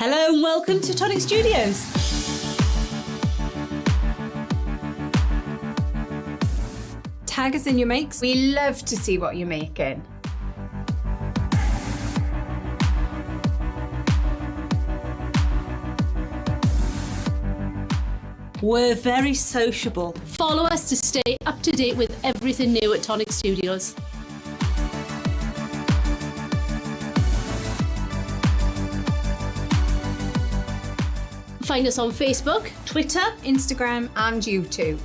Hello and welcome to Tonic Studios. Tag us in your makes. We love to see what you're making. We're very sociable. Follow us to stay up to date with everything new at Tonic Studios. Find us on Facebook, Twitter, Instagram, And YouTube.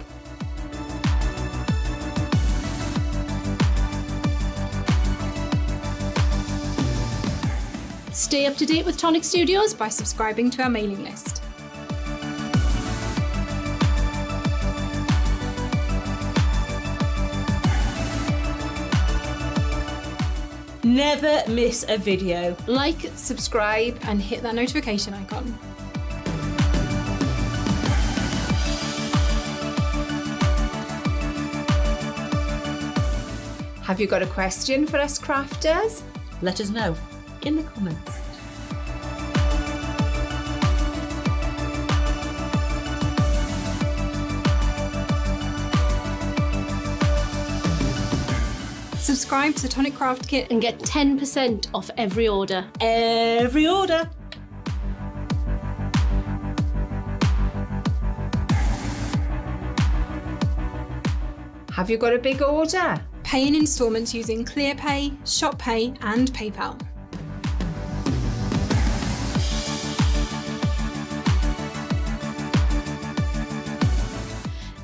stay up to date with Tonic Studios. by subscribing to our mailing list. never miss a video. Like, Subscribe and hit that notification icon. Have you got a question for us crafters? Let us know in the comments. Subscribe to the Tonic Craft Kit and get 10% off every order. Every order. Have you got a big order? pay in instalments using ClearPay, ShopPay and PayPal.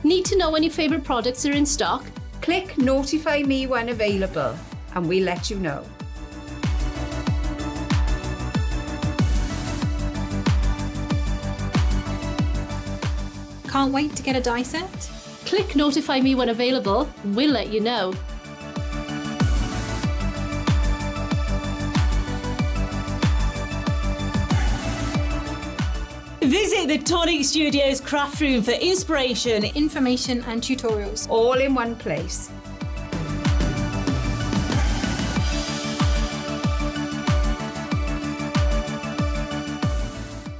Need to know when your favourite products are in stock? Click notify me when available and we'll let you know. Can't wait to get a die set? Click notify me when available, we'll let you know. Visit the Tonic Studios craft room for inspiration. Information and tutorials. All in one place.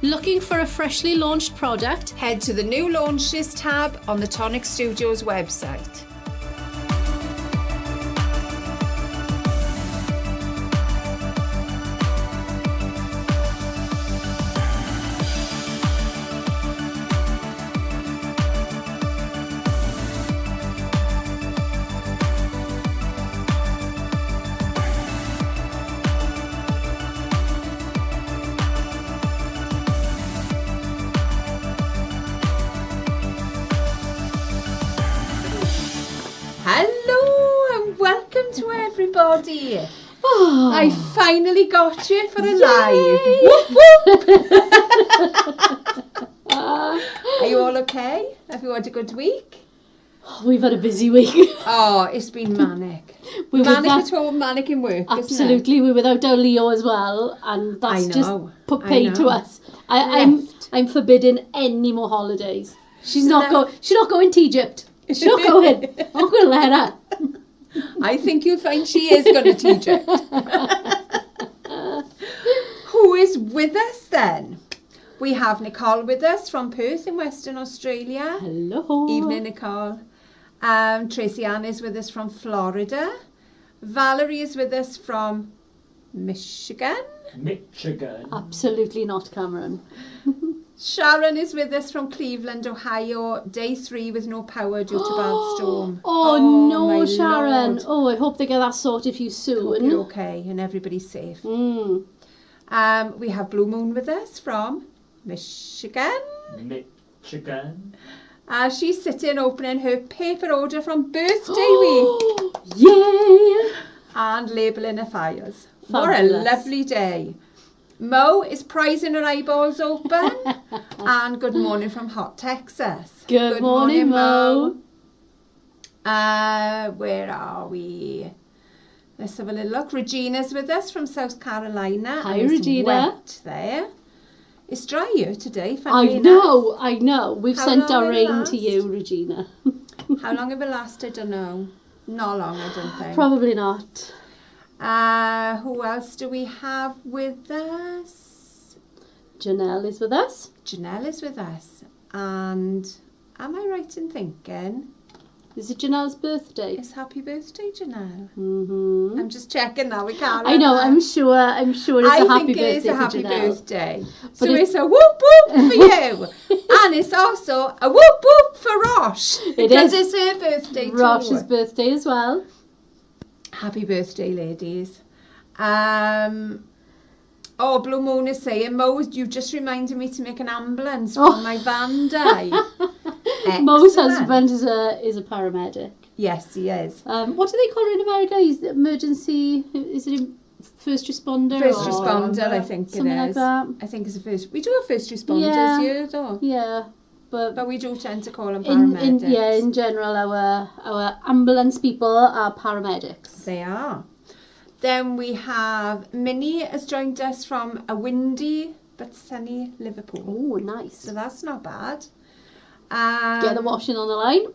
Looking for a freshly launched product? Head to the new launches tab on the Tonic Studios website. Hello and welcome to everybody. Oh, I finally got you for a live. Are you all okay? Have you had a good week? we've had a busy week. Oh, it's been manic. We were Manic that- at home, manic in work. Absolutely, we're without our Leo as well, and that's I just know, put I paid to know. us. I'm Left. forbidding any more holidays. She's not Left. She's not going to Egypt. She's not going. I'm not going to let her. I think you'll find she is going to teach it. Who is with us then? We have Nicole with us from Perth in Western Australia. Hello. Evening, Nicole. Tracy Ann is with us from Florida. Valerie is with us from Michigan. Absolutely not, Cameron. Sharon is with us from Cleveland, Ohio. Day 3 with no power due to bad storm. Oh, no, my Sharon. Lord. Oh, I hope they get that sorted for you Hope soon. you're okay and everybody's safe. Mm. We have Blue Moon with us from Michigan. She's sitting opening her paper order from birthday week Yay! and labelling her fires. What a Fabulous. lovely day. Mo is prizing her eyeballs open. And good morning from Hot Texas. Good morning, Mo. Where are we? Let's have a little look. Regina's with us from South Carolina. Hi, and it's Regina. wet there. It's dry here today, I funnily enough. know. We've How sent long our will it rain last? to you, Regina. How long it will last, I don't know. Not long, I don't think. Probably not. Who else do we have with us? Janelle is with us. Janelle is with us. And am I right in thinking Is it Janelle's birthday? it's happy birthday, Janelle? Mm-hmm. I'm just checking now. We can't. I know. remember. I'm sure it's a happy birthday I think it is a happy for Janelle. birthday. So But it's a whoop whoop for you. And it's also a whoop whoop for Rosh. Because is. it's her birthday too. Rosh's birthday as well. Happy birthday, ladies. Oh, Blue Moon is saying, Mo, you just reminded me to make an ambulance for my van day. Mo's Excellent. husband is a paramedic. Yes, he is. What do they call it in America? Is it emergency? Is it first responder? First or responder, I think it something like is. that? I think it's a first. We do have first responders Yeah. here, though. Yeah, But we do tend to call them paramedics. in general, our ambulance people are paramedics. They are. Then we have Minnie has joined us from a windy but sunny Liverpool. Oh, nice. So that's not bad. Get the washing on the line.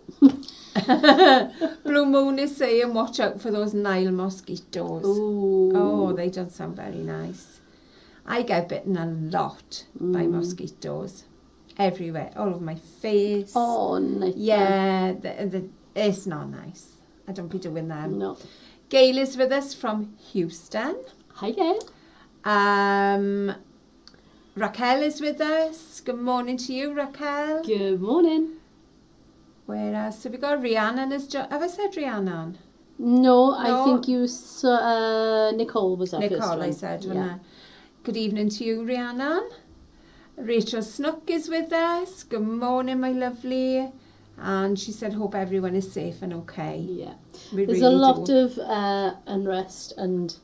Blue Moon is saying, watch out for those Nile mosquitoes. Ooh. Oh, they don't sound very nice. I get bitten a lot by mosquitoes. Everywhere. All over my face. Oh, nice. Yeah, it's not nice. I don't be doing them. No. Gail is with us from Houston. Hi, Gail. Raquel is with us. Good morning to you, Raquel. Good morning. Where else have we got? Rhiannon is... Have I said Rhiannon? No, No. I think you saw Nicole was our first Nicole, one. I said. Yeah. Yeah. Good evening to you, Rhiannon. Rachel Snook is with us. Good morning, my lovely. And she said, hope everyone is safe and okay. Yeah. We There's really a lot do. of unrest and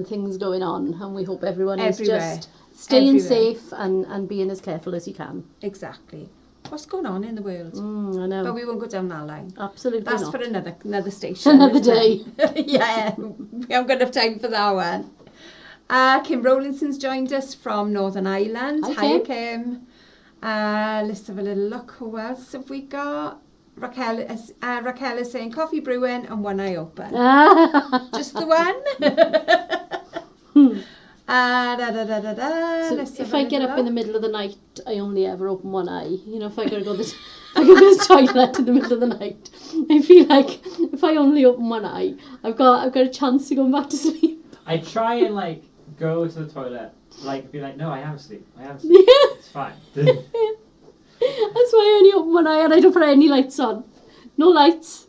things going on, and we hope everyone is Everywhere. just staying Everywhere. safe and being as careful as you can. Exactly. What's going on in the world? I know. But we won't go down that line. Absolutely That's not. for another station. Another isn't day. it? Yeah, we haven't got enough time for that one. Kim Rowlinson's joined us from Northern Ireland. Hi, Hiya, Kim. Kim. Let's have a little look. Who else have we got? Raquel is saying coffee brewing and one eye open. Just the one? So Let's have if a I get little up in the look. middle of the night, I only ever open one eye. You know, if I gotta go to the toilet in the middle of the night, I feel like if I only open one eye, I've got a chance of going back to sleep. I try and go to the toilet, be like, no, I am asleep. Yeah. It's fine. That's why I only open one eye and I don't put any lights on. No lights,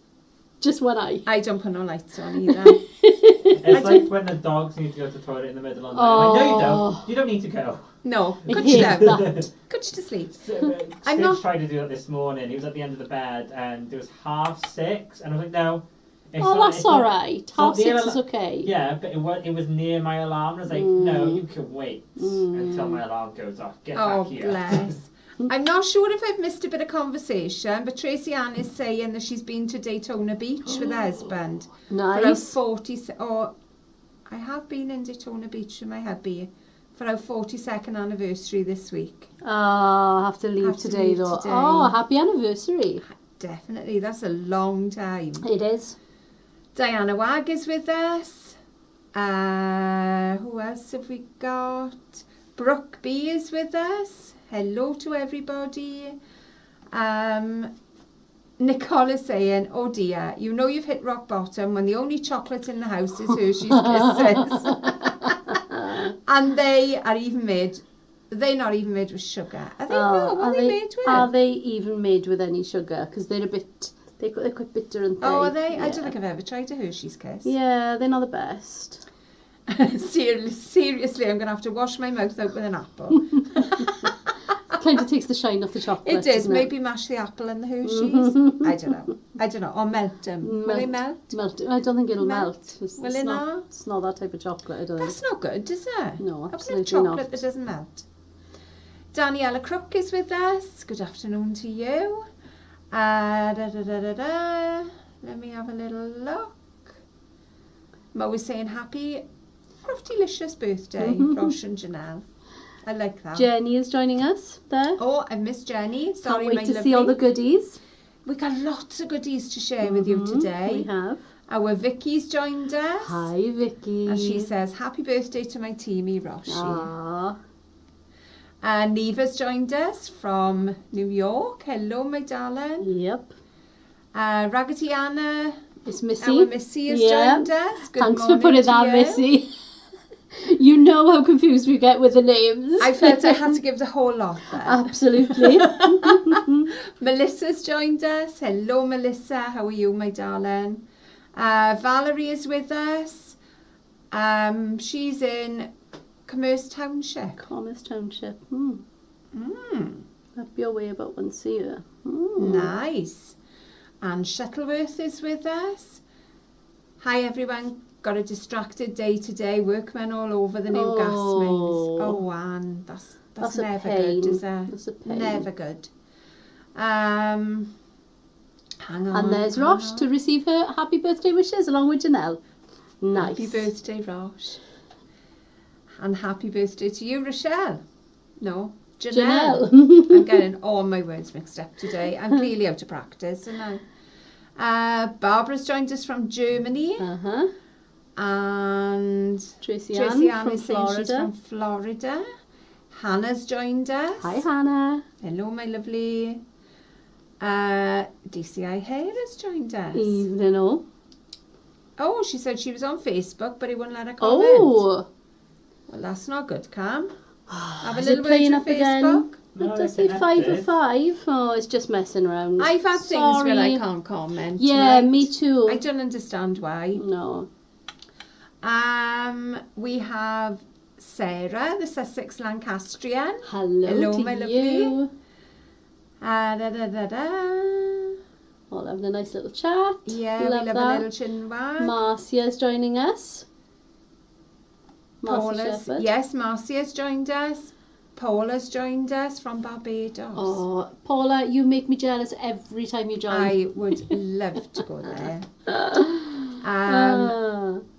just one eye. I don't put no lights on either. It's like when the dogs need to go to the toilet in the middle of the night. I'm like, no, you don't. You don't need to go. No, I good hate to know. that. Good to sleep. I'm Stitch tried to do that this morning. He was at the end of the bed and it was 6:30 and I was like, no. That's alright. not 6:30 the is okay. Yeah, but it was near my alarm. I was like, no, you can wait until my alarm goes off. Get Oh, back here. bless. I'm not sure if I've missed a bit of conversation, but Tracy Ann is saying that she's been to Daytona Beach with her husband. Nice. For our I have been in Daytona Beach with my hubby for our 42nd anniversary this week. Oh, I have to leave today though. today. Oh, happy anniversary. Definitely, that's a long time. It is. Diana Wag is with us. Who else have we got? Brooke B is with us. Hello to everybody. Nicole is saying, oh dear, you know you've hit rock bottom when the only chocolate in the house is Hershey's Kisses. And they're not even made with sugar. Are they? No, what are they made with? Are they even made with any sugar? Because they're quite bitter and Oh, are they? Yeah. I don't think I've ever tried a Hershey's Kiss. Yeah, they're not the best. Seriously, I'm going to have to wash my mouth out with an apple. Kind of takes the shine off the chocolate. It does. doesn't Maybe mash the apple and the Hershey's. I don't know. Or melt them. Will they melt? Melt. I don't think it'll Melt. melt. Will it not? It's not that type of chocolate, I don't That's not good, is it? No, A bit of absolutely chocolate not. that doesn't melt. Daniela Crook is with us. Good afternoon to you. Let me have a little look. Mo is saying happy Crafty-licious birthday, Rosh and Janelle. I like that. Jenny is joining us there. Oh, I missed Jenny. Sorry, Can't wait my to lovely. see all the goodies. We got lots of goodies to share with you We today. have. Our Vicky's joined us. Hi, Vicky. And she says, happy birthday to my teamie, Roshi. Aww. Neva's joined us from New York. Hello, my darling. Yep. Raggedy Anna, It's Missy. our Missy has joined us. Good Thanks for morning putting to that, you. Missy. You know how confused we get with the names. I felt I had to give the whole lot there. Absolutely. Melissa's joined us. Hello, Melissa. How are you, my darling? Valerie is with us. She's in Commerce Township. Commerce Township. Mm. That'd be your way about once a year. Nice. And Shuttleworth is with us. Hi, everyone. Got a distracted day today. Workmen all over the new gas mains. Oh, Anne, that's a never pain. good, is it? That's a pain. Never good. Hang on. And there's Rosh to receive her happy birthday wishes along with Janelle. Nice. Happy birthday, Rosh. And happy birthday to you, Rochelle. No, Janelle. I'm getting all my words mixed up today. I'm clearly out of practice, aren't I? Barbara's joined us from Germany. Uh-huh. And Tracy Tracy Ann Ann from is saying she's Florida. from Florida. Hannah's joined us. Hi, Hannah. Hello, my lovely. DCI Hare has joined us. Evening all. Oh, she said she was on Facebook, but he wouldn't let her comment. Oh. Well, that's not good, Cam. Have a Is little it playing word up to again? Facebook. No, It does it's say 5 of connected. 5. Oh, it's just messing around. I've had things Sorry. where I can't comment. Yeah, right? me too. I don't understand why. No. We have Sarah, the Sussex Lancastrian. Hello to my you. lovely. All having a nice little chat. Yeah, Love we love that. a little chin wag. Marcia's joining us. Marcia Paula's, Shepherd. yes, Marcia's joined us. Paula's joined us from Barbados. Oh, Paula, you make me jealous every time you join. I would love to go there.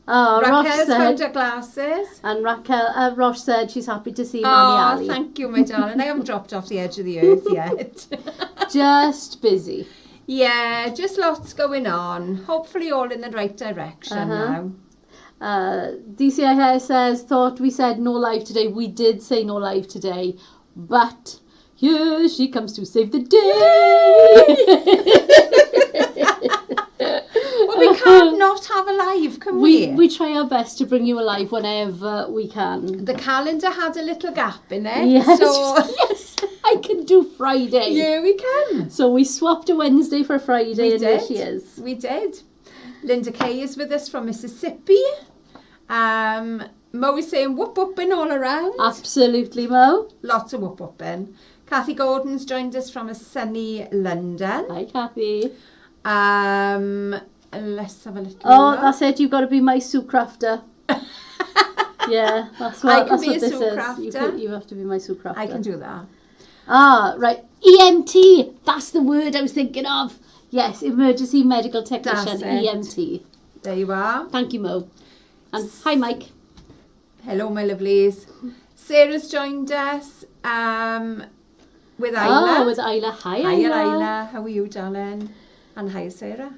Rosh Raquel's found said, her glasses. and Rosh said she's happy to see Oh, Mammy Ali. thank you, my darling. I haven't dropped off the edge of the earth yet. Just busy. Yeah, just lots going on. Hopefully all in the right direction now. DCI Hair says, thought we said no live today. We did say no live today, but here she comes to save the day. Well, we can't not have a live, can we? We try our best to bring you alive whenever we can. The calendar had a little gap in it. Yes, So, yes, I can do Friday. yeah, we can. So we swapped a Wednesday for a Friday, We and there did. she is. We did. Linda Kay is with us from Mississippi. Mo is saying whoop whooping all around. Absolutely, Mo. Lots of whoop whooping. Kathy Gordon's joined us from a sunny London. Hi, Kathy. Let's have a little Oh, look. that's it. You've got to be my soup crafter. Yeah, that's I what, can that's be what a this soup is. crafter. You have to be my soup crafter. I can do that. Ah, right. EMT. That's the word I was thinking of. Yes, emergency medical technician. That's it. EMT. There you are. Thank you, Mo. And hi, Mike. Hello, my lovelies. Sarah's joined us with Isla. Oh, with Isla. Hi, Hi, Isla. Isla. How are you, darling? And hi, Sarah.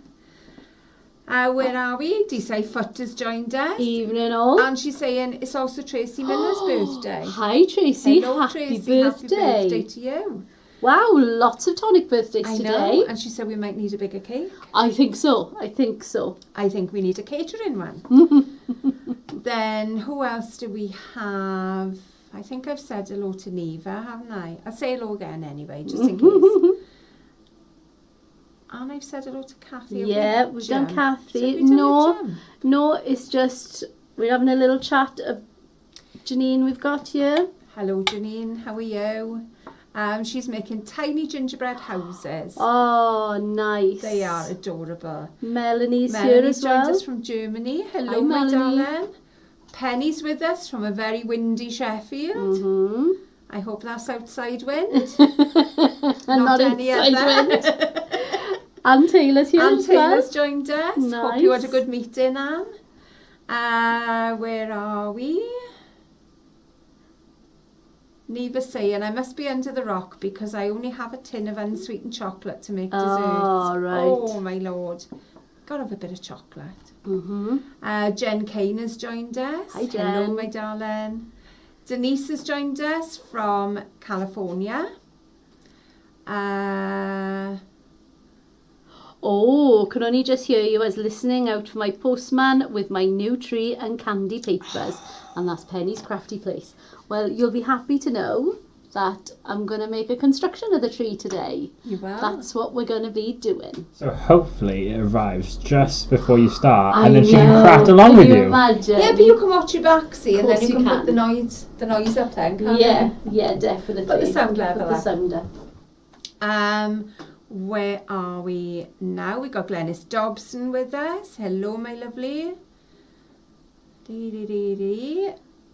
Where are we? Desai Foot has joined us. Evening, all. And she's saying it's also Tracy Miller's birthday. Hi, Tracy. Hello, Happy Tracy. birthday. Happy birthday to you. Wow, lots of tonic birthdays I today. know. And she said we might need a bigger cake. I think so. I think so. I think we need a catering one. Then who else do we have? I think I've said hello to Neva, haven't I? I'll say hello again anyway, just in case. And I've said hello to Kathy. Have Yeah, we we've done jumped? Kathy. Have we done a No, jump? no, it's just we're having a little chat of Janine we've got here. Hello, Janine. How are you? She's making tiny gingerbread houses. Oh, nice. They are adorable. Melanie's here Melanie's as joined well. us from Germany. Hello, Hi, my Melanie. darling. Penny's with us from a very windy Sheffield. Mm-hmm. I hope that's outside wind. And not any inside other. wind. Anne Taylor's here Anne as well. Taylor's joined us. Hope you had a Nice. good meeting, Anne. Where are we? Neva's saying, I must be under the rock because I only have a tin of unsweetened chocolate to make desserts. Oh, right. Oh, my Lord. Gotta have a bit of chocolate. Mm-hmm. Jen Kane has joined us. Hi, Hello, Jen. my darling. Denise has joined us from California. Oh, can only just hear you as listening out for my postman with my new tree and candy papers. And that's Penny's Crafty Place. Well, you'll be happy to know that I'm going to make a construction of the tree today. You will? That's what we're going to be doing. So hopefully it arrives just before you start, I and then she can know. craft along with Can you. Imagine? Yeah, but you can watch your back, see, and then Course you you can can. put the noise up then, can't Yeah, you? yeah, definitely. Put the sound level Put the up. sound up. Where are we now? We got Glenys Dobson with us. Hello, my lovely.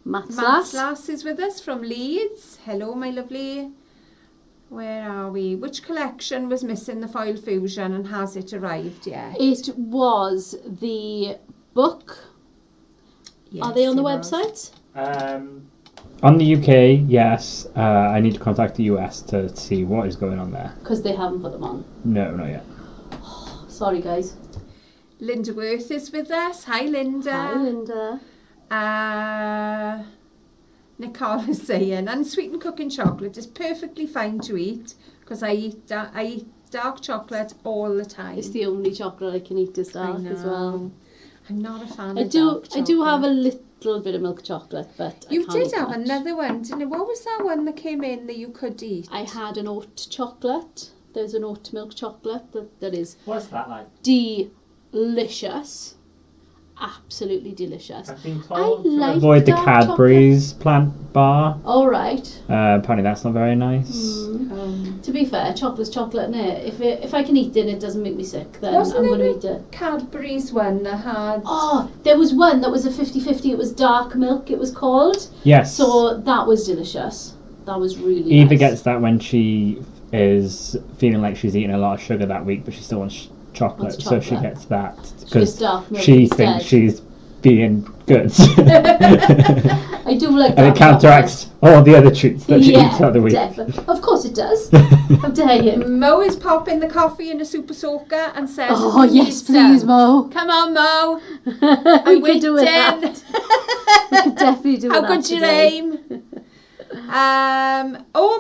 Maths Maths lass. Lass is with us from Leeds. Hello, my lovely. Where are we? Which collection was missing the foil fusion, and has it arrived yet? It was the book. Are they on the website? On the UK, yes. I need to contact the US to see what is going on there. Because they haven't put them on. No, not yet. Sorry, guys. Linda Worth is with us. Hi, Linda. Hi, Linda. Nicole is saying, unsweetened cooking chocolate is perfectly fine to eat because I eat dark chocolate all the time. It's the only chocolate I can eat is dark as well. I'm not a fan I of dark chocolate. do have a little bit of milk chocolate, but You I can't did eat have much. another one, didn't you? What was that one that came in that you could eat? I had an oat chocolate. There's an oat milk chocolate that is What's that like? delicious. Absolutely delicious. I've been I told to like avoid the dark Cadbury's plant bar. All right. Apparently that's not very nice. To be fair, chocolate's chocolate, innit? If I can eat it and it doesn't make me sick, then Wasn't I'm there going to eat it. Cadbury's one that had... Oh, there was one that was a 50-50. It was dark milk, it was called. Yes. So that was delicious. That was really Eva nice. gets that when she is feeling like she's eaten a lot of sugar that week, but she still wants chocolate. Wants So she chocolate. gets that She gets because dark milk she instead. thinks she's being good. I do like And it dark counteracts all the other treats that she eats throughout the week. Definitely. Of course it does. How dare you? Mo is popping the coffee in a super soaker and says... Oh, "Who yes, needs please, some?" Mo. Come on, Mo. We could do it. waiting. We could definitely do How that good's your today. aim?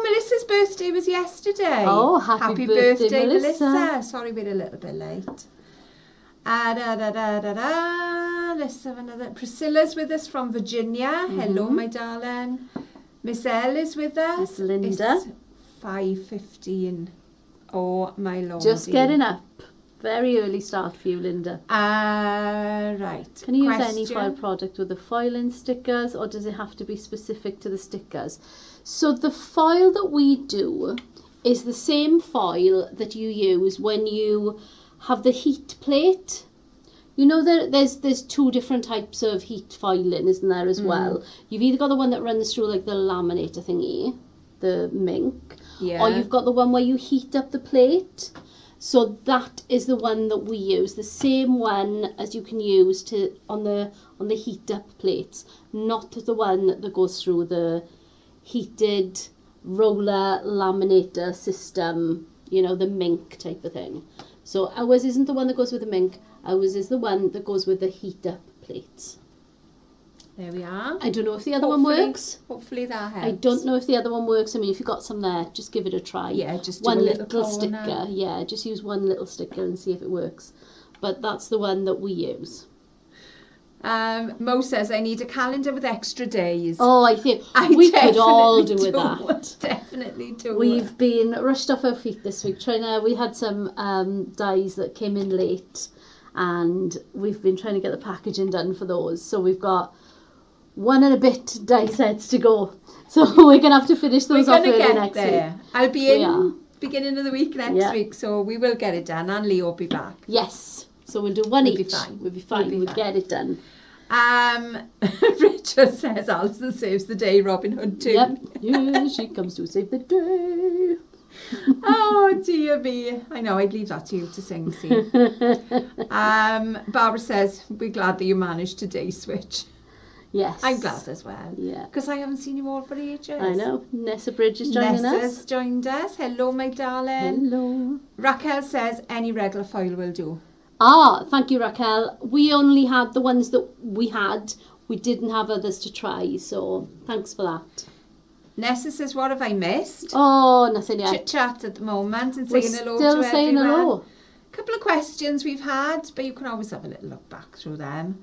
Melissa's birthday was yesterday. Oh, happy birthday, Melissa. Sorry, we're a little bit late. Let's have another. Priscilla's with us from Virginia. Hello, my darling. Miss Elle is with us. Miss Linda. It's 5:15. Oh, my lord. Just getting up. Very early start for you, Linda. Right. Can you use any foil product with the foiling stickers, or does it have to be specific to the stickers? So the foil that we do is the same foil that you use when you have the heat plate. You know that there's two different types of heat foiling, isn't there, as well? You've either got the one that runs through like the laminator thingy, the mink, or you've got the one where you heat up the plate. So that is the one that we use, the same one as you can use on the heat up plates, not the one that goes through the heated roller laminator system, you know, the mink type of thing. So ours isn't the one that goes with the mink, ours is the one that goes with the heat up plates. There we are. I don't know if the other one works. Hopefully that helps. I don't know if the other one works. I mean, if you've got some there, just give it a try. Yeah, just do one a little sticker. corner. Yeah, just use one little sticker and see if it works. But that's the one that we use. Mo says, I need a calendar with extra days. Oh, I think we could all do with definitely that. Definitely do. We've been rushed off our feet this week. We had some dies that came in late, and we've been trying to get the packaging done for those. So we've got 1 and a bit die sets to go. So we're going to have to finish those off early next week. I'll be in beginning of the week next week, so we will get it done, and Leo will be back. Yes. So we'll do one We'll be each. fine. We'll be fine. We'll get it done. Richard says Alison saves the day, Robin Hood too. Yep. Yeah, she comes to save the day. Oh dear me. I know, I'd leave that to you to sing, see. Barbara says, we're glad that you managed to day switch. Yes. I'm glad as well. Yeah. Because I haven't seen you all for ages. I know. Nessa Bridge is joining Nessa's us. joined us. Hello, my darling. Hello. Raquel says any regular foil will do. Ah, thank you, Raquel. We only had the ones that we had we didn't have others to try, so thanks for that. Nessa says, what have I missed? Oh, nothing yet. Chit chat at the moment and We're saying hello still to saying everyone. hello. Couple of questions we've had, but you can always have a little look back through them.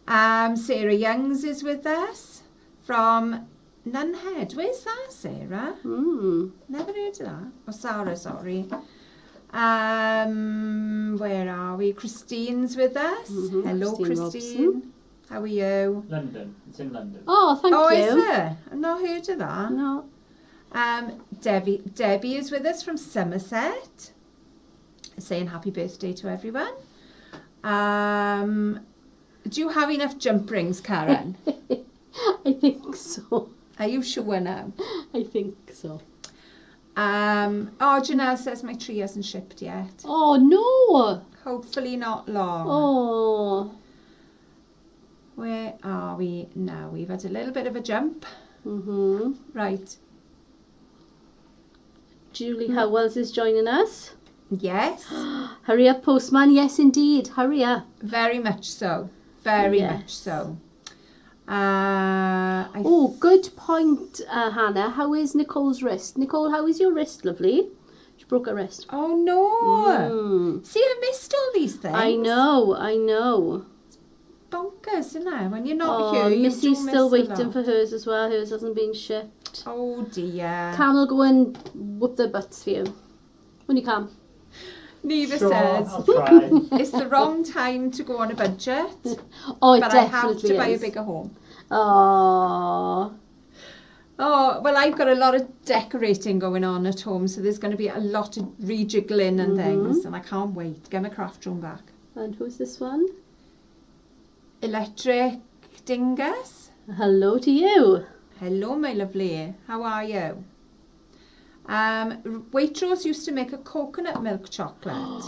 Sarah Youngs is with us from Nunhead. Where's that, Sarah? Never heard of that. Oh, Sarah, sorry. Where are we? Christine's with us. Hello, Christine. Robson. How are you? London. It's in London. Oh, thank you. Oh, is it? I've not heard of that. No. Debbie is with us from Somerset, saying happy birthday to everyone. Do you have enough jump rings, Karen? I think so. Are you sure now? I think so. Janelle says my tree hasn't shipped yet. Oh, no. Hopefully not long. Oh. Where are we now? We've had a little bit of a jump. Right. Julie Howells is joining us. Yes. Hurry up, postman. Yes, indeed. Hurry up. Very much so. Very much so. Good point, Hannah. How is Nicole's wrist? Nicole, how is your wrist, lovely? She broke her wrist. Oh, no. See, I missed all these things. I know. Bonkers, isn't it? When you're not here, you Missy's do still miss a waiting lot. for hers as well. Hers hasn't been shipped. Oh, dear. Cam will go and whoop their butts for you. When you come. Neva Sure, says, I'll try. it's the wrong time to go on a budget, Oh, it but I definitely have to buy a is. bigger home. Oh. Oh, well, I've got a lot of decorating going on at home, so there's going to be a lot of rejiggling and things, and I can't wait to get my craft room back. And who's this one? Electric Dingus. Hello to you. Hello, my lovely. How are you? Waitrose used to make a coconut milk chocolate,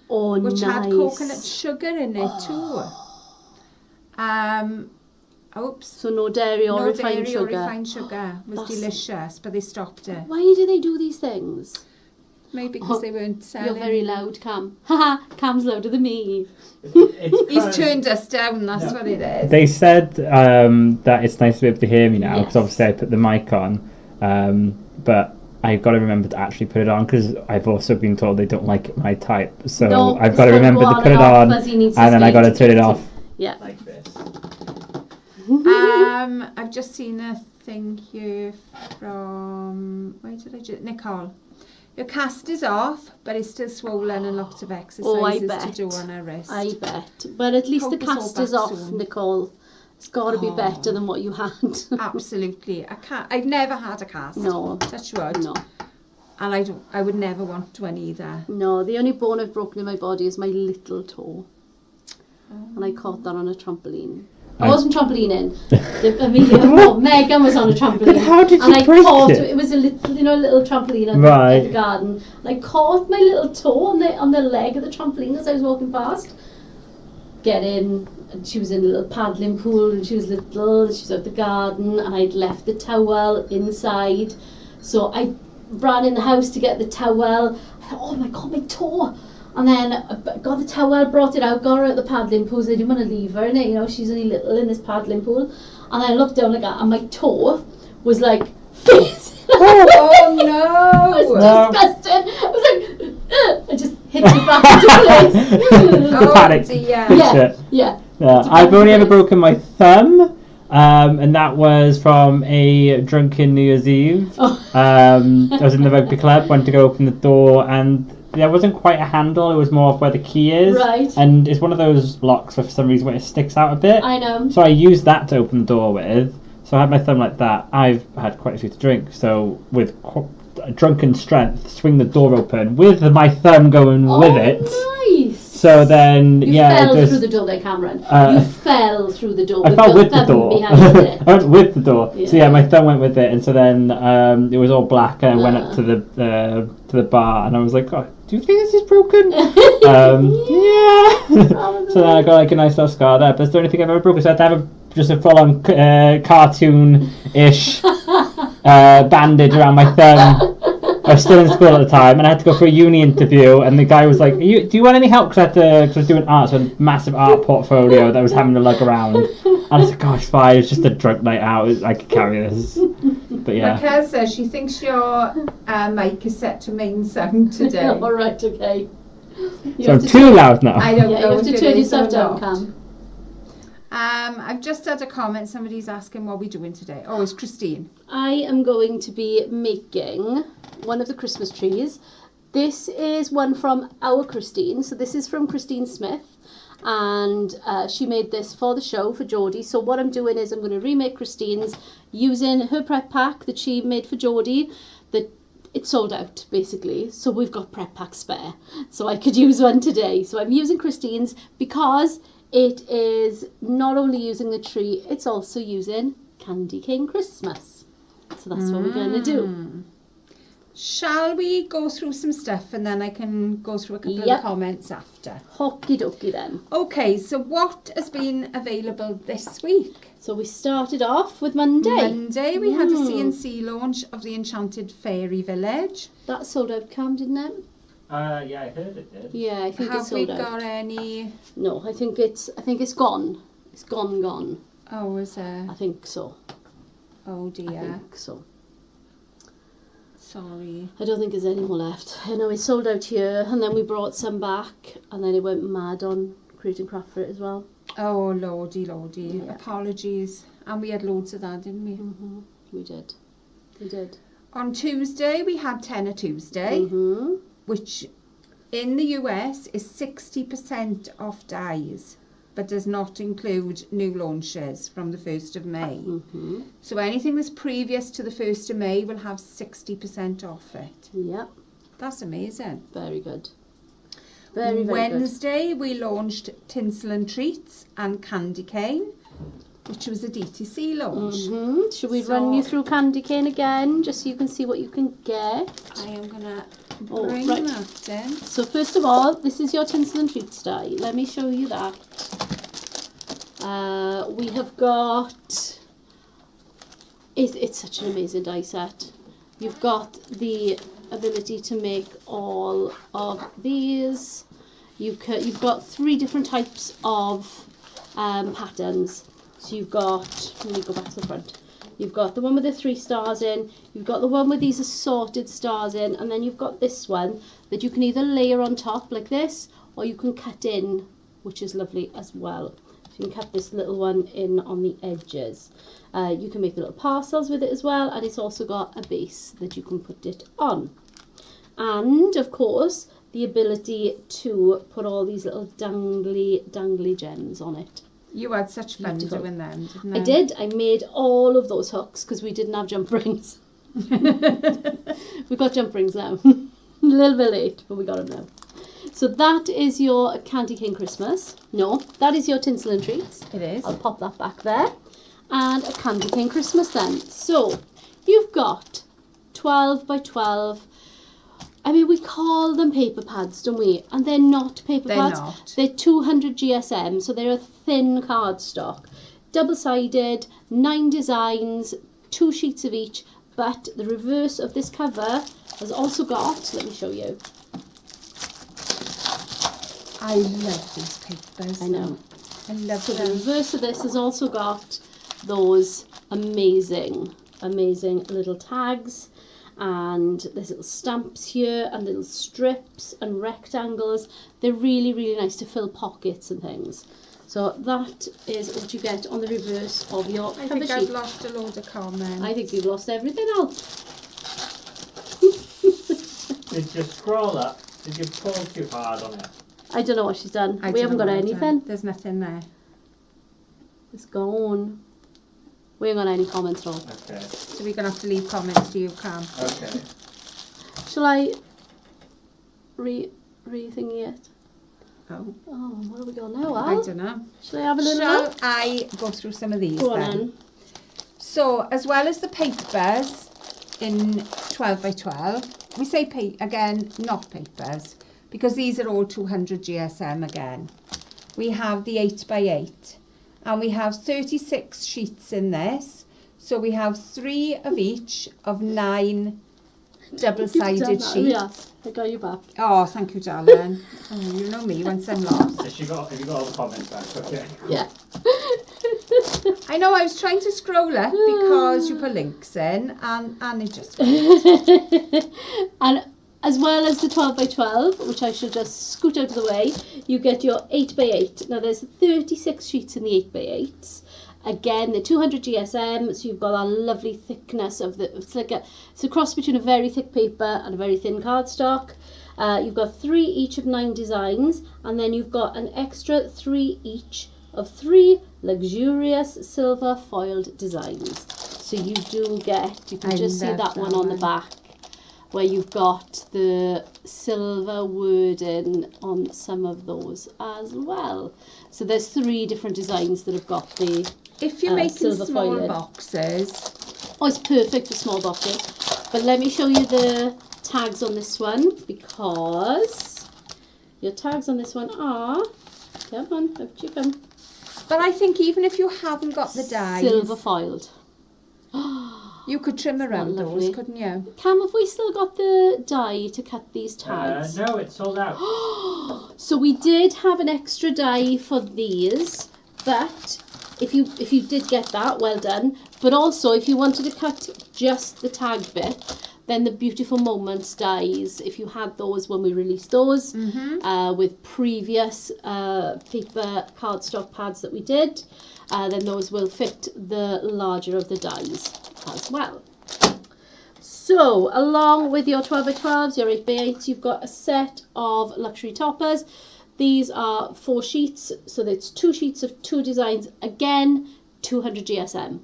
Oh, which nice. had coconut sugar in it too. Oops. So no dairy or No refined dairy or sugar. refined sugar. It was That's- delicious, but they stopped it. Why do they do these things? Maybe because they weren't selling. You're very loud, Cam. Haha, Cam's louder than me. He's turned us down, that's what it is. They said that it's nice to be able to hear me now because Yes. obviously I put the mic on, but I've got to remember to actually put it on because I've also been told they don't like my type, so No, I've got to so remember go to on put it and off on as he needs and then I got to speak turn it to- off Yeah. like this. I've just seen a thing here from Nicole. Your cast is off, but it's still swollen and lots of exercises to bet. do on her wrist. I bet. But at least Hope the it's all cast back is off, soon. Nicole. It's got to be better than what you had. Absolutely. I've never had a cast. No. Touch wood. No. And I would never want one either. No, the only bone I've broken in my body is my little toe. And I caught that on a trampoline. I wasn't trampolining. Megan was on a trampoline. But how did you and I break caught it? It was a little, little trampoline at, Right. at the garden. And I caught my little toe on the leg of the trampoline as I was walking past. Get in, and she was in a little paddling pool, and she was little. She was out the garden, and I'd left the towel inside. So I ran in the house to get the towel. I thought, oh my god, my toe! And then I got the towel, brought it out, got her out the paddling pool. So I didn't want to leave her in it, she's only little in this paddling pool. And I looked down like that, and my toe was like facing. Oh no! It was disgusting. I was like, I just hit it back into place. Oh Panic. dear. Shit. Yeah. I've only ever broken my thumb, and that was from a drunken New Year's Eve. I was in the rugby club, went to go open the door, and there wasn't quite a handle, it was more of where the key is. Right. And it's one of those locks for some reason where it sticks out a bit. I know. So I used that to open the door with. So I had my thumb like that. I've had quite a few to drink, so with drunken strength, swing the door open with my thumb going with it. Nice. So then, You yeah, fell it through just, the door there, Cameron. Uh, You fell through the door. I fell your with the thumb door. behind it. I went with the door. Yeah. So yeah, my thumb went with it, and so then it was all black, and I went up to the bar, and I was like, "Oh, do you think this is broken?" Yeah. So then I got like a nice little scar there, but it's the only thing I've ever broken. So I had to have just a full-on cartoon-ish bandage around my thumb. I was still in school at the time, and I had to go for a uni interview, and the guy was like, do you want any help? Because I was doing art, so a massive art portfolio that I was having to lug around. I was like, gosh, fine, it's just a drunk night out. I could carry this. But yeah. Raquel says she thinks your mic is set to main sound today. All right, okay. So I'm too loud now. I don't Yeah, know you have if to it turn is or yourself down, not. Cam. I've just had a comment. Somebody's asking what we're doing today. Oh, it's Christine. I am going to be making one of the Christmas trees. This is one from our Christine. So this is from Christine Smith. And she made this for the show for Geordie. So what I'm doing is I'm going to remake Christine's using her prep pack that she made for Geordie. That it sold out basically. So we've got prep pack spare. So I could use one today. So I'm using Christine's because it is not only using the tree, it's also using Candy Cane Christmas. So that's what we're going to do. Shall we go through some stuff and then I can go through a couple of Yep. the comments after? Okie dokie then. Okay, so what has been available this week? So we started off with Monday. Monday we had a CNC launch of the Enchanted Fairy Village. That sold out, Cam, didn't it? Yeah, I heard it did. Yeah, I think it Have we sold out. got any? No, I think it's gone. It's gone. Oh, is there? I think so. Oh I dear. think so. Sorry. I don't think there's any more left. I know it sold out here, and then we brought some back, and then it went mad on Create and Craft for it as well. Oh, lordy. Yeah. Apologies. And we had loads of that, didn't we? We did. On Tuesday, we had Tenner Tuesday, which in the US is 60% off dies, but does not include new launches from the 1st of May. So anything that's previous to the 1st of May will have 60% off it. Yep, That's amazing. very good. Very good. Wednesday, we launched Tinsel and Treats and Candy Cane, which was a DTC launch. Should we run you through Candy Cane again, just so you can see what you can get? I am going to Oh, bring right. that in. So first of all, this is your Tinsel and Treats die. Let me show you that. We have got... It's such an amazing die set. You've got the ability to make all of these. You've got 3 different types of patterns. So you've got... Let me go back to the front. You've got the one with the 3 stars in, you've got the one with these assorted stars in, and then you've got this one that you can either layer on top like this, or you can cut in, which is lovely as well. So you can cut this little one in on the edges. You can make the little parcels with it as well, and it's also got a base that you can put it on. And, of course, the ability to put all these little dangly gems on it. You had such fun Beautiful. doing them, didn't you? I did. I made all of those hooks because we didn't have jump rings. We've got jump rings now. A little bit late, but we got them now. So that is your Candy Cane Christmas. No, that is your Tinsel and Treats. It is. I'll pop that back there. And a Candy Cane Christmas then. So you've got 12 by 12. I mean, we call them paper pads, don't we? And they're not paper They're pads. not. They're 200 GSM, so they're a thin cardstock. Double-sided, 9 designs, 2 sheets of each, but the reverse of this cover has also got, let me show you. I love these papers. I know. I love So the them. reverse of this has also got those amazing little tags. And there's little stamps here and little strips and rectangles. They're really, really nice to fill pockets and things. So that is what you get on the reverse of your I cover think sheet. I've lost a load of comments. I think you've lost everything else. Did you scroll up? Did you pull too hard on it? I don't know what she's done. I We don't haven't know got what I've anything. done. There's nothing there. It's gone. We ain't got any comments at all. Okay. So we're going to have to leave comments to you, Cam. Okay. Shall I re-thingy it? Oh, Oh, what have we got now, I Al? don't know. Shall I have a little Shall look? I go through some of these Go on then? then. So, as well as the papers in 12 by 12, we say, again, not papers, because these are all 200 GSM again. We have the 8 by 8, and we have 36 sheets in this. So we have 3 of each of 9 double-sided sheets. Yes, I got you back. Oh, thank you, darling. Oh, you know me once I'm lost. Have you got all the comments back? Okay. Yeah. I know, I was trying to scroll up because you put links in and it just And as well as the 12 by 12, which I should just scoot out of the way, you get your 8 by 8. Now there's 36 sheets in the 8 by 8s. Again, the 200 GSM, so you've got that lovely thickness of it's a cross between a very thick paper and a very thin cardstock. You've got 3 each of 9 designs, and then you've got an extra 3 each of 3 luxurious silver foiled designs. So you do get, you can just see that one on the back, where you've got the silver wording on some of those as well. So there's 3 different designs that have got the if you're making silver small foiling. boxes. Oh, it's perfect for small boxes. But let me show you the tags on this one, because your tags on this one are, come on, up you come. But I think even if you haven't got the dies, Silver foiled. you could trim around lovely? those, couldn't you? Cam, have we still got the die to cut these tags? No, it's sold out. So we did have an extra die for these, but if you did get that, well done. But also, if you wanted to cut just the tag bit, then the Beautiful Moments dies, if you had those when we released those, with previous paper cardstock pads that we did, then those will fit the larger of the dies as well. So, along with your 12 by 12s, your 8 by 8s, you've got a set of luxury toppers. These are 4 sheets, so that's 2 sheets of 2 designs, again, 200 GSM.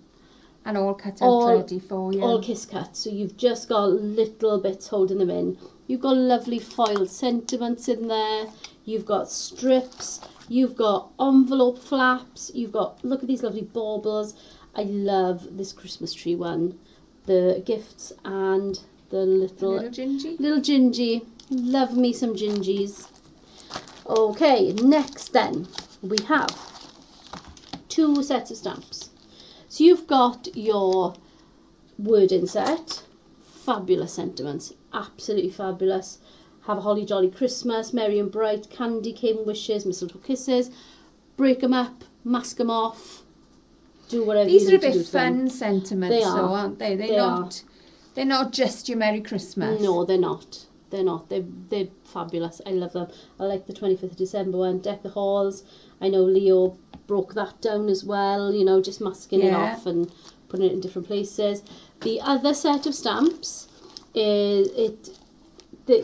And all cut out ready for you. All kiss cut, so you've just got little bits holding them in. You've got lovely foiled sentiments in there, you've got strips, you've got envelope flaps, you've got, look at these lovely baubles. I love this Christmas tree one. The gifts and the little gingy. Love me some gingies. Okay, next then we have 2 sets of stamps. So you've got your wording set, fabulous sentiments, absolutely fabulous. Have a holly jolly Christmas, merry and bright, candy cane wishes, mistletoe kisses, break them up, mask them off, do whatever These you are need a to do bit to them. fun sentiments, They though, are. aren't they? They They're not just your Merry Christmas. No, they're not. They're not. They're fabulous. I love them. I like the 25th of December one, Deck the Halls. I know Leo broke that down as well, you know, just masking it off and putting it in different places. The other set of stamps is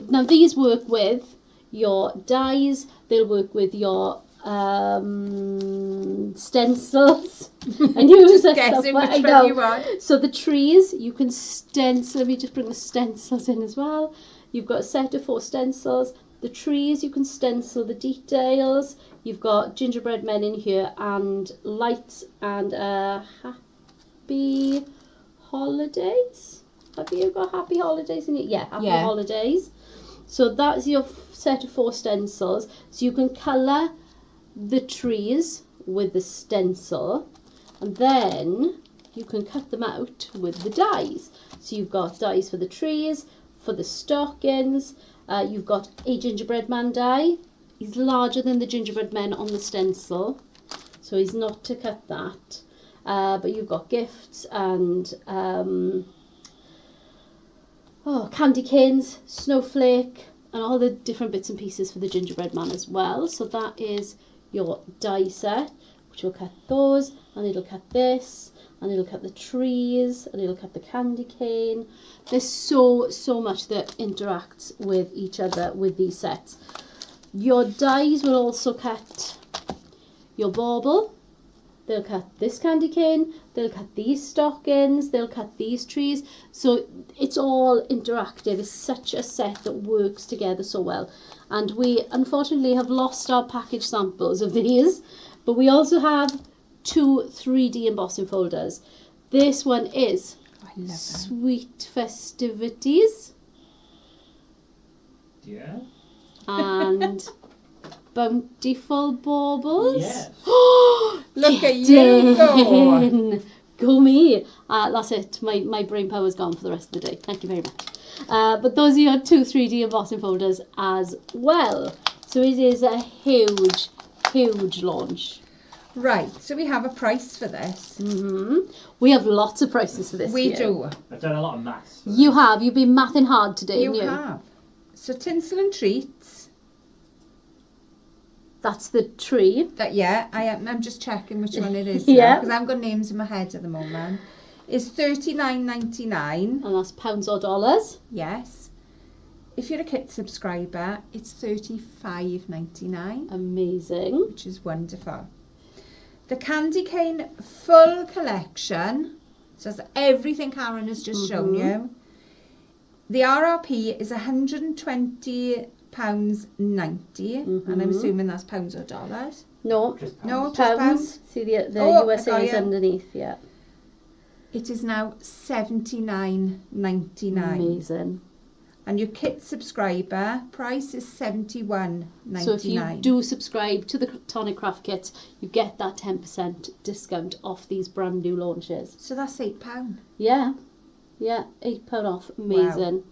now these work with your dies, they'll work with your stencils. I knew it was Just guessing which I know. one you want. So the trees, you can stencil. Let me just bring the stencils in as well. You've got a set of 4 stencils. The trees, you can stencil the details. You've got gingerbread men in here and lights and happy holidays. Have you got happy holidays in it? Yeah, happy holidays. So that's your set of 4 stencils. So you can colour the trees with the stencil, and then you can cut them out with the dies. So you've got dies for the trees, for the stockings. You've got a gingerbread man die. He's larger than the gingerbread men on the stencil, so he's not to cut that. But you've got gifts and candy canes, snowflake, and all the different bits and pieces for the gingerbread man as well. So that is your die set, which will cut those, and it'll cut this, and it'll cut the trees, and it'll cut the candy cane. There's so much that interacts with each other with these sets. Your dies will also cut your bauble, they'll cut this candy cane, they'll cut these stockings, they'll cut these trees. So it's all interactive. It's such a set that works together so well. And we unfortunately have lost our package samples of these, but we also have 2 3D embossing folders. This one is Sweet Festivities. Yeah. And Bountiful Baubles. Yes. Look at you go. Go me. That's it. My brain power's gone for the rest of the day. Thank you very much. But those are your 2 3D embossing folders as well. So it is a huge launch. Right, so we have a price for this. We have lots of prices for this. We year. do. I've done a lot of maths. You've been mathing hard today, You haven't you? have. So Tinsel and Treats. That's the tree. I'm just checking which one it is Yeah. because I've got names in my head at the moment. Is $39.99. And that's pounds or dollars. Yes. If you're a kit subscriber, it's $35.99, Amazing. which is wonderful. The candy cane full collection, so that's everything Karen has just shown you. The RRP is £120.90, and I'm assuming that's pounds or dollars. No, Just No, just pounds. pounds. See the Oh, USA I got is you. underneath, yeah. It is now $79.99. Amazing. And your kit subscriber price is $71.99. So if you do subscribe to the Tonic Craft Kits, you get that 10% discount off these brand new launches. So that's £8. Yeah, £8 off. Amazing.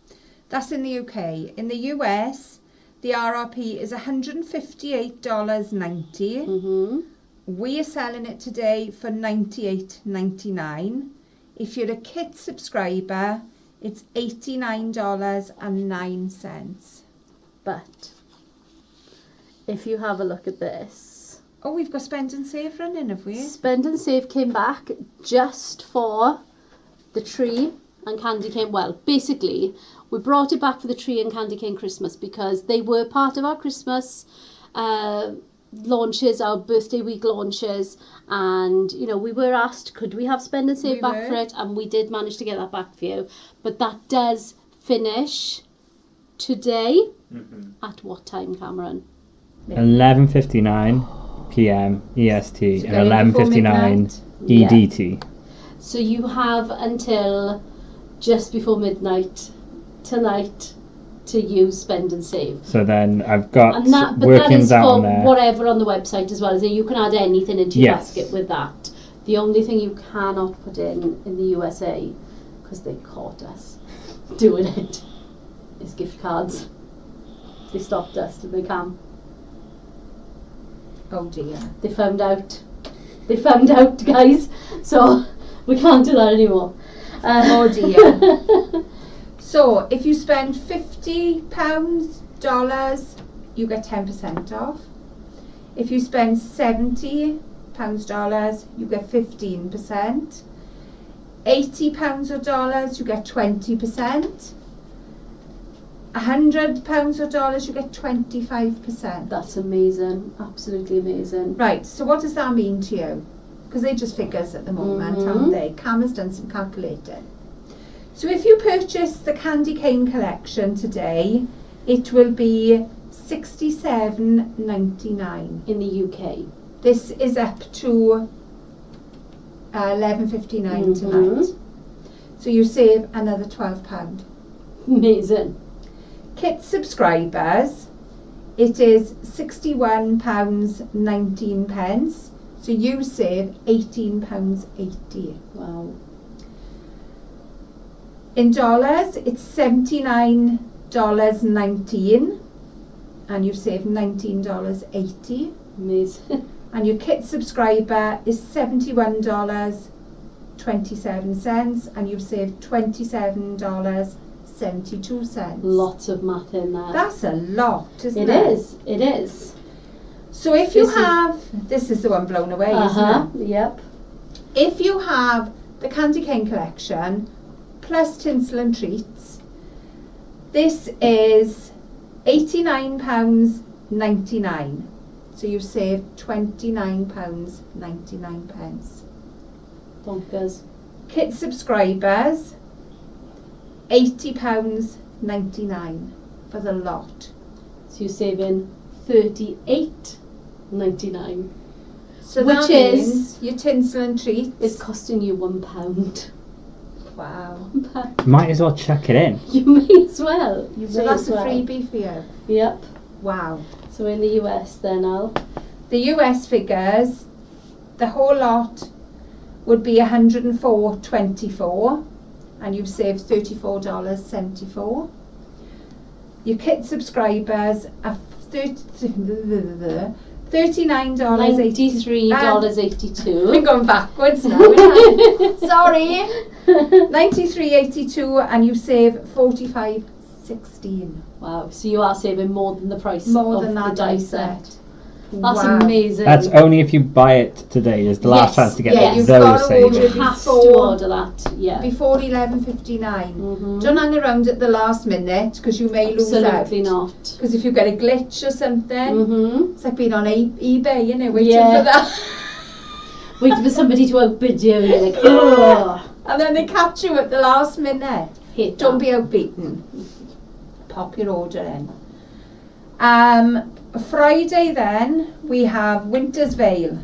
That's in the UK. In the US, the RRP is $158.90. We are selling it today for $98.99. If you're a kit subscriber, it's $89.09. But if you have a look at this, Oh, we've got Spend and Save running, have we? Spend and Save came back just for the tree and candy cane. Well, basically, we brought it back for the tree and candy cane Christmas because they were part of our Christmas launches, our birthday week launches, and we were asked, could we have Spend and Save We back were. for it, and we did manage to get that back for you. But that does finish today. At what time, Cameron? 11:59 p.m. EST So and going before 11:59 midnight? EDT. So you have until just before midnight tonight to use Spend and Save. So then I've got And that workings is out for on there. whatever on the website as well. So you can add anything into your Yes. basket with that. The only thing you cannot put in the USA, because they caught us doing it, is gift cards. They stopped us, did they, Cam? Oh dear. They found out. They found out, guys. So we can't do that anymore. Oh dear. So if you spend $50, you get 10% off. If you spend $70, you get 15%. £80 or dollars, you get 20%. £100 or dollars, you get 25%. That's amazing. Absolutely amazing. Right, so what does that mean to you? Because they're just figures at the moment, aren't they? Cam has done some calculating. So if you purchase the candy cane collection today, it will be $67.99. In the UK. This is up to 11:59 tonight. So you save another £12. Amazing. Kit subscribers, it is £61.19. So you save £18.80. Wow. In dollars, it's $79.19, and you save $19.80. Amazing. And your kit subscriber is $71.27, and you save $27.72. Lots of math in there. That's a lot, isn't It it? is. It is. So if you This is- have, this is the one blown away, isn't it? Yep. If you have the candy cane collection plus Tinsel and Treats, this is £89.99. So you save £29.99. Bonkers. Kit subscribers, £80.99 for the lot. So you're saving $38.99. So Which that is- means your Tinsel and Treats. It's costing you £1. Wow. Might as well chuck it in. You may as well. You So may that's as a well. freebie for you. Yep. Wow. So in the US then, Al. The US figures, the whole lot would be $104.24, and you've saved $34.74. Your kit subscribers are $39.82. $93.82. We're going backwards now. Aren't we? Sorry. $93.82, and you save $45.16. Wow, so you are saving more than the price More of than the that die die set. set. That's Wow. amazing. That's only if you buy it today. Is the last Yes, chance to get yeah, you've those got to order savings. You have to before- order that, yeah. Before 11:59. Mhm. Don't hang around at the last minute because you may lose out. Absolutely not. Because if you get a glitch or something, Mm-hmm. it's like being on eBay, you know, waiting Yeah. for that. Waiting for somebody to outbid you and you're like, oh, And then they catch you at the last minute. hate Don't that. be outbeaten. Pop your order in. Friday then, we have Winter's Veil.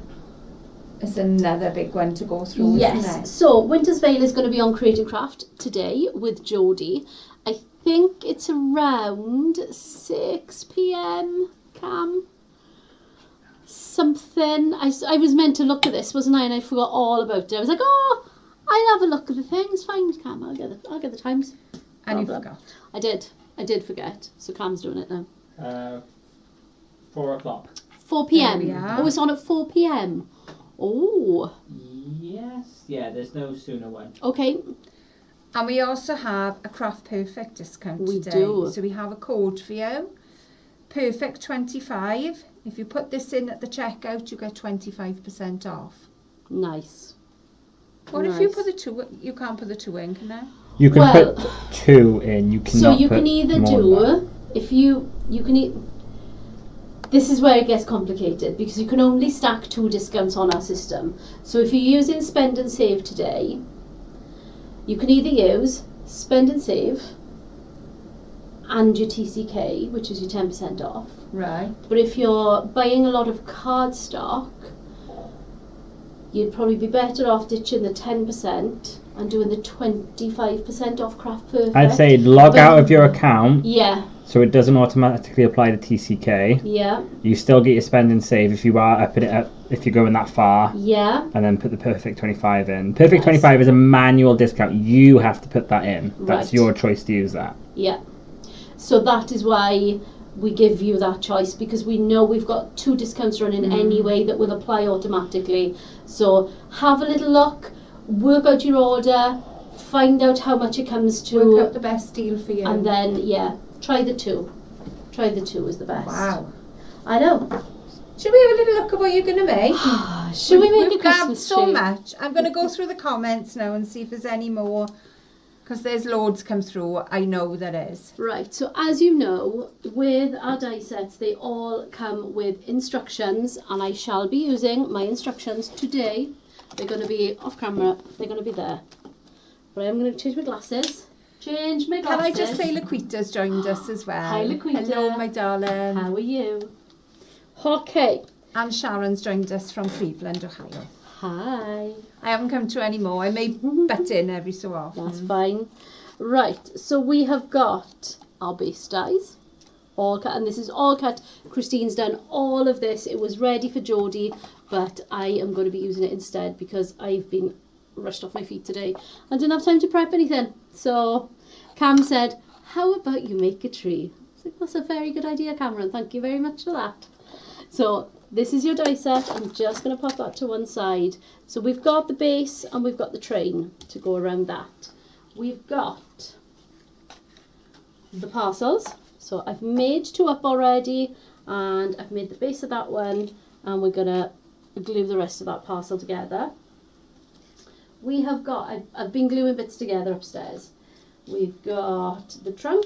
It's another big one to go through, isn't Yes, it? so Winter's Veil is going to be on Creative Craft today with Jodie. I think it's around 6 p.m, Cam. Something. I was meant to look at this, wasn't I? And I forgot all about it. I was like, oh, I'll have a look at the thing. It's fine, Cam. I'll get the times. And you Problem. forgot. I did forget. So Cam's doing it now. 4 o'clock. 4 p.m. There we are. Oh, it's on at 4 p.m. Oh, Yes. Yeah, there's no sooner one. okay. And we also have a Craft Perfect discount We today. do. So we have a code for you. Perfect 25. If you put this in at the checkout, you get 25% off. Nice. What if you Nice. put the two? You can't put the two in, can I? You can Well, put 2 in. You cannot So you put can either more than that. do, if you can this is where it gets complicated because you can only stack 2 discounts on our system. So if you're using Spend and Save today, you can either use Spend and Save and your TCK, which is your 10% off. Right. But if you're buying a lot of card stock, you'd probably be better off ditching the 10% and doing the 25% off Craft Perfect. I'd say log But- out of your account Yeah, so it doesn't automatically apply the TCK. yeah, You still get your spend and save if you are upping it up, if you're going that far, yeah. and then put the Perfect 25 in. Perfect Yes. 25 is a manual discount. You have to put that in. That's Right. your choice to use that. Yeah. So that is why we give you that choice because we know we've got 2 discounts running anyway that will apply automatically. So have a little look, work out your order, find out how much it comes to, Work out the best deal for you. and then try the 2. Try the 2 is the best. Wow. I know. Should we have a little look at what you're going to make? Should we make a We've grabbed Christmas so tree? much. I'm going to go through the comments now and see if there's any more. Because there's loads come through. I know there is. Right, so as you know, with our die sets, they all come with instructions, and I shall be using my instructions today. They're going to be off camera, they're going to be there. But I am going to change my glasses. Change my Can glasses. I just say Laquita's joined us as well. Hi, Laquita. Hello, my darling. How are you? Okay. And Sharon's joined us from Cleveland, Ohio. Hi. I haven't come to any more. I may butt in every so often. That's fine. Right, so we have got our base dies. All cut, and this is all cut. Christine's done all of this. It was ready for Jodie, but I am going to be using it instead because I've been rushed off my feet today. I didn't have time to prep anything. So Cam said, how about you make a tree? I was like, that's a very good idea, Cameron. Thank you very much for that. So this is your die set. I'm just going to pop that to one side. So we've got the base and we've got the train to go around that. We've got the parcels. So I've made 2 up already and I've made the base of that one and we're going to glue the rest of that parcel together. We have got, I've been gluing bits together upstairs. We've got the trunk.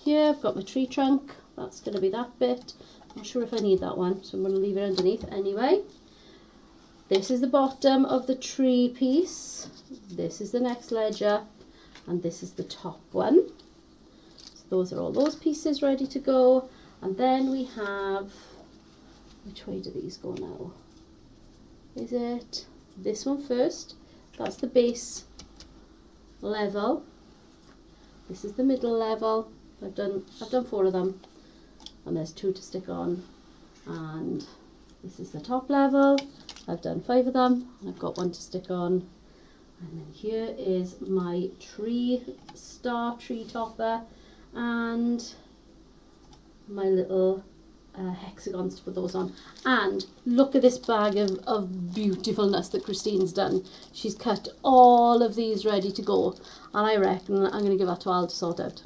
Here I've got my tree trunk. That's going to be that bit. Not sure if I need that one, so I'm going to leave it underneath anyway. This is the bottom of the tree piece. This is the next ledger, and this is the top one. So those are all those pieces ready to go. And then we have, which way do these go now? Is it this one first? That's the base level. This is the middle level. I've done 4 of them. And there's 2 to stick on, and this is the top level. I've done 5 of them, and I've got 1 to stick on. And then here is my tree topper and my little hexagons to put those on. And look at this bag of beautifulness that Christine's done. She's cut all of these ready to go, and I reckon I'm going to give that to Al to sort out.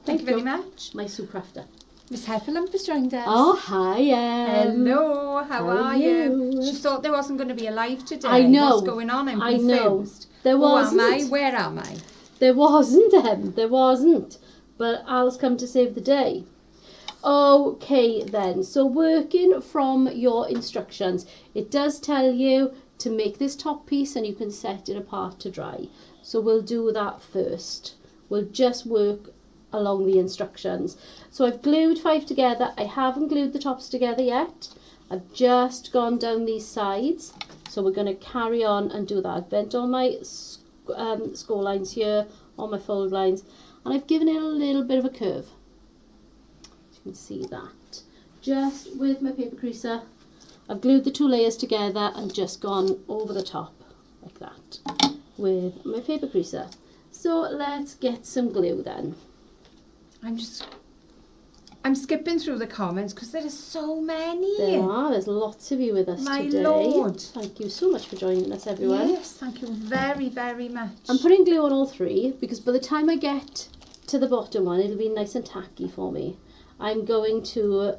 Thank you very much. My Sue Crafter. Miss Heffalump has joined us. Oh, hi. Hello, how are you? She thought there wasn't going to be a live today. I know. What's going on? I'm I know. confused. There wasn't. Who am I? Where am I? There wasn't, There wasn't. But Al's come to save the day. Okay then, so working from your instructions, it does tell you to make this top piece and you can set it apart to dry. So we'll do that first. We'll just work along the instructions. So I've glued 5 together. I haven't glued the tops together yet. I've just gone down these sides. So we're going to carry on and do that. I've bent all my score lines here, all my fold lines, and I've given it a little bit of a curve. You can see that. Just with my paper creaser, I've glued the 2 layers together and just gone over the top like that with my paper creaser. So let's get some glue then. I'm skipping through the comments because there are so many. There's lots of you with us today. My Lord. Thank you so much for joining us, everyone. Yes, thank you very, very much. I'm putting glue on all 3 because by the time I get to the bottom one, it'll be nice and tacky for me. I'm going to,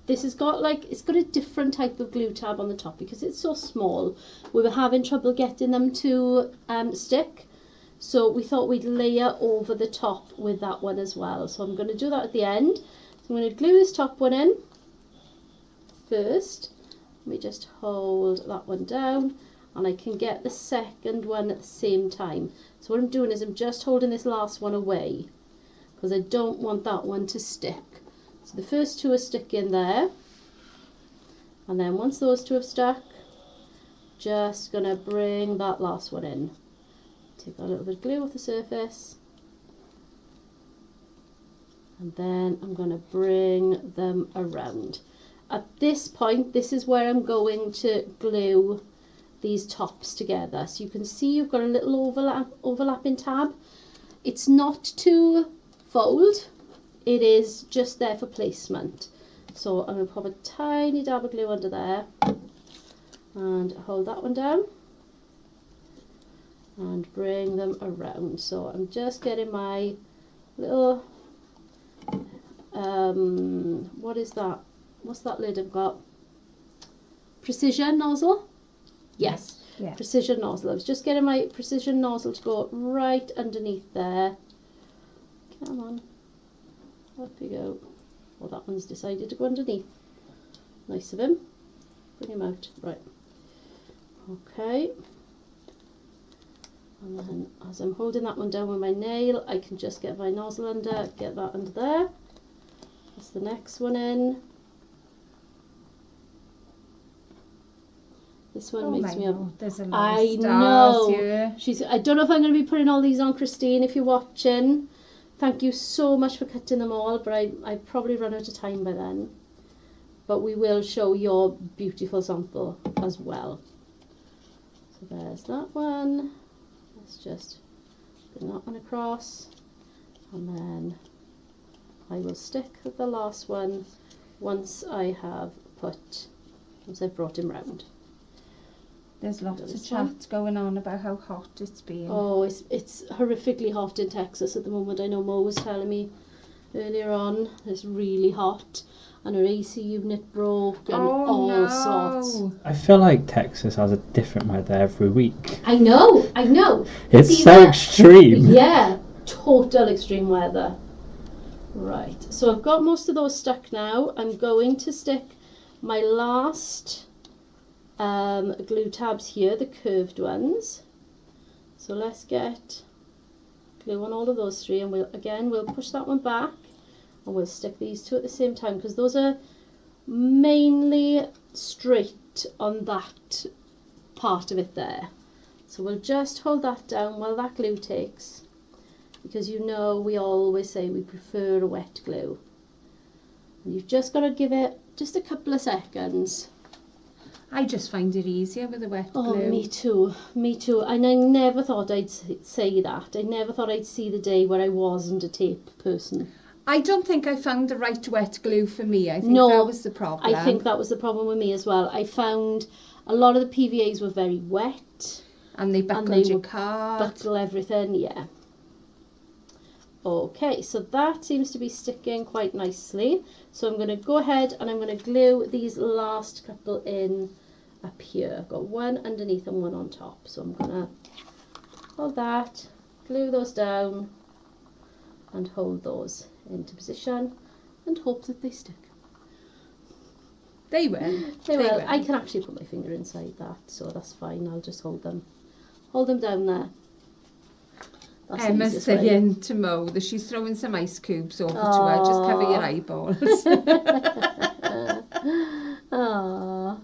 this has got it's got a different type of glue tab on the top because it's so small. We were having trouble getting them to stick. So we thought we'd layer over the top with that one as well. So I'm going to do that at the end. So I'm going to glue this top one in first. Let me just hold that one down and I can get the second one at the same time. So what I'm doing is I'm just holding this last one away because I don't want that one to stick. So the first 2 are sticking there. And then once those 2 have stuck, just going to bring that last one in. Take a little bit of glue off the surface and then I'm going to bring them around. At this point, this is where I'm going to glue these tops together. So you can see you've got a little overlapping tab. It's not to fold, it is just there for placement. So I'm going to pop a tiny dab of glue under there and hold that one down and bring them around. So I'm just getting my little what is that? What's that lid I've got? Precision nozzle? Yes. Yeah. Precision nozzle. I was just getting my precision nozzle to go right underneath there. Come on. Up you go. Well, that one's decided to go underneath. Nice of him. Bring him out. Right. Okay. And then as I'm holding that one down with my nail, I can just get my nozzle under, get that under there. That's the next one in. This one makes me up. There's a lot of stars know. Here. I don't know if I'm going to be putting all these on, Christine, if you're watching. Thank you so much for cutting them all, but I probably run out of time by then. But we will show your beautiful sample as well. So there's that one. Let's just bring that one across, and then I will stick the last one once I've brought him round. There's lots of chat going on about how hot it's been. Oh, it's horrifically hot in Texas at the moment. I know Mo was telling me earlier on it's really hot and her AC unit broke and all sorts. I feel like Texas has a different weather every week. I know. It's so extreme. Yeah, total extreme weather. Right, so I've got most of those stuck now. I'm going to stick my last glue tabs here, the curved ones. So let's get glue on all of those 3, and we'll push that one back and we'll stick these 2 at the same time because those are mainly straight on that part of it there. So we'll just hold that down while that glue takes, because you know we always say we prefer a wet glue. And you've just got to give it just a couple of seconds. I just find it easier with a wet glue. Oh, me too. And I never thought I'd say that. I never thought I'd see the day where I wasn't a tape person. I don't think I found the right wet glue for me. I think No, that was the problem. I think that was the problem with me as well. I found a lot of the PVAs were very wet. And they buckled your card. Buckle everything, yeah. Okay, so that seems to be sticking quite nicely. So I'm going to go ahead and I'm going to glue these last couple in up here. I've got one underneath and one on top. So I'm going to hold that, glue those down and hold those into position and hope that they stick. They will. They will. I can actually put my finger inside that, so that's fine. I'll just hold them down there. That's the Emma's easiest way. saying to Mo that she's throwing some ice cubes over to her. Just cover your eyeballs. Aww.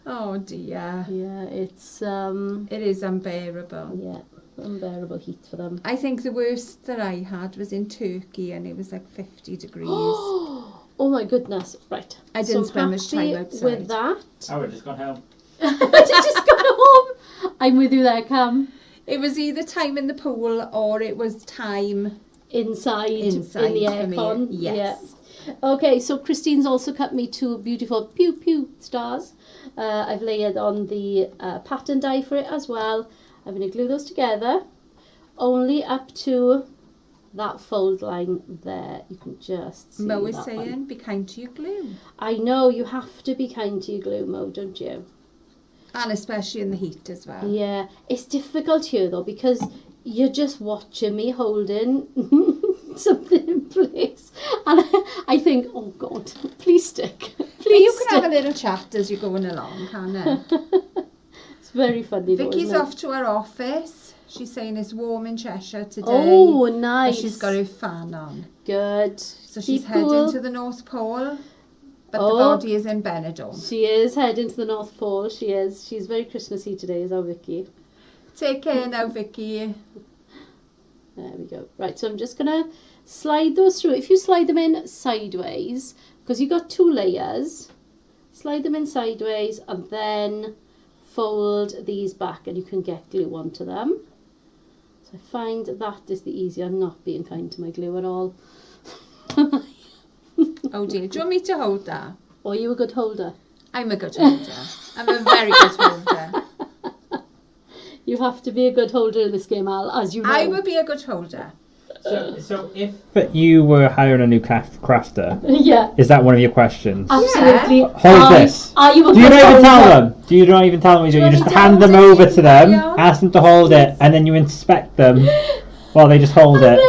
Oh dear. Yeah, it's It is unbearable. yeah, unbearable heat for them. I think the worst that I had was in Turkey and it was like 50 degrees. Oh my goodness! Right, I didn't so spend much time outside. with that. Oh, we've just gone home. I just got home. I'm with you there, Cam. It was either time in the pool or it was time Inside in the for me. aircon. Yes. Yeah. Okay, so Christine's also cut me 2 beautiful pew pew stars. I've layered on the pattern die for it as well. I'm going to glue those together, only up to that fold line there. You can just see Mo is that saying, one. be kind to your glue. I know, you have to be kind to your glue, Mo, don't you? And especially in the heat as well. Yeah, it's difficult here though because you're just watching me holding something in place, and I think, oh God, please stick, But please you stick. can have a little chat as you're going along, can't you? It's very funny. though, Vicky's isn't it? off to her office. She's saying it's warm in Cheshire today. Oh, And nice. she's got her fan on. Good. So she's Keep heading cool. to the North Pole, but Oh. the body is in Benidorm. She is heading to the North Pole. She is. She's very Christmassy today, is our Vicky. Take care now, Vicky. There we go. Right, so I'm just going to slide those through. If you slide them in sideways, because you've got 2 layers, slide them in sideways and then fold these back and you can get glue onto them. So I find that is the easier. I'm not being kind to my glue at all. Oh dear, do you want me to hold that? Or are you a good holder? I'm a good holder. I'm a very good holder. You have to be a good holder in this game, Al, as you know. I would be a good holder. So if you were hiring a new crafter, Yeah, is that one of your questions? absolutely. Hold this. Are you a Do you good not even holder? tell them? Do you not even tell them what you do? You just hand them over to them, ask them to hold it, and then you inspect them while they just hold it.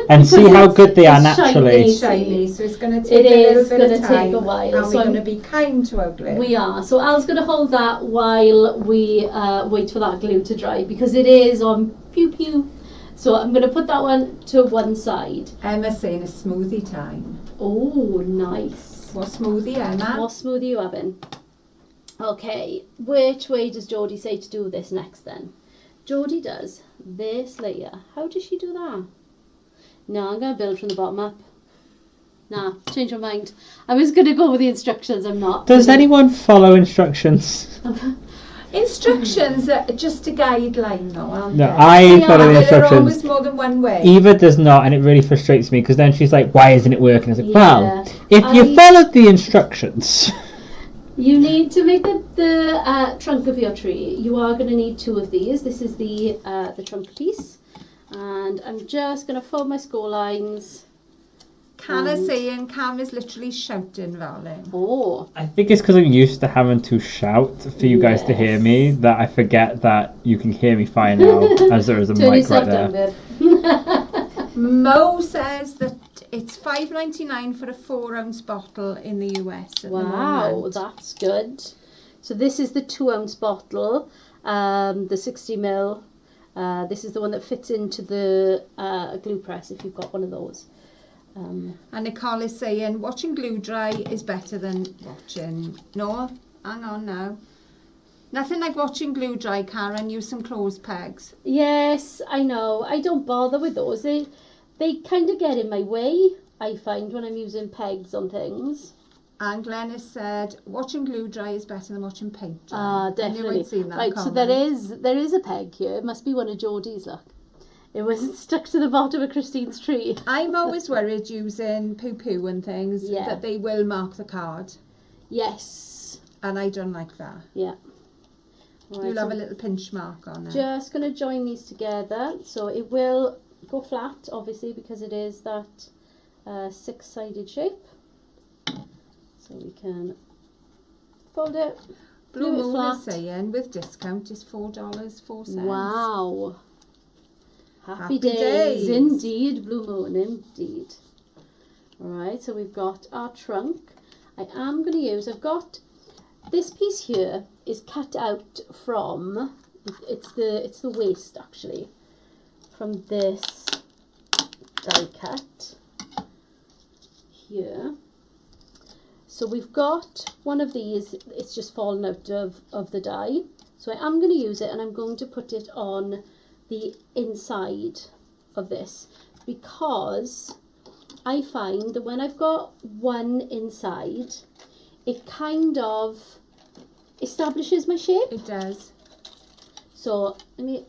And see how good they are naturally. It's shiny, so it's going to take It a little is bit gonna of time. take a while, And so we're I'm- going to be kind to our glue. We are. So Al's going to hold that while we wait for that glue to dry because it is on pew pew. So I'm going to put that one to one side. Emma's saying it's smoothie time. Oh, nice. What smoothie, Emma? What smoothie you having? Okay, which way does Geordie say to do this next then? Geordie does this layer. How does she do that? No, I'm going to build from the bottom up. Nah, change my mind. I was going to go with the instructions, I'm not. Does anyone follow instructions? Instructions are just a guideline, though, aren't No, they? I Yeah, follow the There are instructions. always more than one way. Eva does not, and it really frustrates me because then she's like, "Why isn't it working?" I was like, Yeah. "Well, if you followed the instructions." You need to make the trunk of your tree. You are going to need 2 of these. This is the trunk piece. And I'm just going to fold my score lines. Canna's saying Cam is literally shouting, darling. Oh, I think it's because I'm used to having to shout for you guys to hear me that I forget that you can hear me fine now, as there is a turn mic yourself right down, there. babe. Mo says that it's $5.99 for a 4-ounce bottle in the US at the Wow, moment. that's good. So this is the 2-ounce bottle, the 60ml. This is the one that fits into the glue press if you've got one of those. And Nicole is saying watching glue dry is better than watching. No, hang on now. Nothing like watching glue dry, Karen. Use some clothes pegs. Yes, I know. I don't bother with those. They kind of get in my way, I find, when I'm using pegs on things. And Glennis said watching glue dry is better than watching paint dry. Ah, I knew definitely. I'd seen that Right, so comment. there is a peg here. It must be one of Geordie's, look. It wasn't stuck to the bottom of Christine's tree. I'm always worried using poo-poo and things that they will mark the card. Yes. And I don't like that. Yeah. Right, You'll have a little pinch mark on it. Just going to join these together. So it will go flat, obviously, because it is that 6-sided shape. So we can fold it. Blue glue it Moon flat. is saying with discount is $4.04. Wow. Happy Happy days. days. Indeed, Blue Moon, indeed. Alright, so we've got our trunk. I am going to use, I've got this piece here is cut out from, it's the waste actually, from this die cut here. So we've got one of these, it's just fallen out of the die. So I am going to use it and I'm going to put it on the inside of this, because I find that when I've got one inside, it kind of establishes my shape. It does. So let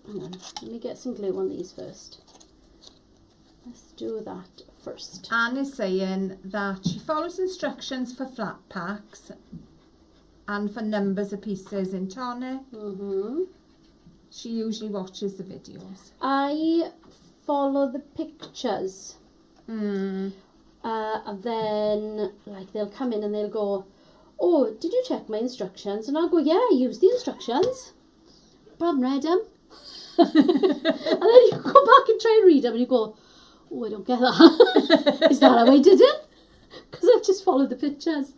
me get some glue on these first. Let's do that first. Anne is saying that she follows instructions for flat packs and for numbers of pieces in Tonic. She usually watches the videos. I follow the pictures. And then like they'll come in and they'll go, oh, did you check my instructions? And I'll go, yeah, I used the instructions, but I haven't read them. And then you go back and try and read them and you go, oh, I don't get that. Is that how I did it? Because I've just followed the pictures.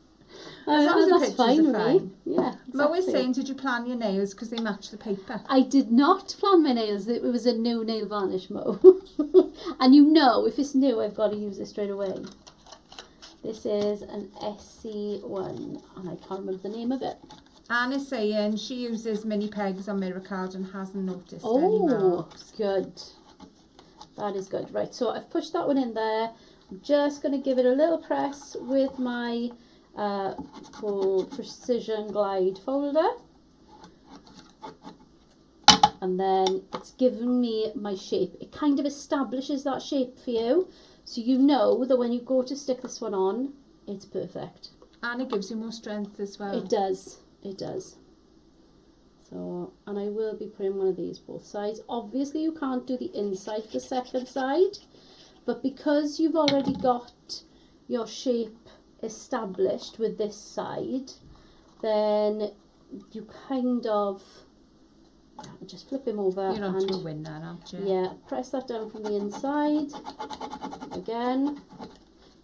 As long as the that's pictures fine are with fine. me. Yeah, Mo is exactly. saying, did you plan your nails because they match the paper? I did not plan my nails. It was a new nail varnish, Mo. And you know, if it's new, I've got to use it straight away. This is an SC1, and I can't remember the name of it. Anne is saying she uses mini pegs on mirror card and hasn't noticed any Oh, marks. good. That is good. Right, so I've pushed that one in there. I'm just going to give it a little press with my full precision glide folder. And then it's given me my shape. It kind of establishes that shape for you, so you know that when you go to stick this one on, it's perfect. And it gives you more strength as well. It does. It does. So, and I will be putting one of these both sides. Obviously you can't do the inside, the second side, but because you've already got your shape established with this side, then you kind of just flip him over. You're on to a winner, aren't you? Yeah, press that down from the inside. Again,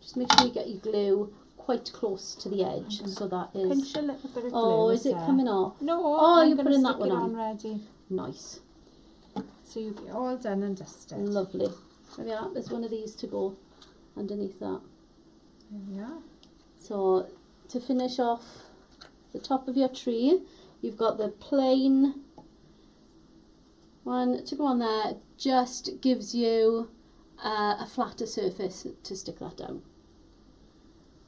just make sure you get your glue quite close to the edge, so that is. Pinch a little bit of glue. Oh, is it coming off? No. Oh, I'm you're gonna putting that stick one it on. ready. Nice. So you'll be all done and dusted. Lovely. There we are. There's one of these to go underneath that. There we are. So to finish off the top of your tree, you've got the plain one to go on there. Just gives you a flatter surface to stick that down.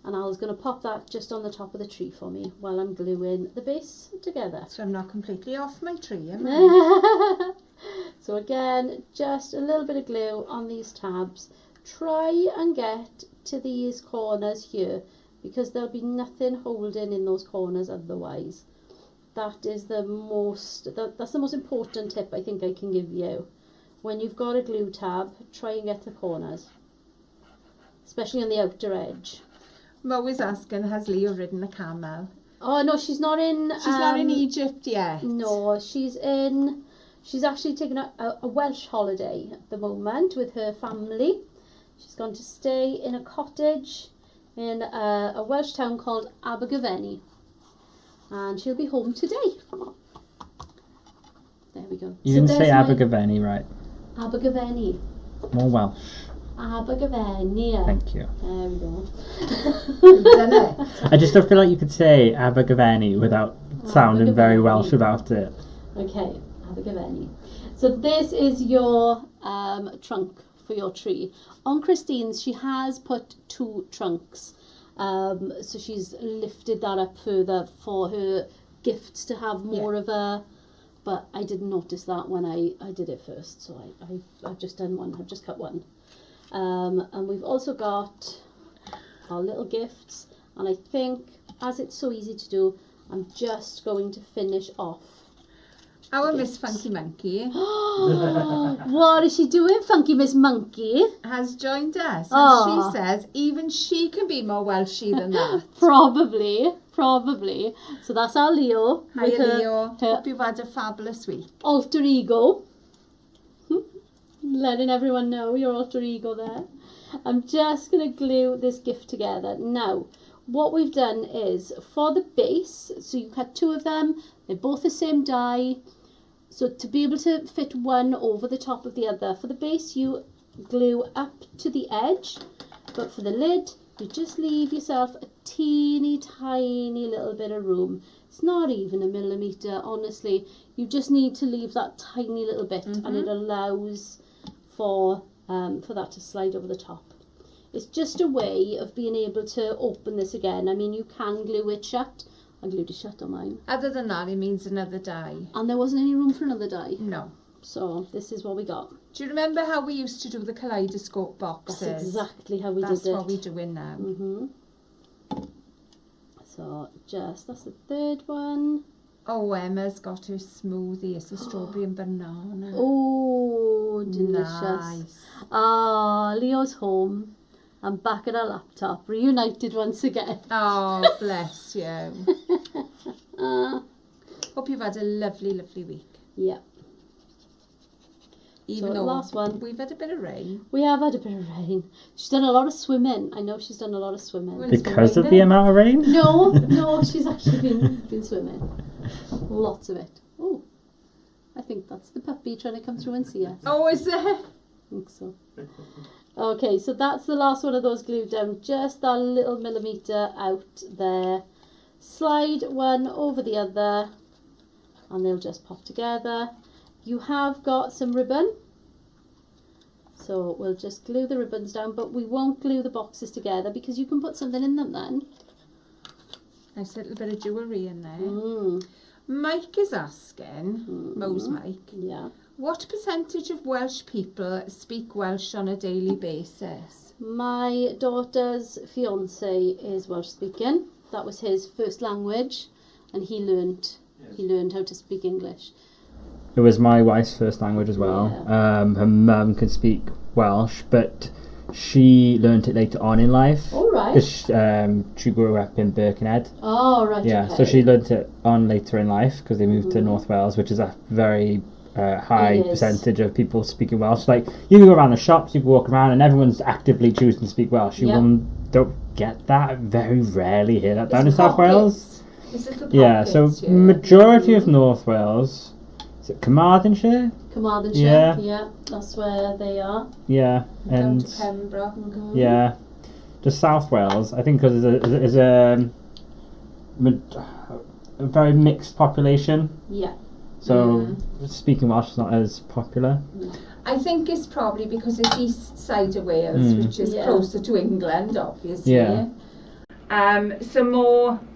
And I was going to pop that just on the top of the tree for me while I'm gluing the base together. So I'm not completely off my tree, am I? So again, just a little bit of glue on these tabs. Try and get to these corners here, because there'll be nothing holding in those corners otherwise. That is the most, that's the most important tip I think I can give you. When you've got a glue tab, try and get the corners, especially on the outer edge. Mo is asking, has Leo ridden a camel? Oh no, she's not in. She's not in Egypt yet. No, she's actually taking a Welsh holiday at the moment with her family. She's going to stay in a cottage in a Welsh town called Abergavenny, and she'll be home today. There we go. You didn't say Abergavenny, right? Abergavenny. More Welsh. Abergavenny. Thank you. There we go. You've done it. I just don't feel like you could say Abergavenny without sounding very Welsh about it. Okay, Abergavenny. So this is your trunk for your tree. On Christine's, she has put 2 trunks. So she's lifted that up further for her gifts to have more of a but I didn't notice that when I did it first, so I've just done one. I've just cut one. And we've also got our little gifts, and I think, as it's so easy to do, I'm just going to finish off. Our Miss Funky Monkey What is she doing, Funky Miss Monkey? has joined us, and Aw. she says even she can be more Welshy than that. Probably. So that's our Leo. Hi with her- Leo, her hope you've had a fabulous week. alter ego. Letting everyone know your alter ego there. I'm just going to glue this gift together. Now, what we've done is, for the base, so you had 2 of them, they're both the same die. So to be able to fit one over the top of the other, for the base you glue up to the edge, but for the lid you just leave yourself a teeny tiny little bit of room. It's not even 1 millimetre, honestly. You just need to leave that tiny little bit, and it allows for that to slide over the top. It's just a way of being able to open this again. I mean, you can glue it shut. I glued it shut on mine. Other than that, it means another die. And there wasn't any room for another die. No. So this is what we got. Do you remember how we used to do the kaleidoscope boxes? That's exactly how we That's did it. what we're doing now. So that's the 3rd one. Oh, Emma's got her smoothie. It's a strawberry and banana. Oh, delicious. Nice. Ah, Leo's home. I'm back at our laptop, reunited once again. Oh, bless you. Hope you've had a lovely, lovely week. Yeah. Even So though last one. we've had a bit of rain. We have had a bit of rain. She's done a lot of swimming. I know she's done a lot of swimming. Well, it's been Because of the raining. amount of rain? No, she's actually been swimming. Lots of it. Oh, I think that's the puppy trying to come through and see us. Oh, is it? I think so. Okay, so that's the last one of those glued down. Just that little millimetre out there. Slide one over the other, and they'll just pop together. You have got some ribbon, so we'll just glue the ribbons down, but we won't glue the boxes together because you can put something in them then. Nice little bit of jewellery in there. Mm. Mike is asking, Mo's Mike, Yeah. what percentage of Welsh people speak Welsh on a daily basis? My daughter's fiance is Welsh speaking. That was his first language, and he learned how to speak English. It was my wife's first language as well. Yeah. Her mum can speak Welsh, but she learnt it later on in life. All right. 'Cause, she grew up in Birkenhead. Oh, right. Yeah, okay. so she learnt it on later in life because they moved to North Wales, which is a very high It is. percentage of people speaking Welsh. Like, you can go around the shops, you can walk around, and everyone's actively choosing to speak Welsh. You Yep. don't get that, very rarely hear that down in It's South Wales. It's little Yeah, so pockets, yeah. majority of North Wales, is it Carmarthenshire? Carmarthenshire. Yeah. Yeah, that's where they are. Yeah, Down and to Pembroke. yeah, just South Wales. I think because there's a very mixed population, Yeah. so speaking Welsh is not as popular. I think it's probably because it's east side of Wales, which is Yeah. closer to England, obviously. Yeah. So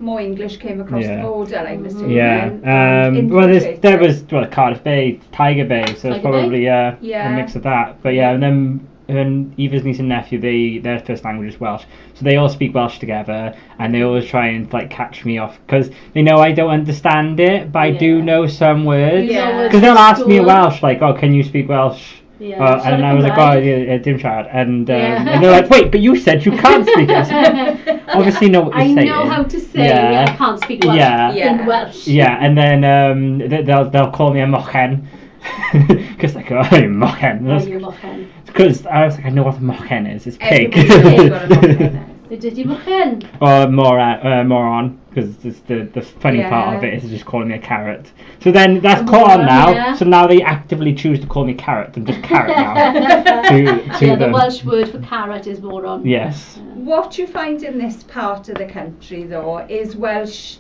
more English came across Yeah. the border, I'm assuming. Yeah. Well, there was Cardiff Bay, Tiger Bay, so it's Tiger Bay? probably a Yeah. mix of that. But yeah, and then Eva's niece and nephew, their first language is Welsh, so they all speak Welsh together, and they always try and like catch me off because they know I don't understand it, but I do Yeah. know some words. Yeah. Because they'll ask me in Welsh, like, "Oh, can you speak Welsh?" Yeah. And I was like, "Oh, yeah, dim child," and Yeah. and they're like, "Wait, but you said you can't speak it." I said, obviously, know what you're I saying. know how to say Yeah. I can't speak Welsh Yeah. Yeah. in Welsh. Yeah, and then they'll call me a mochen because like, "Oh, you mochen." Oh, you mochen. Because I was like, I know what a mochen is. It's pig. Everybody knows what a mochen is. Did you mochen? Or moron, because the funny part of Yeah. it is just calling me a carrot. So then that's caught on moron, now. yeah. So now they actively choose to call me carrot. I'm just carrot now. to Yeah, the them. Welsh word for carrot is moron. Yes. What you find in this part of the country, though, is Welsh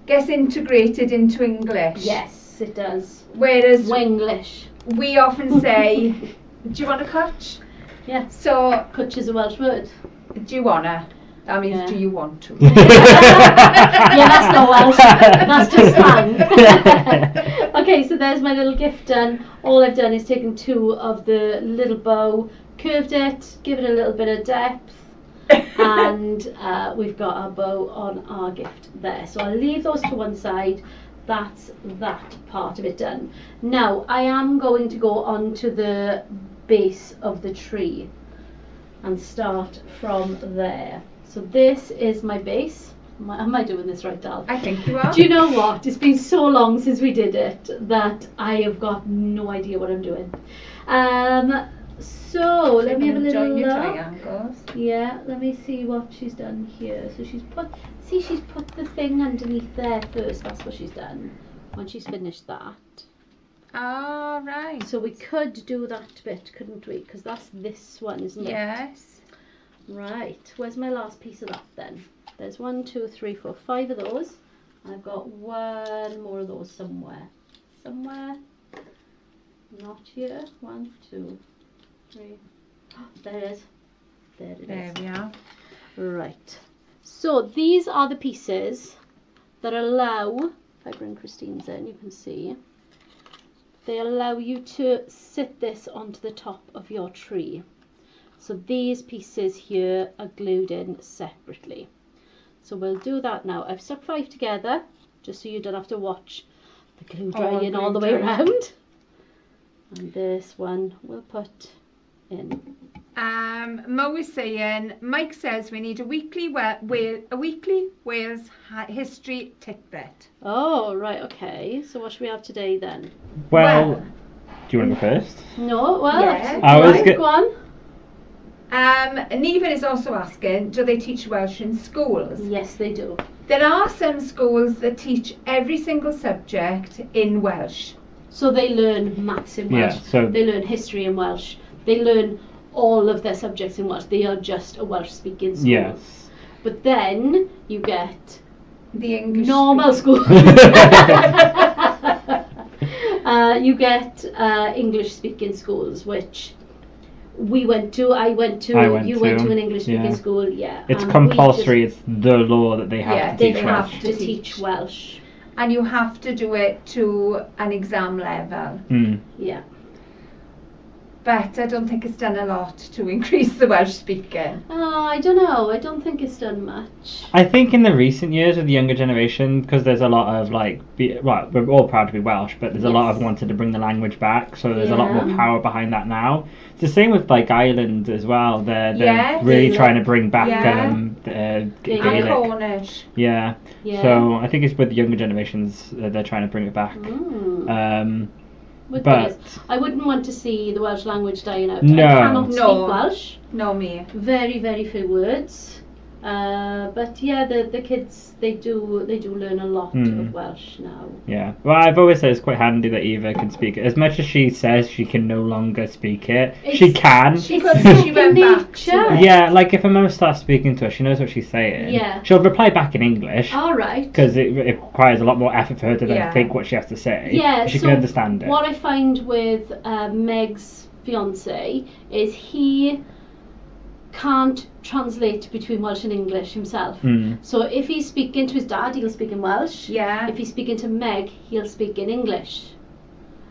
gets integrated into English. Yes, it does. Whereas Wenglish. we often say, "Do you want a cutch?" Yeah. So, Cwtch is a Welsh word. do you wanna? That means, Yeah. do you want to? Yeah, that's not Welsh. That's just slang. Okay, so there's my little gift done. All I've done is taken 2 of the little bow, curved it, give it a little bit of depth, and we've got our bow on our gift there. So I'll leave those to one side. That's that part of it done. Now I am going to go on to the base of the tree and start from there. So this is my base. Am I doing this right, Dal? I think you are. Do you know what? It's been so long since we did it that I have got no idea what I'm doing. So let me have a little Join your look. triangles. Yeah, let me see what she's done here. So she's put the thing underneath there first. That's what she's done. When she's finished that. Ah, right. So we could do that bit, couldn't we? Because that's this one, isn't it? Yes. Right. Where's my last piece of that then? There's 1, 2, 3, 4, 5 of those. I've got 1 more of those somewhere. Somewhere. Not here. 1, 2, 3. There it is. There it is. There we are. Right. So these are the pieces that allow, if I bring Christine's in, you can see, they allow you to sit this onto the top of your tree. So these pieces here are glued in separately. So we'll do that now. I've stuck 5 together, just so you don't have to watch the glue drying all the way around. And this one we'll put in. Mo is saying, Mike says we need a weekly Wales history tidbit. Oh, right, okay. So what should we have today then? Well, do you want to go first? No, well, Yeah. I was go on. Neven is also asking, do they teach Welsh in schools? Yes, they do. There are some schools that teach every single subject in Welsh. So they learn maths in Welsh. Yeah, so They learn history in Welsh. They learn all of their subjects in Welsh. They are just a Welsh-speaking school. yes. But then you get The English normal schools. You get English-speaking schools, which we went to. I went to. You went to an English-speaking yeah. school. Yeah. It's and compulsory. It's the law that they have Yeah, to They teach have Welsh. have to teach Welsh. And you have to do it to an exam level. Mm. Yeah. But I don't think it's done a lot to increase the Welsh speaking. I don't know. I don't think it's done much. I think in the recent years with the younger generation, because there's a lot of we're all proud to be Welsh, but there's a lot of wanted to bring the language back, so there's a lot more power behind that now. It's the same with like Ireland as well. They're Yes. really trying to bring back And Gaelic. Cornish. Yeah. Yeah. So I think it's with the younger generations they're trying to bring it back. But I wouldn't want to see the Welsh language dying out. No. I cannot speak No. Welsh. No, me. Very, very few words. But yeah, the kids they do learn a lot of Welsh now. yeah, well, I've always said it's quite handy that Eva can speak it. As much as she says she can no longer speak it, she can. She went back to it. Yeah, like if a mum starts speaking to her, she knows what she's saying. Yeah. She'll reply back in English. All right. Because it requires a lot more effort for her to then Yeah. think what she has to say. Yeah, She so can understand it. What I find with Meg's fiance is he can't translate between Welsh and English himself. So if he's speaking to his dad, he'll speak in Welsh. Yeah. If he's speaking to Meg, he'll speak in English.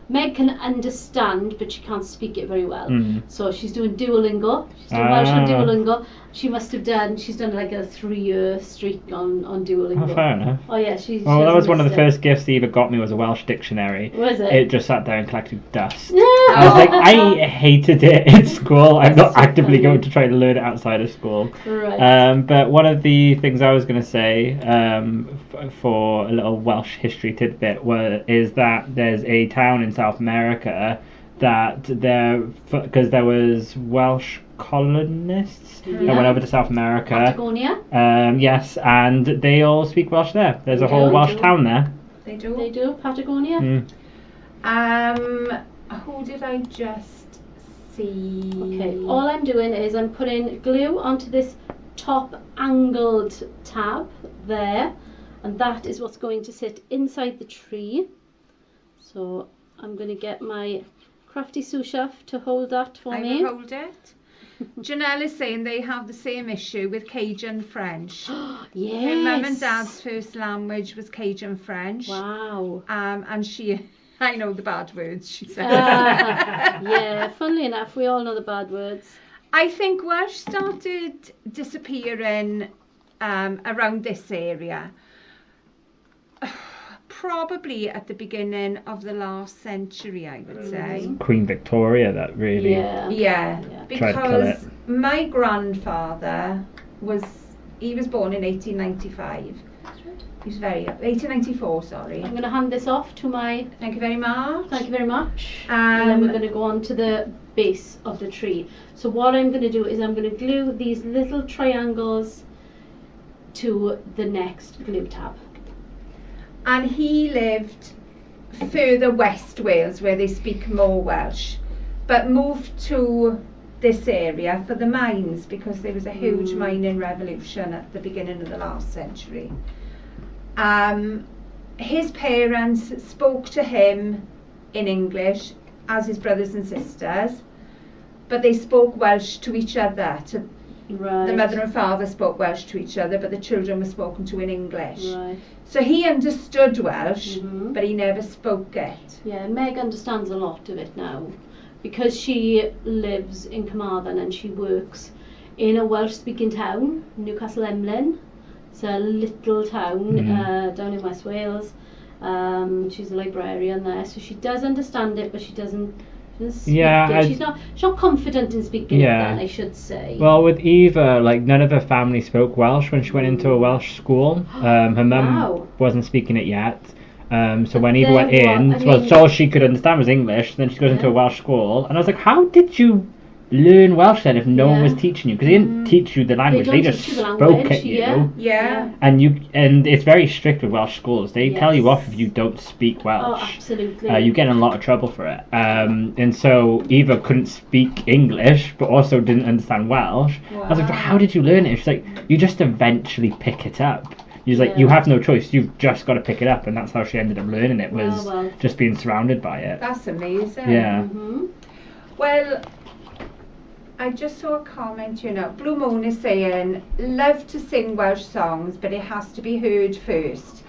Meg can understand, but she can't speak it very well. So she's doing Duolingo. She's doing Welsh on Duolingo. She's done like a 3-year streak on Duolingo. Oh, fair enough. Oh yeah, she. Well, that was one of the first. first gifts Eva got me was a Welsh dictionary. Was it? It just sat there and collected dust. Yeah. I was like, I hated it in school. I'm not That's so actively funny. going to try to learn it outside of school. Right. But one of the things I was going to say for a little Welsh history tidbit is that there's a town in South America that because there was Welsh colonists that went over to South America. Patagonia. Yes, and they all speak Welsh there. There's a whole They Welsh do. town there. They do. They do Patagonia. Who did I just see? Okay, all I'm doing is I'm putting glue onto this top angled tab there, and that is what's going to sit inside the tree. So I'm going to get my Crafty sous chef to hold that for I me. will hold it. Janelle is saying they have the same issue with Cajun French. Yes. Her mum and dad's first language was Cajun French. Wow. And she, I know the bad words, she says. Yeah, funnily enough, we all know the bad words. I think Welsh started disappearing around this area. Probably at the beginning of the last century, I would say. Queen Victoria that really... Yeah, Tried to kill because my grandfather was born in 1895. He was 1894, sorry. I'm going to hand this off to my... Thank you very much. Thank you very much. And then we're going to go on to the base of the tree. So what I'm going to do is I'm going to glue these little triangles to the next glue tab. And he lived further West Wales, where they speak more Welsh, but moved to this area for the mines, because there was a huge mining revolution at the beginning of the last century. His parents spoke to him in English, as his brothers and sisters, but they spoke Welsh to each other. Right. The mother and father spoke Welsh to each other, but the children were spoken to in English. Right. So he understood Welsh, but he never spoke it. Yeah, Meg understands a lot of it now, because she lives in Carmarthen and she works in a Welsh-speaking town, Newcastle Emlyn. It's a little town down in West Wales. She's a librarian there, so she does understand it, but she doesn't speak it. She's not confident in speaking it then, I should say. Well, with Eva, like, none of her family spoke Welsh when she went into a Welsh school. Her mum wasn't speaking it yet. So when Eva went in, all she could understand was English. Then she goes into a Welsh school, and I was like, how did you learn Welsh then if no one was teaching you? Because they didn't teach you the language, they just spoke at you. And it's very strict with Welsh schools. They tell you off if you don't speak Welsh. Oh, absolutely. You get in a lot of trouble for it. And so Eva couldn't speak English but also didn't understand Welsh. I was like, how did you learn it? She's like, you just eventually pick it up. He's like, you have no choice, you've just got to pick it up. And that's how she ended up learning it, was just being surrounded by it. That's amazing. Yeah. Well, I just saw a comment, Blue Moon is saying, love to sing Welsh songs, but it has to be heard first.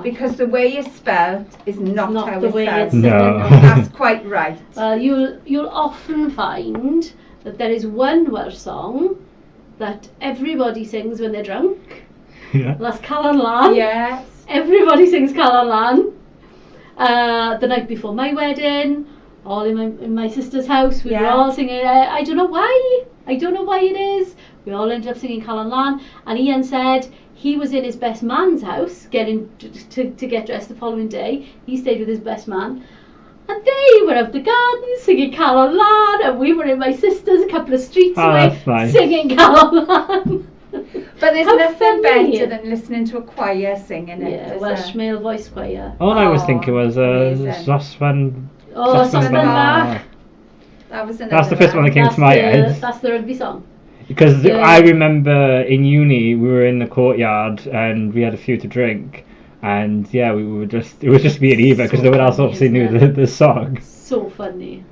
Because the way it's spelled is not how the it's way spelled. it's No. That's quite right. You'll often find that there is one Welsh song that everybody sings when they're drunk. Yeah. That's Calan Lan. Yes. Everybody sings Calan Lan. The night before my wedding, all in my sister's house, we were all singing. I don't know why. I don't know why it is. We all ended up singing Calan Lan. And Ian said he was in his best man's house, getting to get dressed the following day. He stayed with his best man. And they were out the garden singing Calan Lan, and we were in my sister's a couple of streets away singing Calan Lan. But there's nothing better than listening to a choir singing it. Yeah, Welsh male voice choir. All I was thinking was Zosvan. Zosvan Bach. That's the first one that came to my head. That's the rugby song. Because I remember in uni we were in the courtyard and we had a few to drink, and it was just me and Eva, because no one else obviously knew the song. So funny.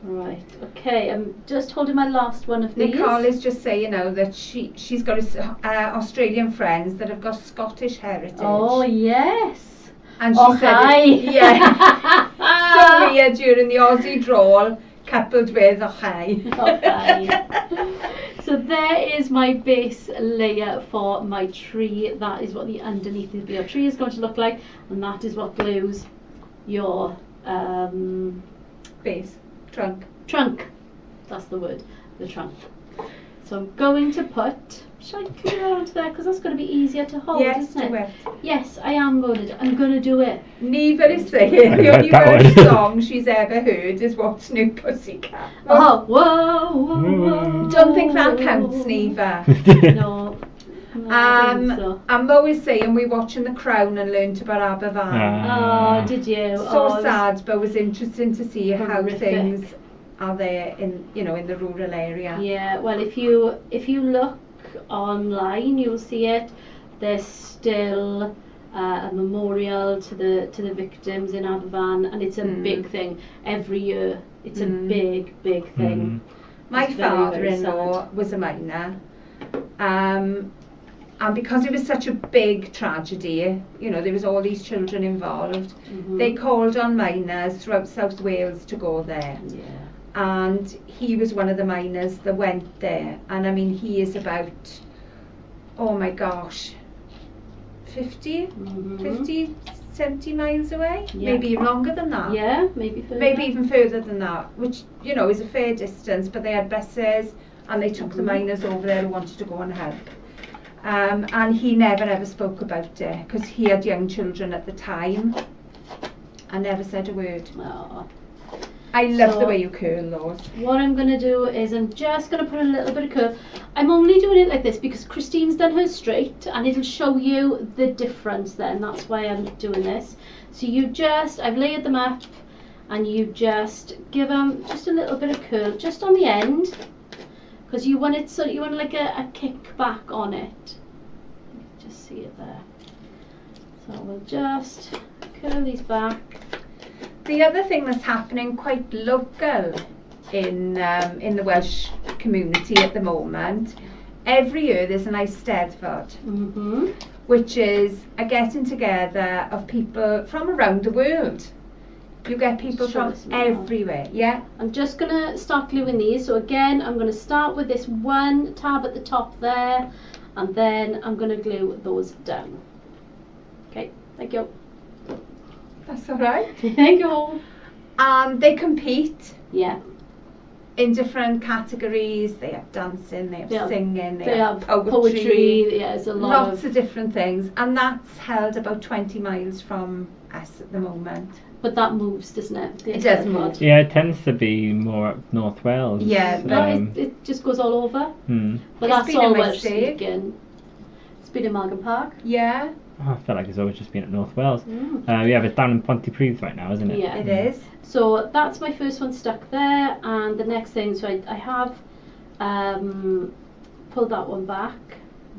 Right, okay, I'm just holding my last one of these. Nicole is just saying, that she's got Australian friends that have got Scottish heritage. Oh, yes. And she said, so here during the Aussie drawl, coupled with hi. So there is my base layer for my tree. That is what the underneath of your tree is going to look like, and that is what glues your base. Trunk. That's the word. The trunk. So I'm going to put... Shall I clear it onto there? Because that's going to be easier to hold, isn't it? Yes, I am going to. I'm going to do it. Neva is saying the only Welsh song she's ever heard is What's New Pussycat. Oh, whoa. Don't think that counts, Neva. No. And Mo is saying we're watching The Crown and learnt about Aberfan. Oh, did you? So sad, but it was interesting to see how things are there in the rural area. Yeah, well, if you look online, you'll see it. There's still a memorial to the victims in Aberfan, and it's a big thing every year. It's a big thing. My It's very, very father-in-law was a miner, and because it was such a big tragedy, you know, there was all these children involved, they called on miners throughout South Wales to go there. Yeah. And he was one of the miners that went there, and I mean, he is about, oh my gosh, 50, 70 miles away, maybe even longer than that. Yeah, maybe further. Maybe even further than that, which, you know, is a fair distance, but they had buses and they took the miners over there who wanted to go and help. And he never ever spoke about it because he had young children at the time and never said a word. Oh. I love the way you curl those. What I'm going to do is I'm just going to put a little bit of curl. I'm only doing it like this because Christine's done hers straight, and it'll show you the difference then. That's why I'm doing this. So I've layered them up, and you just give them just a little bit of curl just on the end, because you want it so you want like a kick back on it. You can just see it there. So we'll just curl these back. The other thing that's happening quite local in the Welsh community at the moment, every year there's a nice Steddfod, which is a getting together of people from around the world. You get people from everywhere, yeah? I'm just going to start gluing these. So again, I'm going to start with this one tab at the top there, and then I'm going to glue those down. Okay, thank you. That's all right. Thank you. They compete. Yeah. In different categories. They have dancing, they have singing, they have poetry. Yeah, there's a lot lots of different things, and that's held about 20 miles from us at the moment. But that moves, doesn't it? It does move. Yeah, it tends to be more up North Wales. Yeah, it just goes all over. But It's that's been all in my Welsh state. speaking. It's been in Margam Park. Yeah. Oh, I feel like it's always just been at North Wales. Yeah, it's down in Pontypridd right now, isn't it? Yeah, it is. So that's my first one stuck there, and the next thing, so I have pulled that one back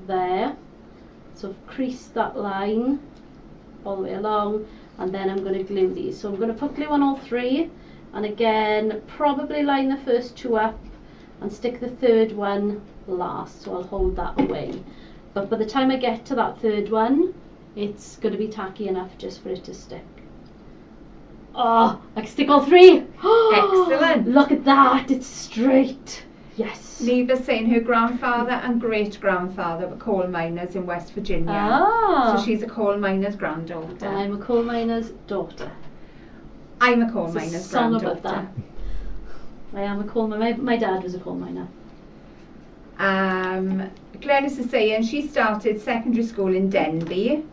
there. So I've creased that line all the way along, and then I'm going to glue these. So I'm going to put glue on all three, and again, probably line the first two up and stick the third one last, so I'll hold that away. But by the time I get to that third one, it's going to be tacky enough just for it to stick. Oh, I can stick all three. Excellent. Look at that, it's straight. Yes. Neva's saying her grandfather and great-grandfather were coal miners in West Virginia. Ah. So she's a coal miner's granddaughter. I'm a coal miner's daughter. I'm a coal It's miner's a song granddaughter. about that. I am a coal miner. My dad was a coal miner. Glenys is saying she started secondary school in Denby.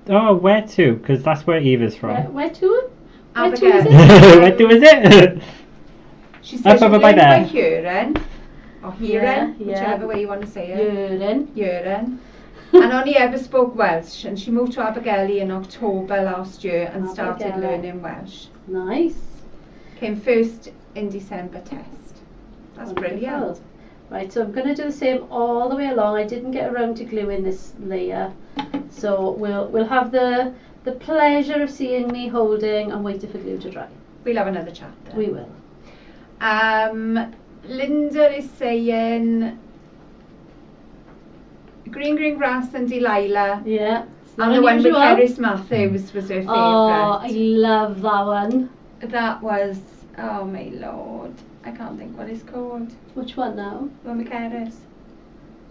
Oh, where to? Because that's where Eva's from. Where to? Where to Abigail. is it? Where to is it? She says she Up learned by by there. hearing, or hearing, Yeah, whichever way you want to say it. Urine. Hearing. And only ever spoke Welsh, and she moved to Abergele in October last year and started Abergele. learning Welsh. Nice. Came first in December test. That's Wonderful. brilliant. Right, so I'm going to do the same all the way along. I didn't get around to gluing this layer, so we'll have the pleasure of seeing me holding and waiting for glue to dry. We'll have another chat then. We will. Linda is saying Green Grass and Delilah. Yeah. And the one with unusual. Cerys Matthews was her favourite. Oh, I love that one. That was, oh my lord, I can't think what it's called. Which one now? The one with Cerys.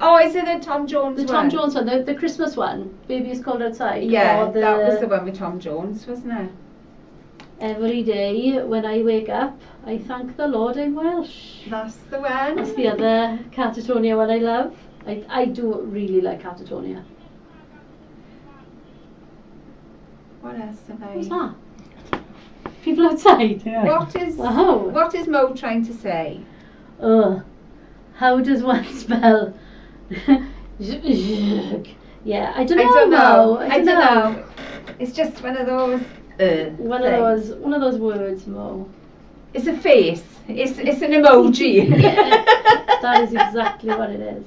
Oh, is it the Tom Jones The one? Tom Jones one, the Christmas one. Baby is Cold Outside. Yeah, or the, that was the one with Tom Jones, wasn't it? Every day when I wake up, I thank the Lord I'm Welsh. That's the one. That's the other Catatonia one I love. I do really like Catatonia. What else have I? What's that? People outside? Yeah. What is Mo trying to say? How does one spell? Yeah, I don't know. know. I don't know. It's just one of those. One of those words, Mo. It's a face. It's an emoji. Yeah, that is exactly what it is.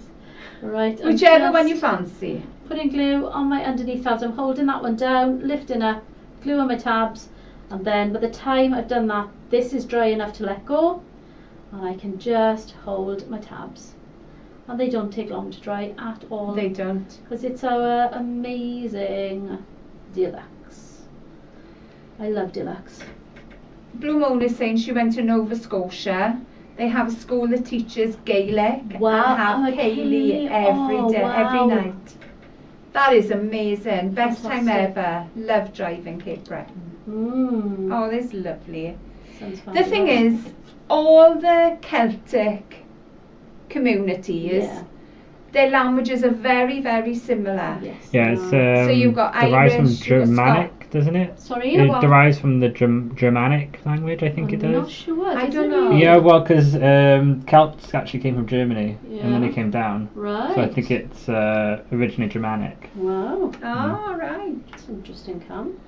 Right. I'm Whichever just one you fancy. putting glue on my underneath tabs. I'm holding that one down, lifting up, glue on my tabs, and then by the time I've done that, this is dry enough to let go, and I can just hold my tabs. And they don't take long to dry at all. They don't. Because it's our amazing deluxe. I love deluxe. Blue Moon is saying she went to Nova Scotia. They have a school that teaches Gaelic Wow. and have Cayley every day, every night. That is amazing. Best time ever. Love driving Cape Breton. Oh, that's lovely. Sounds The thing is, all the Celtic communities, their languages are very, very similar. Yes. Yeah, it's So you've got derives from Irish, you've got Germanic, doesn't it? Sorry, It derives from the Germanic language, I think it I'm not does. sure. I does don't it know. really? Yeah, well, because Celts actually came from Germany, and then they came down. Right. So I think it's originally Germanic. Wow. Oh, right. That's interesting, Cam.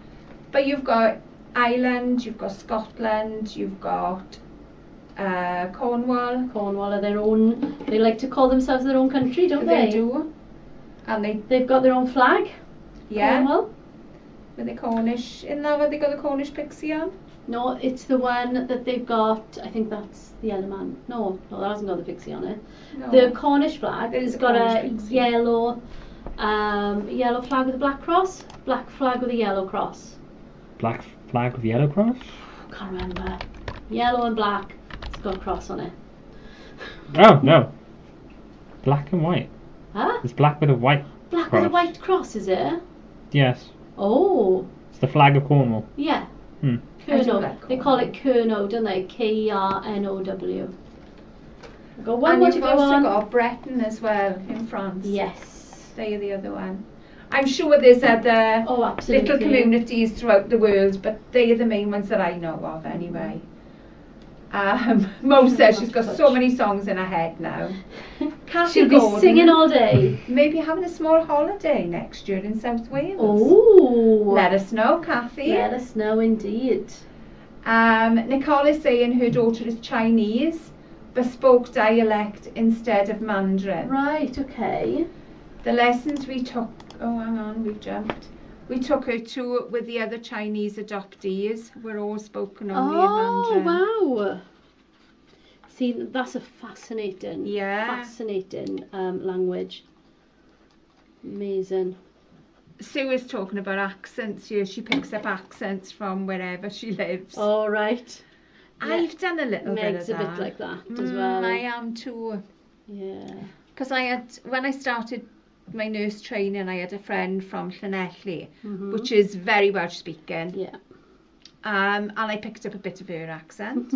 But you've got Ireland, you've got Scotland, you've got Cornwall. Cornwall are their own. They like to call themselves their own country, don't They they? do. And They've got their own flag. yeah, Cornwall. with the Cornish. Isn't that what they got the Cornish pixie on? No, it's the one that they've got. I think that's the Yellow Man. No, that hasn't got the pixie on it. No. The Cornish flag There is has a got a Cornish pixie. yellow flag with a black cross. Black flag with a yellow cross. Black flag with yellow cross? Can't remember. Yellow and black. It's got a cross on it. Oh, no. Black and white. Huh? It's black with a white Black cross. with a white cross, is it? Yes. Oh, It's the flag of Cornwall. yeah. Hmm. I do Kernow. like They call it Kernow, don't they? Kernow. I've got one And more to you've go also on. got Breton as well in France. Yes. They are the other one. I'm sure there's other Oh, absolutely. little communities throughout the world, but they are the main ones that I know of anyway. Mo says she's got so many songs in her head now. Kathy She'll be Gordon, singing all day. maybe having a small holiday next year in South Wales. Oh. Let us know, Kathy. Let us know indeed. Nicole is saying her daughter is Chinese, bespoke dialect instead of Mandarin. Right, okay. The lessons we took, oh hang on, we've jumped. We took her to with the other Chinese adoptees. We're all spoken only in Mandarin. Wow. See, that's a fascinating, fascinating language. Amazing. Sue is talking about accents here. She picks up accents from wherever she lives. All right. I've done a little Meg's bit of a that. bit like that as well. I am too. Yeah. Because when I started my nurse training, I had a friend from Llanelli, which is very Welsh speaking. Yeah. And I picked up a bit of her accent.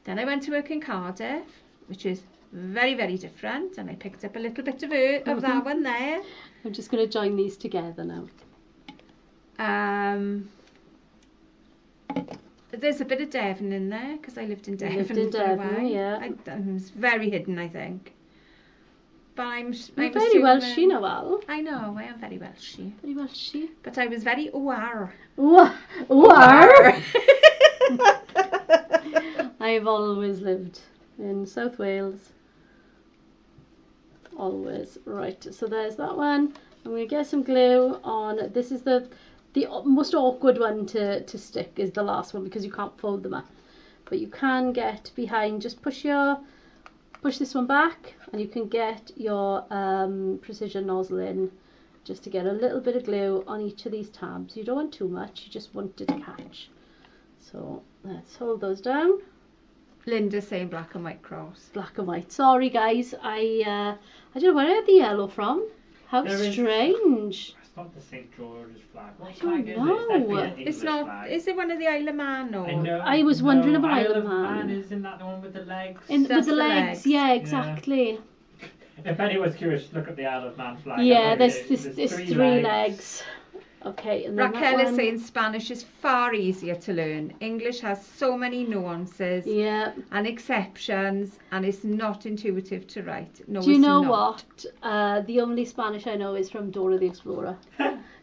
Then I went to work in Cardiff, which is very, very different, and I picked up a little bit of that one there. I'm just going to join these together now. There's a bit of Devon in there because I lived in Devon. lived in for a Devon, while. yeah. It's very hidden, I think. But I'm You're very assuming- Welshy, Noel. I know, I am very Welshy. Very Welshy. But I was very aware. What? I've always lived in South Wales. Always. Right, so there's that one. I'm going to get some glue on. This is the most awkward one to stick is the last one because you can't fold them up. But you can get behind, just push this one back and you can get your precision nozzle in just to get a little bit of glue on each of these tabs. You don't want too much, you just want it to catch. So let's hold those down. Linda's saying black and white cross. Black and white. Sorry guys, I don't know where I had the yellow from. How strange. It's not the St. George's flag. I don't know. It's not. Is it one of the Isle of Man or? I know. I was wondering about Isle Isle of of Man. Isn't that the one with the legs? With That's the the legs, legs. yeah, exactly. If anyone's curious, look at the Isle of Man flag. Yeah, There's there's three legs. Okay, and then Raquel that is one. saying Spanish is far easier to learn. English has so many nuances Yeah. and exceptions, and it's not intuitive to write. No, Do you it's know not. what? The only Spanish I know is from Dora the Explorer.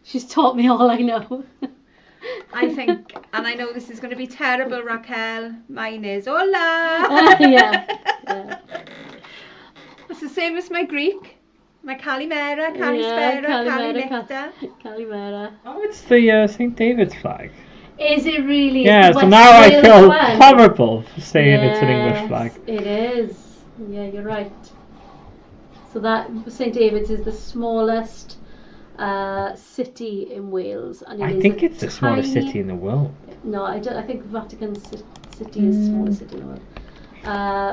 She's taught me all I know. I think, and I know this is going to be terrible, Raquel. Mine is hola. yeah. It's the same as my Greek. My Calimera, Calispera, Calimecta. Calimera. Oh, it's the St. David's flag. Is it really? Yeah, It's so the now I West feel Wales one? horrible for saying it's an English flag. It is. Yeah, you're right. So that St. David's is the smallest city in Wales, and I think it's the smallest city in the world. No, I don't. I think Vatican City is the smallest city in the world.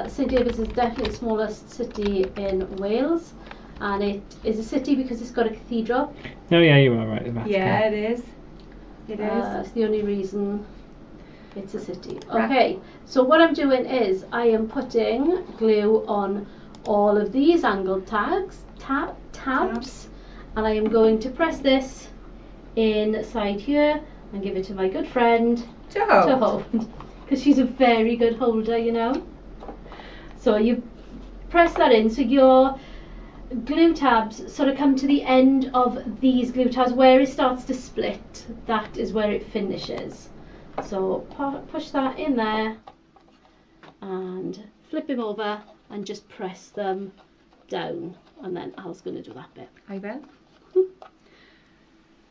St. David's is definitely the smallest city in Wales, and it is a city because it's got a cathedral. No, yeah, you are right. The Vatican. Yeah, it is. It is. It's the only reason it's a city. Okay, so what I'm doing is I am putting glue on all of these angled tabs, and I am going to press this inside here and give it to my good friend To hold. hold, because she's a very good holder, you know. So you press that in, so your glue tabs sort of come to the end of these glue tabs where it starts to split. That is where it finishes. So push that in there and flip him over and just press them down, and then Al's going to do that bit. I will.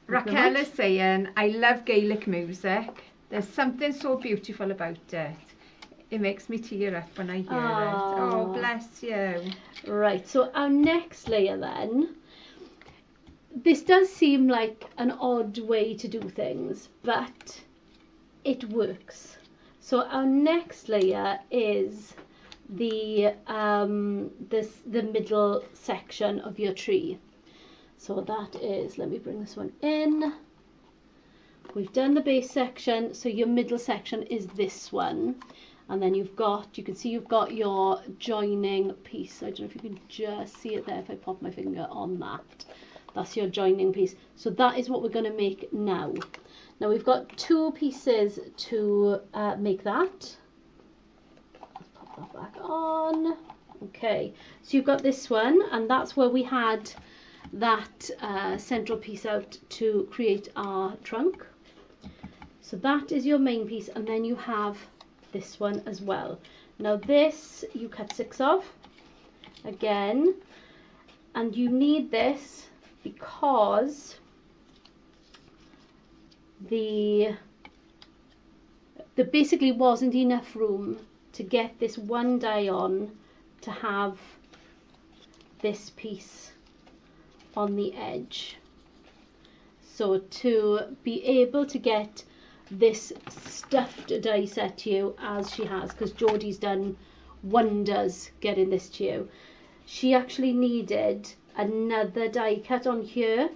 Raquel is saying, I love Gaelic music. There's something so beautiful about it. It makes me tear up when I hear it. Oh, bless you. Right, so our next layer then, this does seem like an odd way to do things, but it works. So our next layer is the middle section of your tree. So that is, let me bring this one in. We've done the base section, so your middle section is this one. And then you can see you've got your joining piece. I don't know if you can just see it there if I pop my finger on that. That's your joining piece. So that is what we're going to make now. Now we've got 2 pieces to make that. Let's pop that back on. Okay, so you've got this one, and that's where we had that central piece out to create our trunk. So that is your main piece, and then you have this one as well. Now this you cut 6 of again, and you need this because there basically wasn't enough room to get this one die on to have this piece on the edge. So to be able to get this stuffed die set to you as she has, because Geordie's done wonders getting this to you, she actually needed another die cut on here,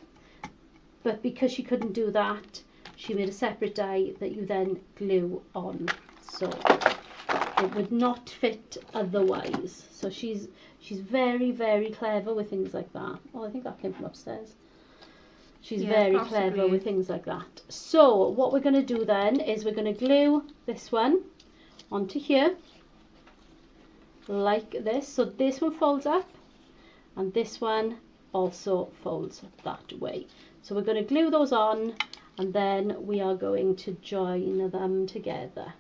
but because she couldn't do that, she made a separate die that you then glue on, so it would not fit otherwise. So she's very, very clever with things like that. Oh, I think that came from upstairs. She's very clever with things like that. So what we're going to do then is we're going to glue this one onto here like this. So this one folds up and this one also folds that way. So we're going to glue those on, and then we are going to join them together.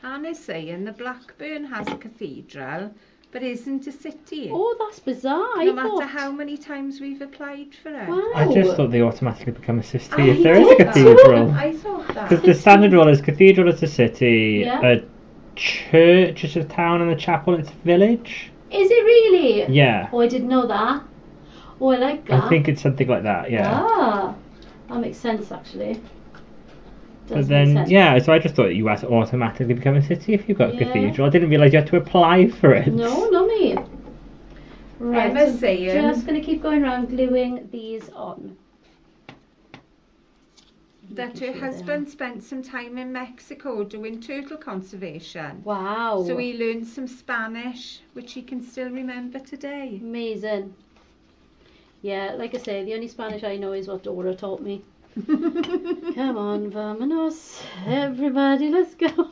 Anna's saying the Blackburn has a cathedral, but isn't a city. Oh, that's bizarre. No matter how many times we've applied for it. Wow. I just thought they automatically become a city if there is a cathedral. I thought that. Because the standard rule is cathedral is a city, Yeah. a church is a town, and a chapel is a village. Is it really? Yeah. Oh, I didn't know that. Oh, I like that. I think it's something like that, yeah. Ah, that makes sense actually. But then, yeah, so I just thought you had to automatically become a city if you've got a Yeah. cathedral. I didn't realise you had to apply for it. No, not me. Right, Emma's so saying- just going to keep going around gluing these on. That her husband spent some time in Mexico doing turtle conservation. Wow. So he learned some Spanish, which he can still remember today. Amazing. Yeah, like I say, the only Spanish I know is what Dora taught me. Come on, vamonos. Everybody, let's go.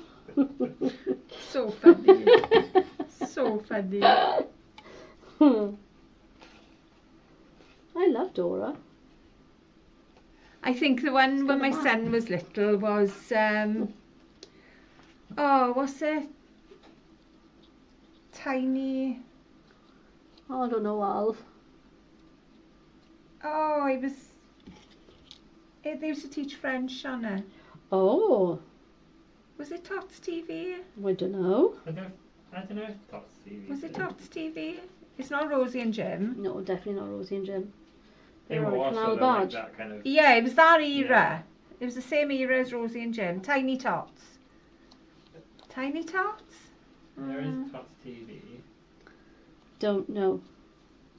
So funny. So funny. I love Dora. I think the one when my son was little was, oh, what's it? Tiny, I don't know, Alf. Oh, they used to teach French on it. Oh, Was it Tots TV? I don't know. I don't know if Tots TV. Was it Tots TV? It's not Rosie and Jim. No, definitely not Rosie and Jim. They They're were on a also canal like badge. that kind of. Yeah, it was that era. It was the same era as Rosie and Jim. Tiny Tots. Tiny Tots? There is Tots TV. Don't know.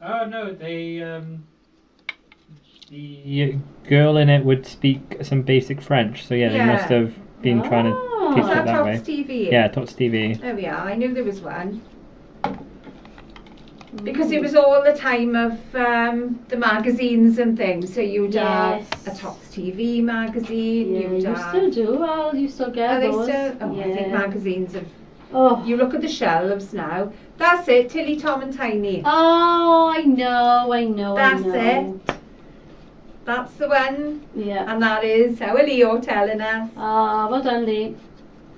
Oh no, the girl in it would speak some basic French, so yeah, they must have been trying to teach Is it that that way. Tots TV? Yeah, Tots TV. There we are. I knew there was one. Because it was all the time of the magazines and things. So you'd have a Tots TV magazine. Yeah, you'd you have... still do. Well, you still get Are they those. still? Oh, yeah. I think magazines have... Oh. You look at the shelves now. That's it, Tilly, Tom and Tiny. Oh, I know. That's it. That's the one. Yeah. And that is our Leo telling us. Ah, well done, Lee.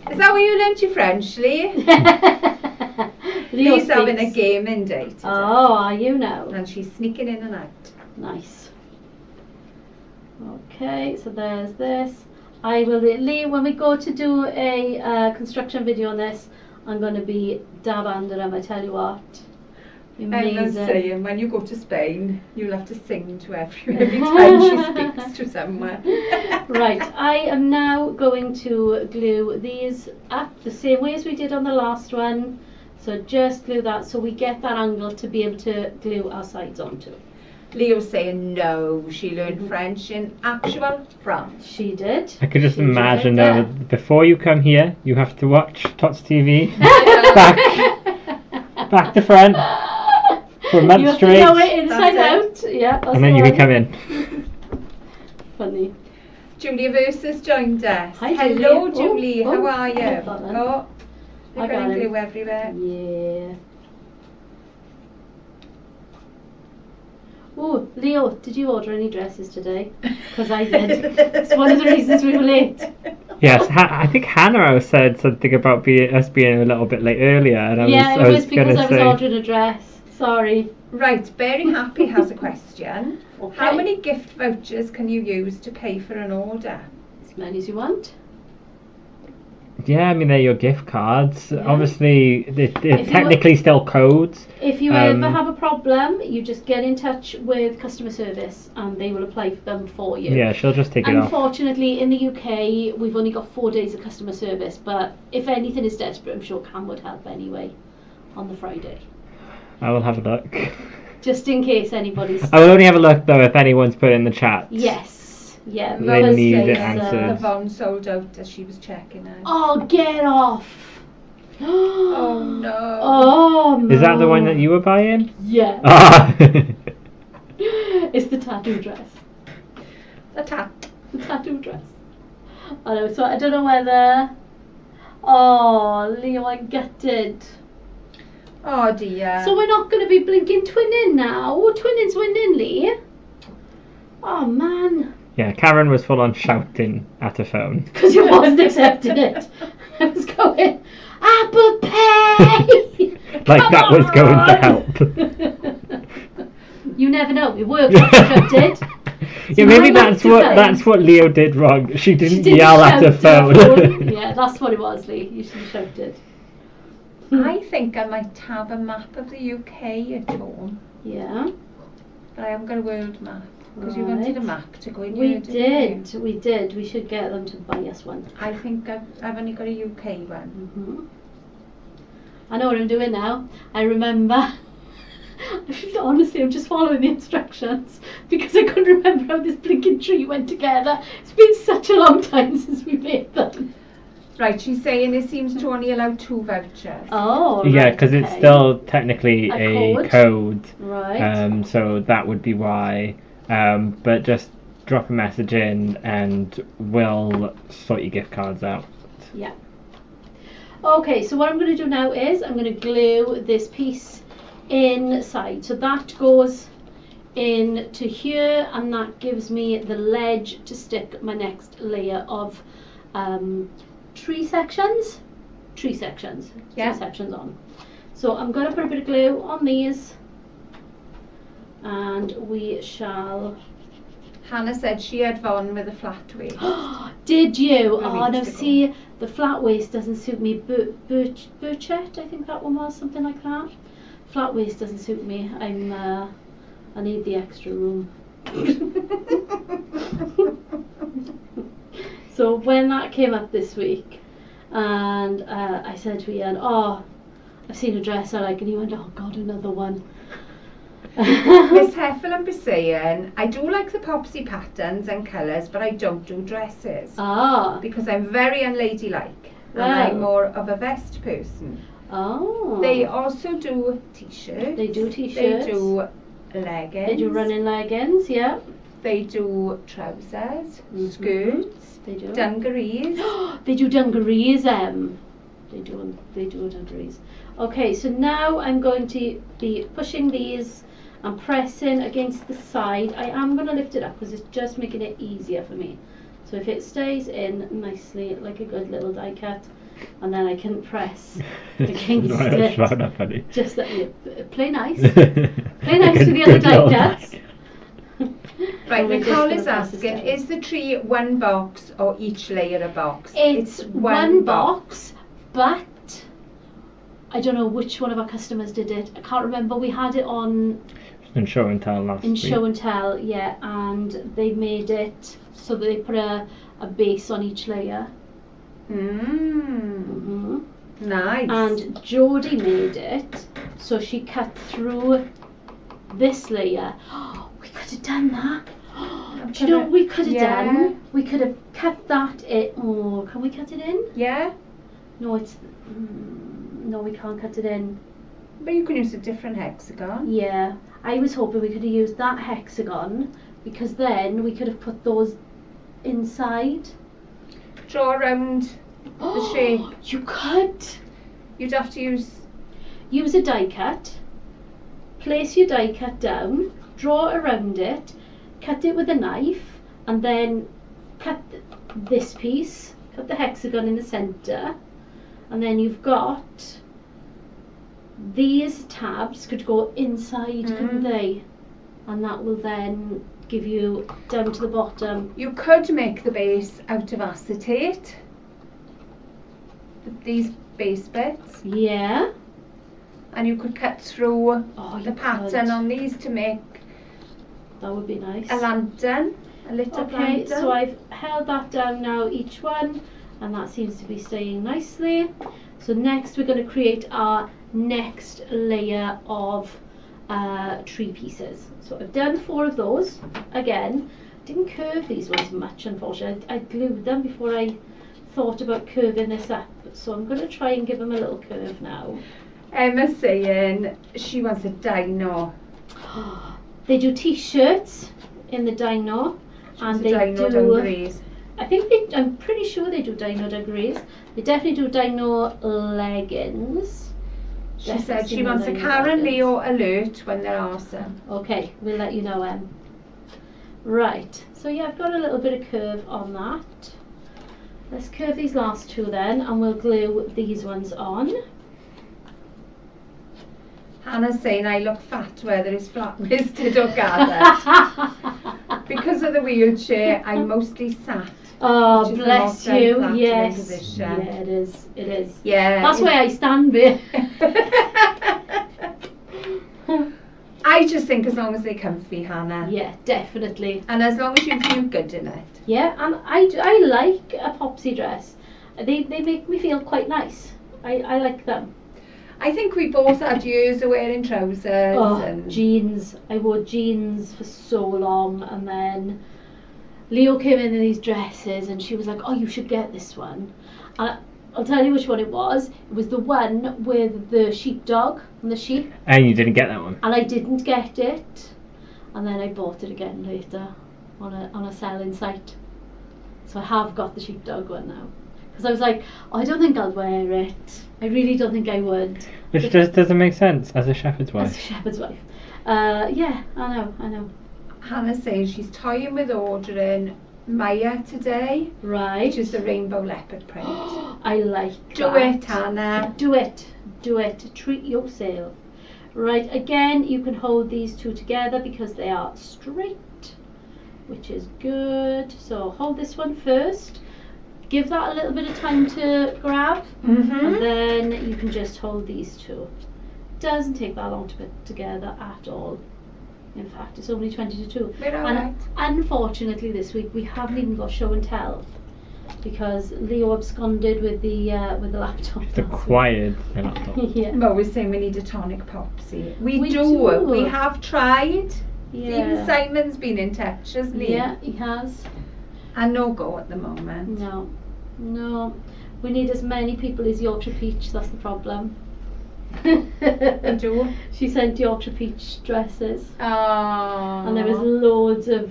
Is that where you learnt your French, Lee? Leo Lee's having a speaks. gaming day today. Oh, are you now? And she's sneaking in and out. Nice. Okay, so there's this. I will, Lee, when we go to do a construction video on this, I'm going to be dab under him, I tell you what. I'm not Amazing. saying, when you go to Spain, you'll have to sing to every time she speaks to someone. Right, I am now going to glue these up the same way as we did on the last one. So just glue that so we get that angle to be able to glue our sides onto. Leo's saying no, she learned French in actual France. She did. I could just She imagine did, now, yeah. before you come here, you have to watch Tots TV back to front for a month You have straight, to know it inside That's out. Yeah, that's and then the you one. can come in. Funny. Julia Versus joined us. Hi, Hello, Julie. Julie. Oh, How are you? I got that then. Oh, I they're got going him. glue everywhere. Yeah. Oh, Leo, did you order any dresses today? Because I did. It's one of the reasons we were late. Yes, I think Hannah said something about us being a little bit late earlier, and I Yeah, was it was because gonna I was say, ordering a dress. Sorry. Right, Berry Happy has a question. Okay. How many gift vouchers can you use to pay for an order? As many as you want. yeah, I mean they're your gift cards. Yeah. Obviously, they're you technically still codes. If you ever have a problem, you just get in touch with customer service and they will apply for them for you. Yeah, she'll just take it off. Unfortunately, in the UK, we've only got 4 days of customer service, but if anything is desperate, I'm sure Cam would help anyway on the Friday. I will have a look. Just in case anybody's... I will only have a look though if anyone's put in the chat. Yes. Yeah. They because need it it's, answered. The Von sold out as she was checking out. Oh, get off! Oh no. Oh, no. Is that the one that you were buying? Yeah. Ah. It's the tattoo dress. The tap. The tattoo dress. I know, so I don't know whether... Oh, Leo, I gutted. Oh dear. So we're not going to be blinking twinning now. Oh, twinning's winning, Lee. Oh, man. Yeah, Karen was full on shouting at her phone. Because you wasn't accepting it. I was going, Apple Pay! Like that was going to help. You never know. It worked. It did. Yeah, maybe now that's what Leo did wrong. She didn't didn't yell at her shout phone. Yeah, that's what it was, Lee. You should have shouted. I think I might have a map of the UK at home. Yeah. But I haven't got a world map. Because you wanted a Right. map to go in We here, didn't did. We did. We should get them to buy us one. you? I think I've only got a UK one. Hmm. I know what I'm doing now. I remember. Honestly, I'm just following the instructions because I couldn't remember how this blinking tree went together. It's been such a long time since we made them. Right, she's saying it seems to only allow 2 vouchers. Oh, Yeah, right, because it's okay. still technically A a code. Right. So that would be why. But just drop a message in and we'll sort your gift cards out. Yeah. Okay, so what I'm going to do now is I'm going to glue this piece inside. So that goes into here and that gives me the ledge to stick my next layer of tree sections Yeah. on. So I'm going to put a bit of glue on these and we shall... Hannah said she had one with a flat waist. Did you? A Oh, weeks no, ago. see, the flat waist doesn't suit me. Burchette, I think that one was, something like that. Flat waist doesn't suit me. I need the extra room. So when that came up this week, and I said to Ian, oh, I've seen a dress I like, and he went, oh God, another one. Miss Heffernan was saying, I do like the popsy patterns and colours, but I don't do dresses. Ah, Because I'm very unladylike. And Well. I'm more of a vest person. oh. They also do t-shirts. They do t-shirts. They do leggings. They do running leggings, yeah. They do trousers, Mhm. skirts, They do. dungarees. They do dungarees, They do dungarees. Okay, so now I'm going to be pushing these and pressing against the side. I am going to lift it up because it's just making it easier for me. So if it stays in nicely like a good little die cut, and then I can press against it. Just that you play nice. Play nice with the other die cuts. Right, So we're just Nicole gonna is press this asking, down. is the tree one box or each layer a box? It's one box, but I don't know which one of our customers did it. I can't remember. We had it on In show and tell last in week. show and tell, yeah, and they made it so that they put a base on each layer. Mmm, nice. And Jodie made it so she cut through this layer. We could have done that. Do you know what we could have done? We could have cut that in. Oh, can we cut it in? Yeah, No, it's no, we can't cut it in. but you can use a different hexagon. Yeah, I was hoping we could have used that hexagon because then we could have put those inside. Draw around the shape. You could You'd have to use... use a die cut, place your die cut down, draw around it, cut it with a knife, and then cut this piece, cut the hexagon in the centre, and then you've got these tabs could go inside, couldn't they? And that will then give you down to the bottom. You could make the base out of acetate. These base bits. Yeah. And you could cut through Oh, you the pattern could. on these to make That would be nice. a lantern. A lit up Okay, lantern. so I've held that down now, each one, and that seems to be staying nicely. So next we're going to create our next layer of tree pieces. So I've done 4 of those. Again, didn't curve these ones much, unfortunately. I glued them before I thought about curving this up. So I'm going to try and give them a little curve now. Emma's saying she wants a dino. They do t-shirts in the dino, and She's they a dino do. dungarees. I think I'm pretty sure they do dino dungarees. They definitely do dino leggings. She Definitely said she seen wants a dino Karen leggings. Leo alert when they're awesome. Okay, we'll let you know, Em. Right, so yeah, I've got a little bit of curve on that. Let's curve these last 2 then, and we'll glue these ones on. Hannah's saying I look fat whether it's flat-waisted or gathered. Because of the wheelchair, I'm mostly sat. Oh, Which is the bless most you. unflattering Yes. position. Yeah, it is. It is. Yeah. That's why I stand there. I just think as long as they're comfy, Hannah. Yeah, definitely. And as long as you feel good in it. Yeah, and I like a popsy dress. They make me feel quite nice. I like them. I think we both had years of wearing trousers. Oh, and jeans. I wore jeans for so long, and then Leo came in these dresses and she was like, oh, you should get this one. And I'll tell you which one it was. It was the one with the sheepdog and the sheep. And you didn't get that one. And I didn't get it. And then I bought it again later on a selling site. So I have got the sheepdog one now. Because I was like, oh, I don't think I'll wear it. I really don't think I would. Which just doesn't make sense as a shepherd's As a wife. shepherd's wife. Yeah, I know. Hannah saying she's toying with ordering Maya today, Right. which is the rainbow leopard print. I like Do that. it, Hannah. Do it. Treat yourself. Right, again, you can hold these two together because they are straight, which is good. So hold this one first. Give that a little bit of time to grab, and then you can just hold these two. Doesn't take that long to put together at all. In fact, it's only 20 to 2. We're all And right. unfortunately this week we haven't even got show and tell because Leo absconded with the laptop. It's acquired the laptop. Yeah. Mo was saying we need a tonic popsy. We We do. do. We have tried. Yeah. Even Simon's been in touch, hasn't he? Yeah, he has. And no go at the moment. No. We need as many people as Yorkshire Peach, that's the problem. We do. She sent Yorkshire Peach dresses. Oh. And there was loads of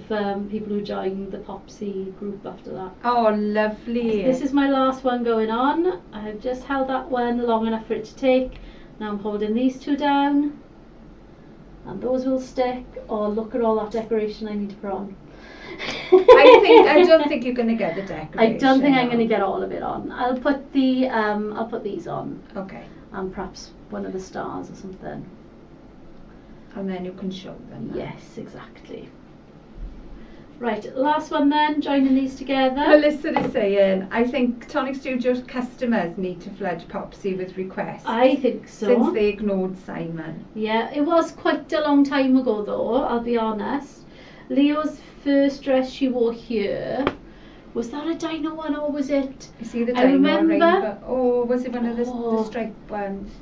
people who joined the Popsy group after that. Oh, lovely. This is my last one going on. I've just held that one long enough for it to take. Now I'm holding these two down. And those will stick. Oh, look at all that decoration I need to put on. I don't think you're going to get the decoration. I don't think I'm on. going to get all of it on. I'll put these on. Okay. And perhaps one of the stars or something. And then you can show them. Yes, exactly. Right, last one then, joining these together. Melissa is saying, I think Tonic Studios customers need to flood Popsy with requests. I think so. Since they ignored Simon. Yeah, it was quite a long time ago though, I'll be honest. Leo's first dress she wore here, was that a dino one or was it? You see the I dino remember- rainbow? Oh, was it one of the Oh. striped ones?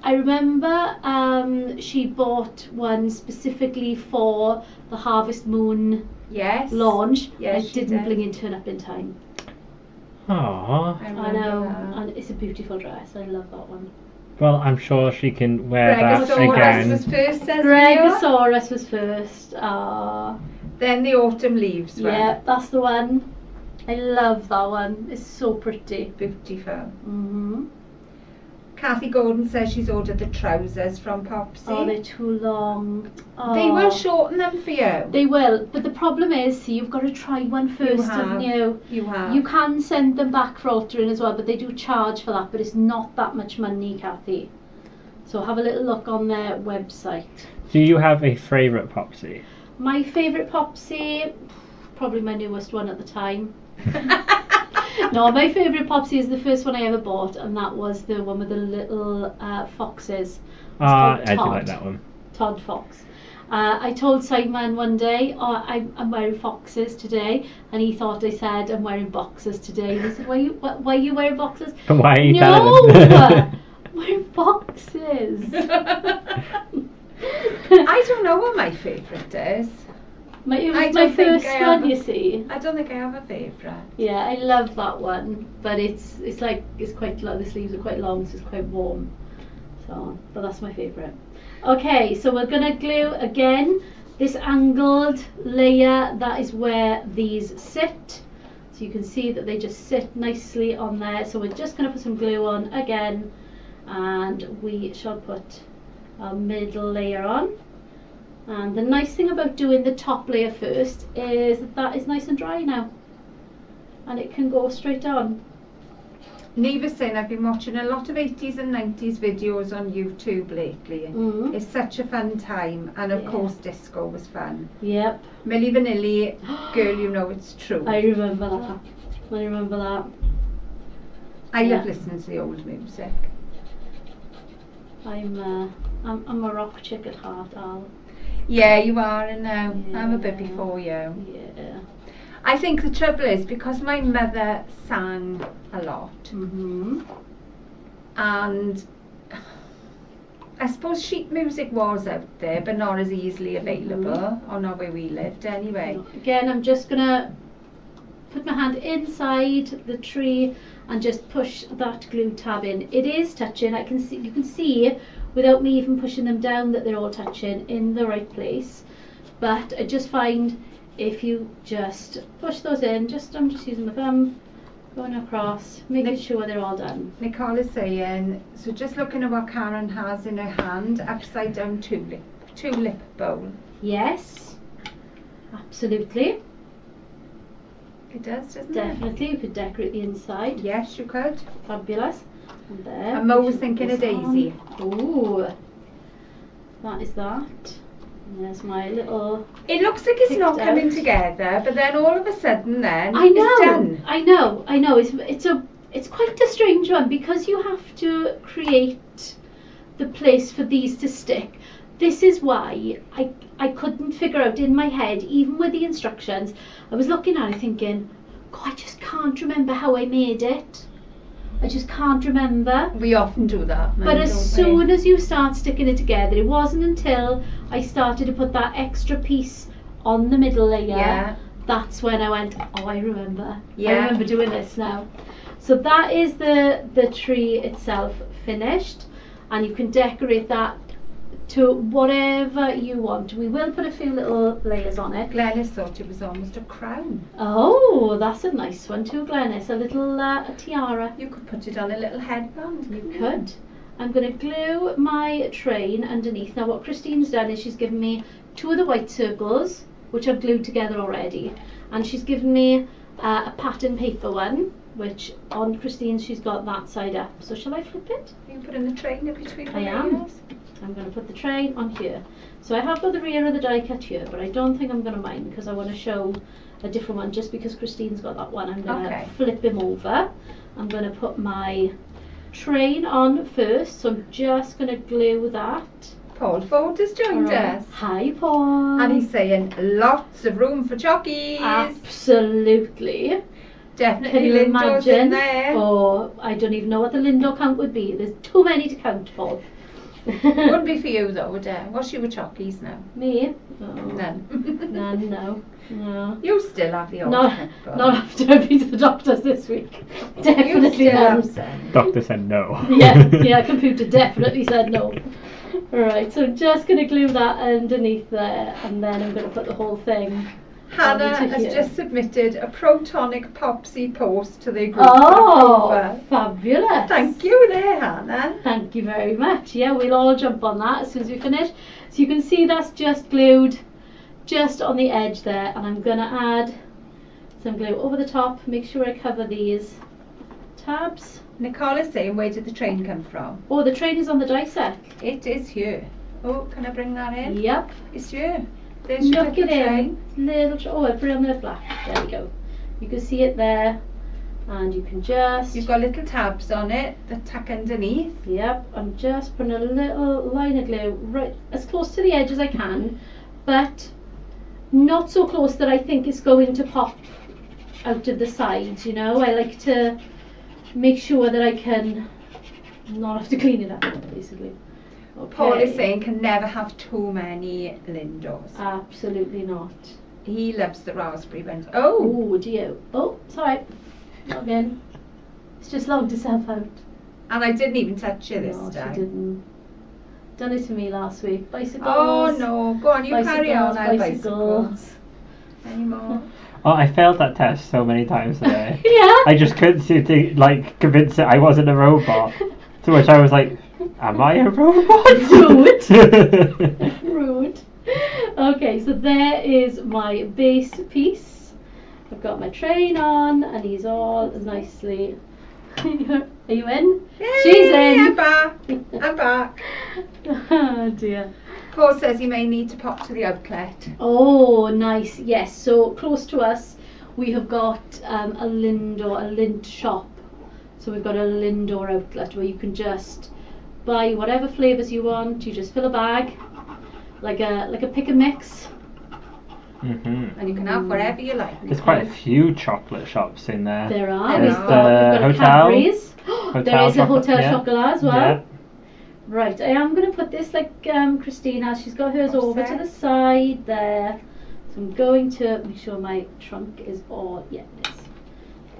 I remember she bought one specifically for the Harvest Moon Yes. launch. Yes, I she didn't did. bling turn up in time. Aww. I I remember know, that. and it's a beautiful dress. I love that one. Well, I'm sure she can wear that Gregosaurus again. was first, says Leo. Gregosaurus was first. Then the autumn leaves one. Yeah, that's the one. I love that one. It's so pretty. Beautiful. Mhm. Kathy Gordon says she's ordered the trousers from Popsy. Oh, they're too long. They Oh. will shorten them for you. They will, but the problem is, see, you've got to try one first, haven't you? You have. You can send them back for altering as well, but they do charge for that, but it's not that much money, Kathy. So have a little look on their website. Do you have a favourite Popsy? My favourite Popsy, probably my newest one at the time. No, my favourite Popsy is the first one I ever bought, and that was the one with the little foxes. I called do Todd. like that one. Todd Fox. I told Simon one day, oh, I'm wearing foxes today, and he thought I said I'm wearing boxers today. And he said, why are you wearing boxers? Why are you No, telling them? I'm wearing boxes. I don't know what my favourite is. It I was my don't think first I have one, a- you see. I don't think I have a favourite. Yeah, I love that one, but it's quite long. The sleeves are quite long, so it's quite warm. So, but that's my favourite. Okay, so we're gonna glue again this angled layer. That is where these sit. So you can see that they just sit nicely on there. So we're just gonna put some glue on again, and we shall put our middle layer on. And the nice thing about doing the top layer first is that is nice and dry now, and it can go straight on. Neva's saying I've been watching a lot of 80s and 90s videos on YouTube lately. Mm. It's such a fun time, and of Yeah. course disco was fun. Yep, Milli Vanilli, girl, you know it's true. I remember that. I remember that. I love yeah. listening to the old music. I'm a rock chick at heart, Al. Yeah, you are, and now I'm a bit Yeah. before you. Yeah. I think the trouble is because my mother sang a lot, Mhm. and I suppose sheet music was out there, but not as easily available, or not where we lived anyway. Again, I'm just gonna put my hand inside the tree and just push that glue tab in. It is touching. You can see without me even pushing them down that they're all touching in the right place. But I just find if you just push those in, I'm just using my thumb, going across, making sure they're all done. Nicole is saying, so just looking at what Karen has in her hand, upside down tulip bowl. Yes, absolutely, It does, doesn't definitely. You could decorate the inside. it? Yes, you could. Fabulous. And there. And Mo we was should thinking put a this on. daisy. Ooh. that is that. And there's my little... It looks like it's Picked not coming out. together, but then all of a sudden then I it's know, done. I know. It's quite a strange one because you have to create the place for these to stick. This is why I couldn't figure out in my head, even with the instructions. I was looking at it thinking, God, I just can't remember how I made it. I just can't remember. We often do that. But as soon as you start sticking it together, it wasn't until I started to put that extra piece on the middle layer, Yeah. that's when I went, oh, I remember. Yeah. I remember doing this now. So that is the tree itself finished, and you can decorate that to whatever you want. We will put a few little layers on it. Glenys thought it was almost a crown. Oh, that's a nice one too, Glenys. A little a tiara. You could put it on a little headband. You could. I'm going to glue my train underneath. Now what Christine's done is she's given me 2 of the white circles, which I've glued together already. And she's given me a pattern paper one, which on Christine's she's got that side up. So shall I flip it? You put in the train in between the I am. layers. I'm going to put the train on here. So I have got the rear of the die cut here, but I don't think I'm going to mind because I want to show a different one. Just because Christine's got that one, I'm going to flip him over. I'm going to put my train on first, so I'm just going to glue that. Paul Ford has joined us. Hi, Paul. And he's saying lots of room for chockies. Absolutely. Definitely Can you Lindo's in imagine? there. Oh, I don't even know what the Lindo count would be. There's too many to count, Paul. Wouldn't be for you though, would it? What's your chockies now? Me? Oh, None. none, no. You still have the old Not checkbook. after I've been to the doctors this week. You Definitely still none. have some. Doctor said no. Yeah, computer definitely said no. Right, so I'm just going to glue that underneath there, and then I'm going to put the whole thing. Hannah onto has here. just submitted a Protonic Popsy post to the group. Oh, for approval. fabulous. Thank you there, Hannah. Thank you very much. Yeah, we'll all jump on that as soon as we finish. So you can see that's just glued just on the edge there, and I'm going to add some glue over the top. Make sure I cover these tabs. Nicole is saying, where did the train come from? Oh, the train is on the die set. It is here. Oh, can I bring that in? Yep. It's here. There's your Look little it train. in. Oh, I put it on the black. There we go. You can see it there, and you can just. You've got little tabs on it that tack underneath. Yep. I'm just putting a little line of glue right as close to the edge as I can, but not so close that I think it's going to pop out of the sides. You know, I like to make sure that I can not have to clean it up, basically. Okay. Paul is saying can never have too many Lindos. Absolutely not. He loves the raspberry ones. Oh, Oh dear. Oh, sorry. Not again. It's just logged itself out. and I didn't even touch you this No, time. she didn't. Done it to me last week. Bicycles. Oh no, go on, you carry on. I'll bicycles. bicycles. Any more? Oh, I failed that test so many times today. Yeah. I just couldn't seem to convince it I wasn't a robot. To which I was like, am I a robot? Rude. Rude. Okay, so there is my base piece. I've got my train on, and he's all nicely. Are you in? Yay, She's in. I'm back. I'm back. Oh dear. Paul says he may need to pop to the outlet. Oh, nice. Yes. So close to us, we have got a lint shop. So we've got a Lindor outlet where you can just buy whatever flavours you want. You just fill a bag, like a pick and mix. Mm-hmm. And you can have whatever you like. There's quite a few chocolate shops in there. There are. There's We've got a hotel. Cadbury's. There is a chocolate, hotel yeah. chocolat as well. Yeah. Right, I am going to put this like Christine has. She's got hers over to the side there. So I'm going to make sure my trunk is all, yeah, it is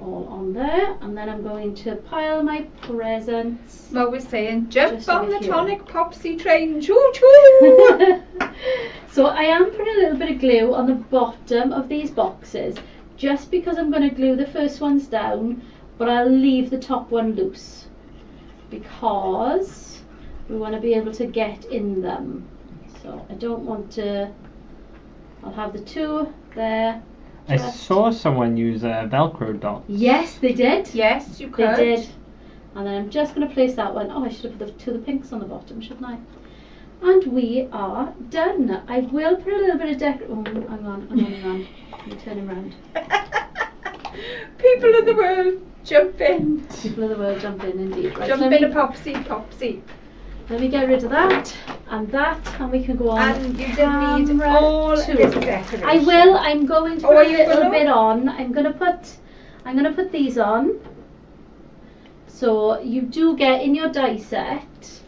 all on there. And then I'm going to pile my presents. Mo was saying, jump Just on over the here. Tonic Popsy train, choo choo! So I am putting a little bit of glue on the bottom of these boxes, just because I'm going to glue the first ones down, but I'll leave the top one loose because we want to be able to get in them. So I don't want to. I'll have the two there. I saw someone use Velcro dots. Yes, they did. Yes, you They could. did. And then I'm just going to place that one. Oh, I should have put the pinks on the bottom, shouldn't I? And we are done. I will put a little bit of oh, hang on. Let me turn him around. People of the world, jump in. People of the world, jump in indeed. Right, Jump in a popsy. Let me get rid of that, and we can go on. And you didn't need all two. this decoration. I will. I'm going to Oh, put are a you little gonna? bit on. I'm gonna put these on. So you do get in your die set.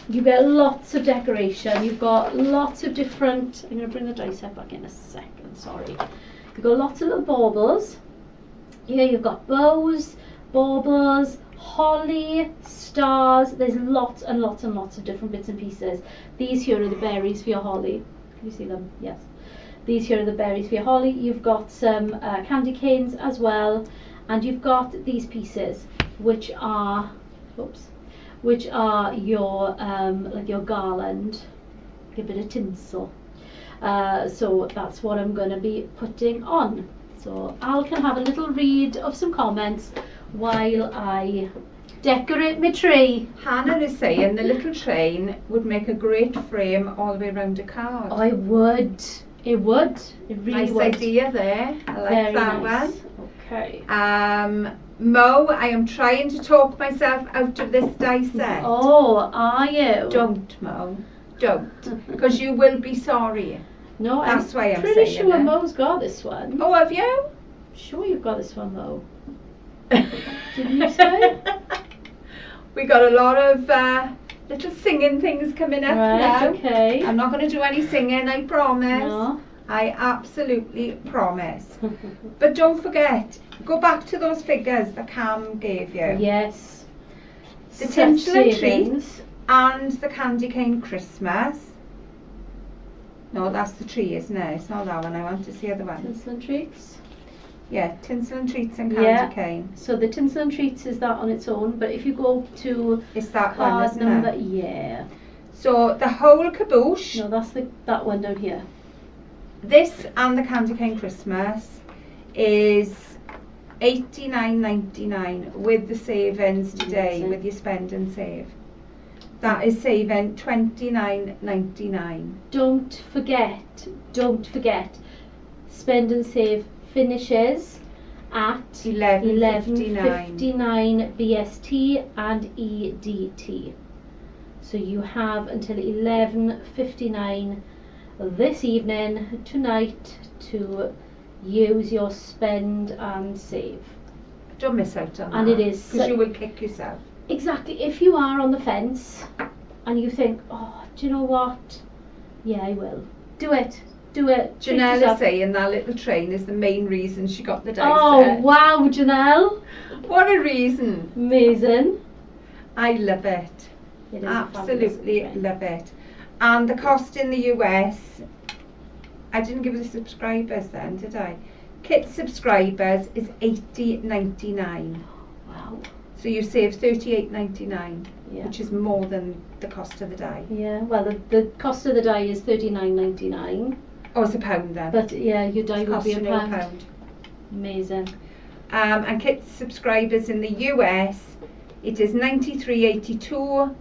You get lots of decoration. You've got lots of different. I'm gonna bring the die set back in a second. Sorry. You've got lots of little baubles. Here you've got bows, baubles, holly, stars. There's lots and lots and lots of different bits and pieces. These here are the berries for your holly. Can you see them? Yes. These here are the berries for your holly. You've got some candy canes as well, and you've got these pieces, which are, your like your garland, like a bit of tinsel. So that's what I'm going to be putting on. So Al can have a little read of some comments while I decorate my tree. Hannah is saying the little train would make a great frame all the way around a card. I would. It would. It really Nice would. idea there. I like Very that nice. one. Okay. Mo, I am trying to talk myself out of this die set. Oh, are you? Don't, Mo. Don't. Because you will be sorry. No, That's why I'm pretty saying sure it. Mo's got this one. Oh, have you? Sure you've got this one, Mo. Didn't you say? We got a lot of little singing things coming up Right, now. okay. I'm not going to do any singing, I promise. No. I absolutely promise. But don't forget, go back to those figures that Cam gave you. Yes. The Such Tinsel and savings. Treats and the Candy Cane Christmas. No, that's the tree, isn't it? It's not that one. I want to see the other one. Tinsel and Treats. Yeah, Tinsel and Treats and Candy Yeah. Cane. So the Tinsel and Treats is that on its own, but if you go to It's that one, card isn't number, it? yeah. So the whole caboose, No, that's that one down here. this and the Candy Cane Christmas is $89.99 with the savings today, Amazing. with your spend and save. That is saving $29.99. Don't forget, spend and save finishes at $11.59. 11:59 BST and EDT. So you have until 11:59 this evening, tonight, to use your spend and save. Don't miss out on And that. it is because you will kick yourself. Exactly. If you are on the fence and you think, oh, do you know what? Yeah, I will. Do it. Treat Janelle is yourself. saying that little train is the main reason she got the dice Oh, set. wow, Janelle. What a reason. Amazing. I love it. It is a Absolutely fabulous trend. love it. And the cost in the US, I didn't give the subscribers then, did I? Kit subscribers is $80.99. Wow. So you save $38.99, Yeah. which is more than the cost of the die. Yeah. Well, the cost of the die is $39.99, Oh, it's a pound then. but yeah, your die It's will be a costing you a pound. Amazing. And Kit subscribers in the US, it is $93.82,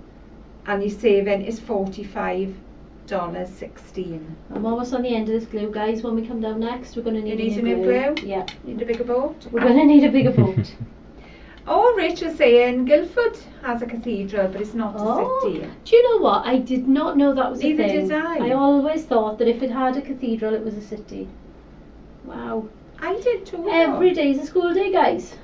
and your saving is $45.16. I'm almost on the end of this glue, guys. When we come down next, we're going to need You need a a new new glue. glue? Yeah. Need a bigger boat? We're going to need a bigger boat. Oh, Rachel's saying Guildford has a cathedral, but it's not Oh. a city. Do you know what? I did not know that was Neither a thing. did I. I always thought that if it had a cathedral, it was a city. Wow. I did too. Every day's a school day, guys.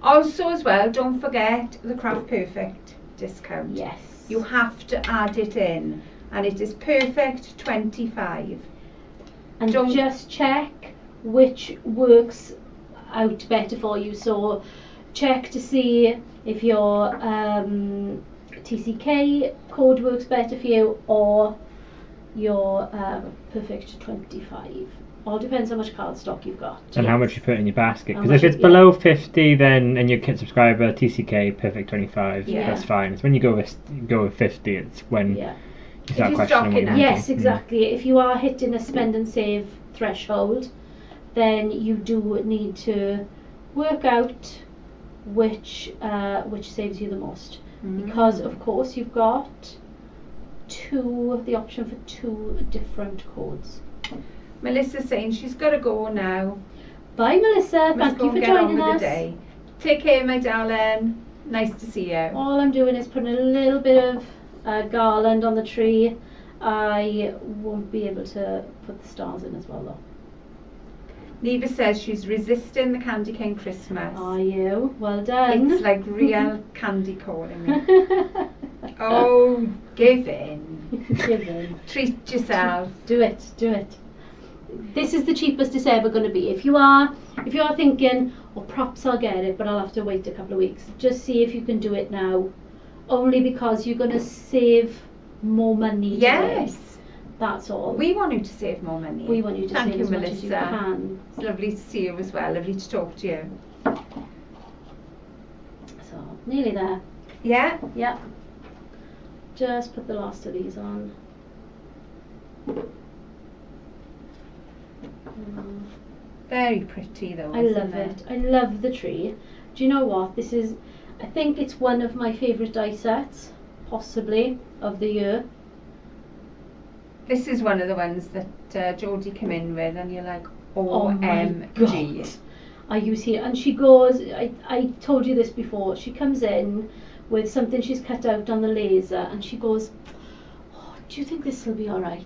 Also, as well, don't forget the Craft Perfect discount. Yes. You have to add it in, and it is Perfect 25. And don't- just check which works out better for you. So check to see if your TCK code works better for you or your Perfect 25. All depends how much card stock you've got. And how much you put in your basket. How Because much if it's you- below 50, then and your kit subscriber TCK Perfect 25, Yeah. that's fine. It's when you go with 50, it's when Yeah. you start you're questioning what stocking you're up. wanting. Yes, exactly. If you are hitting a spend and save threshold, then you do need to work out which saves you the most. because of course you've got the option for 2 different codes. Melissa's saying she's got to go now. Bye Melissa, Must thank go you and for get on joining with us. the day. Take care, my darling. Nice to see you. All I'm doing is putting a little bit of garland on the tree. I won't be able to put the stars in as well though. Neva says she's resisting the candy cane Christmas. Are you? Well done. It's like real candy calling me. Oh, give in. Give in. Treat yourself. Do it. This is the cheapest it's ever going to be. If you are thinking, oh, perhaps I'll get it, but I'll have to wait a couple of weeks. Just see if you can do it now. Only because you're going to save more money today. Yes. That's all. We want you to save more money. We want you to Thank save you, as much as you Melissa. can. It's lovely to see you as well. Lovely to talk to you. So, nearly there. Yeah? Yep. Just put the last of these on. Very pretty though. I love it. I love the tree. Do you know what? I think it's one of my favourite die sets, possibly, of the year. This is one of the ones that Geordie came in with, and you're like, Oh my OMG. God. I use here, and she goes, I told you this before, she comes in with something she's cut out on the laser, and she goes, oh, do you think this will be alright?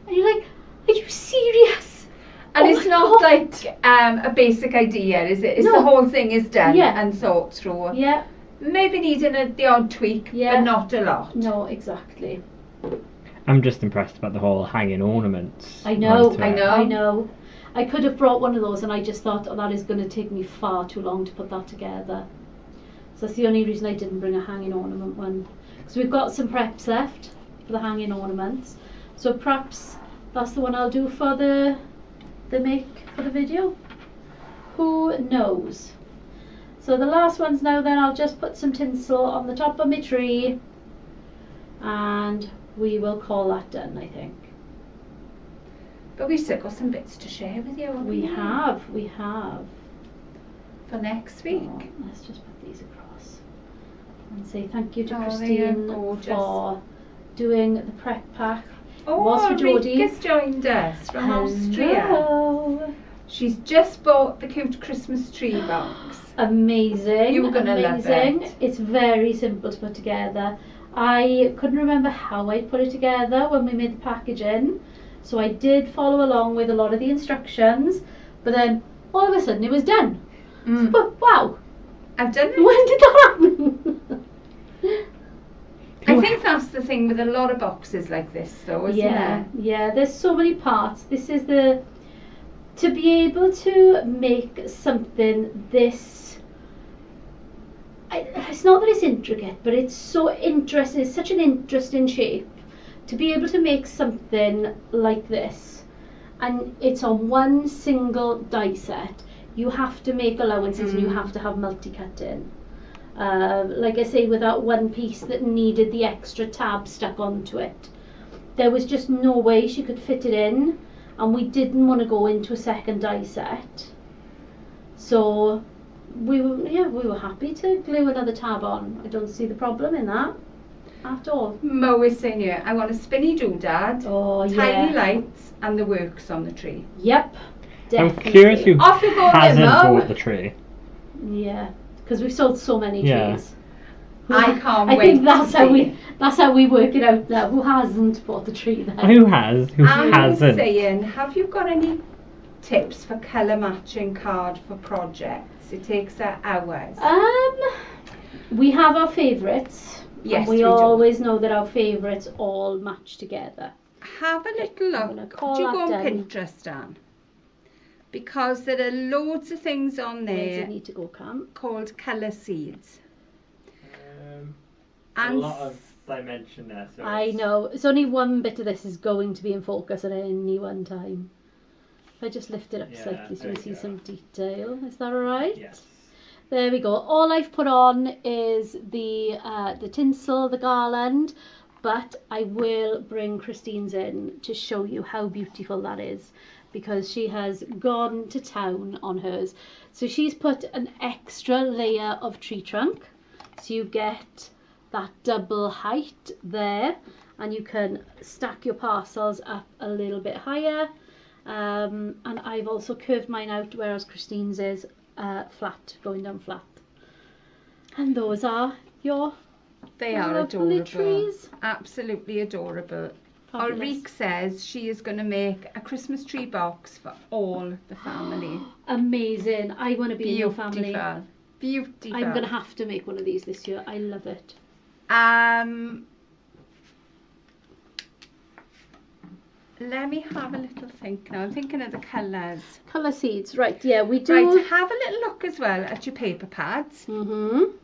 And you're like, are you serious? And Oh it's my not God. like a basic idea, is it? It's No. the whole thing is done Yeah. and thought through. Yeah, Maybe needing the odd tweak, Yeah. but not a lot. no, exactly. I'm just impressed about the whole hanging ornaments. I know, onto I it. know. I know. I could have brought one of those, and I just thought, oh, that is going to take me far too long to put that together. So that's the only reason I didn't bring a hanging ornament one. Because we've got some preps left for the hanging ornaments. So perhaps that's the one I'll do for the make for the video. Who knows? So the last ones now then, I'll just put some tinsel on the top of my tree, and we will call that done, I think. But we've still got some bits to share with you. haven't We have. For next week. Oh, let's just put these across and say thank you to Oh, they are Christine gorgeous. for doing the prep pack. Oh, Was for Geordie. Rika's joined us from Austria. Hello. She's just bought the cute Christmas tree box. Amazing. You were gonna love amazing. it. It's very simple to put together. I couldn't remember how I put it together when we made the packaging, so I did follow along with a lot of the instructions, but then all of a sudden it was done. But wow, I've done it. when did that happen? I think that's the thing with a lot of boxes like this though, isn't Yeah, it? yeah, there's so many parts. This is to be able to make something this, it's not that it's intricate, but it's so interesting, it's such an interesting shape. To be able to make something like this, and it's on one single die set, you have to make allowances and you have to have multi-cutting. Like I say, with that one piece that needed the extra tab stuck onto it, there was just no way she could fit it in, and we didn't want to go into a second die set. So we were happy to glue another tab on. I don't see the problem in that at all. Mo is saying here, I want a spinny doodad, Oh tiny yeah. lights, and the works on the tree. Yep. I'm Definitely. curious who Off you go, hasn't Mo. bought the tree. Yeah, because we've sold so many Yeah. trees. I can't I wait think that's to how see. that's how we work it out now. Who hasn't bought the tree then? Who has? Who I'm hasn't? saying, have you got any tips for colour matching card for projects? It takes hours. We have our favourites. Yes, and we we do. always know that our favourites all match together. Have a little I'm gonna look. call Do you go that on down. Pinterest, Dan? Because there are loads of things on Where does there it need to go, Cam? called colour seeds. A And lot of dimension there. So I know. It's only one bit of this is going to be in focus at any one time. If I just lift it up Yeah, slightly so there we you see go. some detail. Is that alright? Yes. There we go. All I've put on is the tinsel, the garland, but I will bring Christine's in to show you how beautiful that is, because she has gone to town on hers. So she's put an extra layer of tree trunk, so you get that double height there, and you can stack your parcels up a little bit higher. And I've also curved mine out, whereas Christine's is flat, going down flat. And those are your They are lovely adorable. trees. Absolutely adorable. Fabulous. Ulrike says she is going to make a Christmas tree box for all the family. Amazing. I want to be in your family. Beautiful. Beautiful. I'm going to have to make one of these this year. I love it. Let me have a little think now. I'm thinking of the colours. Colour seeds. Right, yeah, we do. Right, have a little look as well at your paper pads. Mm-hmm.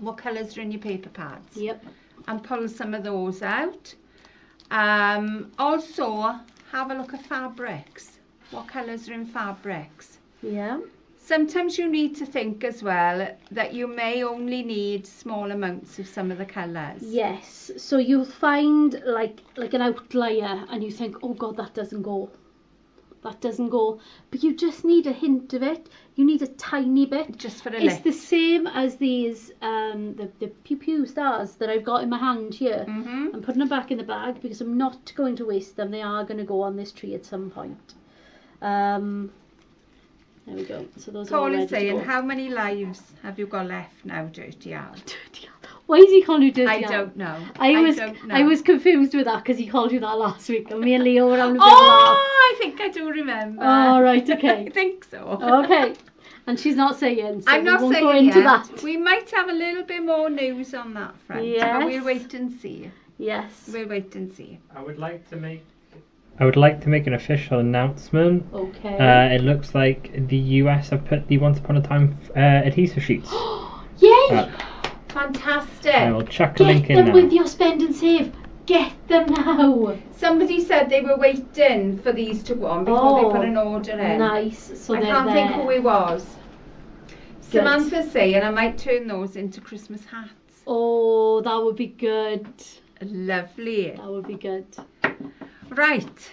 What colours are in your paper pads? Yep. And pull some of those out. Also, have a look at fabrics. What colours are in fabrics? Yeah. Sometimes you need to think as well that you may only need small amounts of some of the colours. Yes. So you'll find like an outlier and you think, oh God, that doesn't go. That doesn't go. But you just need a hint of it. You need a tiny bit. Just for a It's lift. the same as these, the Pew Pew stars that I've got in my hand here. Mm-hmm. I'm putting them back in the bag because I'm not going to waste them. They are going to go on this tree at some point. There we go. So those are all Paul ready is saying, to go. how many lives have you got left now, Dirty Al? Dirty Al. Why is he calling you Dirty I Al? don't know. I don't know. was confused with that because he called you that last week, and me and Leo were having a bit of a laugh. Oh, I think I do remember. Oh, right, okay. I think so. Okay, and she's not saying, so I'm not we won't saying go into yet. that. We might have a little bit more news on that front, Yes. but we'll wait and see. Yes. We'll wait and see. I would like to make an official announcement. Okay. It looks like the US have put the Once Upon a Time adhesive sheets Yay! up. Fantastic. I will chuck a link Get in them now. with your spend and save. Get them now. Somebody said they were waiting for these to go on before they put an order in. Nice. So I they're can't there. think who it was. Good. Samantha's saying I might turn those into Christmas hats. Oh, that would be good. Lovely. That would be good. Right.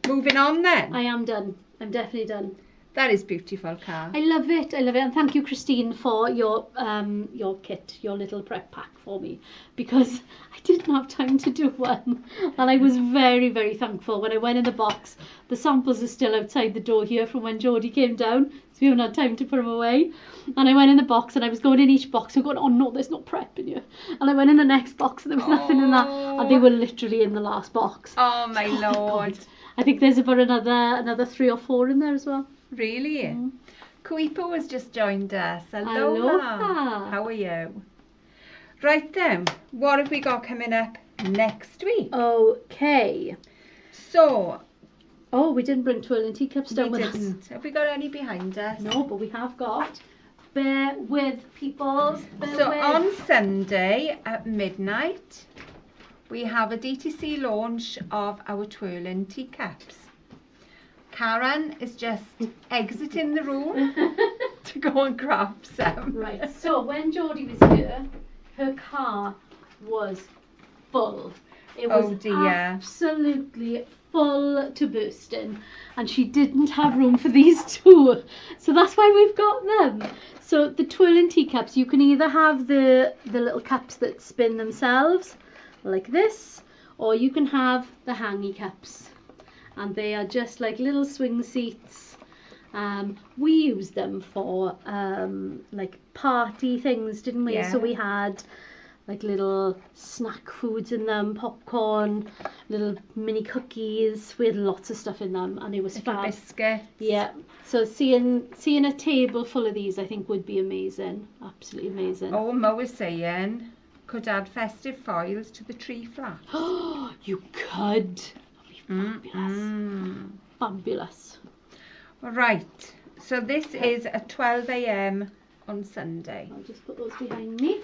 Moving on then. I am done. I'm definitely done. That is beautiful, Carl. I love it. I love it. And thank you, Christine, for your kit, your little prep pack for me, because I didn't have time to do one. And I was very, very thankful when I went in the box. The samples are still outside the door here from when Jodie came down, so we haven't had time to put them away. And I went in the box and I was going in each box and going, oh no, there's no prep in here. And I went in the next box and there was nothing in that. And they were literally in the last box. Oh my lord. God. I think there's about another 3 or 4 in there as well. Really? Mm. Kuipo has just joined us. Aloha. How are you? Right then, what have we got coming up next week? Okay. So, Oh, we didn't bring twirling teacups down we with us. didn't. Have we got any behind us? No, but we have got. Bear with, peoples. Bear So with. on Sunday at midnight, we have a DTC launch of our twirling teacups. Karen is just exiting the room to go and grab some. Right, so when Jodie was here, her car was full. It was Oh dear. absolutely full to bursting, and she didn't have room for these 2. So that's why we've got them. So the twirling teacups, you can either have the little cups that spin themselves, like this, or you can have the hangy cups. And they are just like little swing seats. We used them for like party things, didn't we? Yeah. So we had like little snack foods in them, popcorn, little mini cookies. We had lots of stuff in them, and it was Little fab. biscuits. Yeah. So seeing a table full of these, I think would be amazing. Absolutely amazing. Oh, Mo was saying could add festive foils to the tree flap. Oh, you could. Fabulous. Fabulous. Right, so this is at 12 a.m. on Sunday. I'll just put those behind me.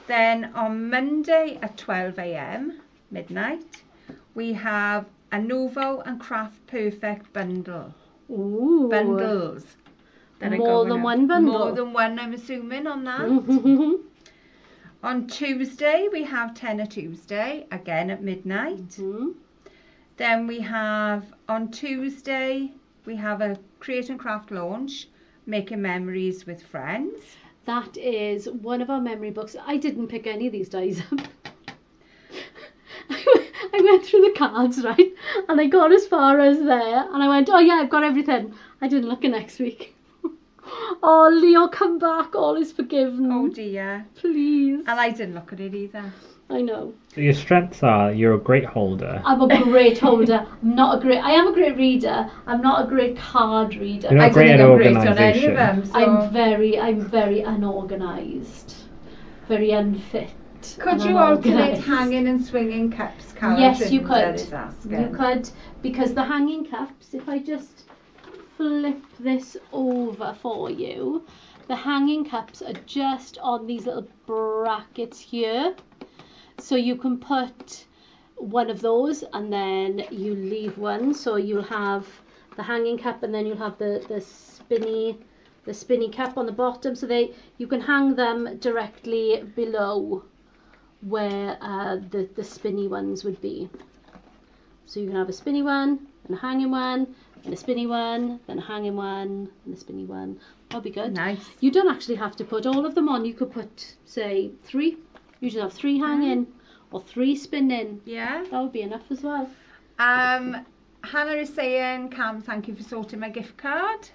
Then on Monday at 12 a.m. midnight, we have a Novo and Craft Perfect bundle. Ooh. Bundles. that are More going than out. one bundle. More than one, I'm assuming, on that. On Tuesday, we have Tenner Tuesday, again at midnight. Then we have, on Tuesday, we have a Create and Craft launch, Making Memories with Friends. That is one of our memory books. I didn't pick any of these dies up. I went through the cards, right? And I got as far as there. And I went, oh yeah, I've got everything. I didn't look at next week. Oh, Leo, come back. All is forgiven. Oh dear. Please. And I didn't look at it either. I know. So your strengths are you're a great holder. I'm a great holder. I am a great reader. I'm not a great card reader. You're not I great didn't at think I'm great on any of organisation. them. So. I'm very unorganised. Very unfit. Could and you alternate unorganised. hanging and swinging cups, Carol? Yes, you Trinder could. is asking. You could, because the hanging cups, if I just flip this over for you, the hanging cups are just on these little brackets here. So you can put one of those and then you leave one. So you'll have the hanging cup and then you'll have the spinny cup on the bottom. So you can hang them directly below where the spinny ones would be. So you can have a spinny one and a hanging one and a spinny one, then a hanging one and a spinny one. That'll be good. Nice. You don't actually have to put all of them on. You could put, say, 3. You should have 3 hanging or 3 spinning. Yeah. That would be enough as well. Hannah is saying, Cam, thank you for sorting my gift card.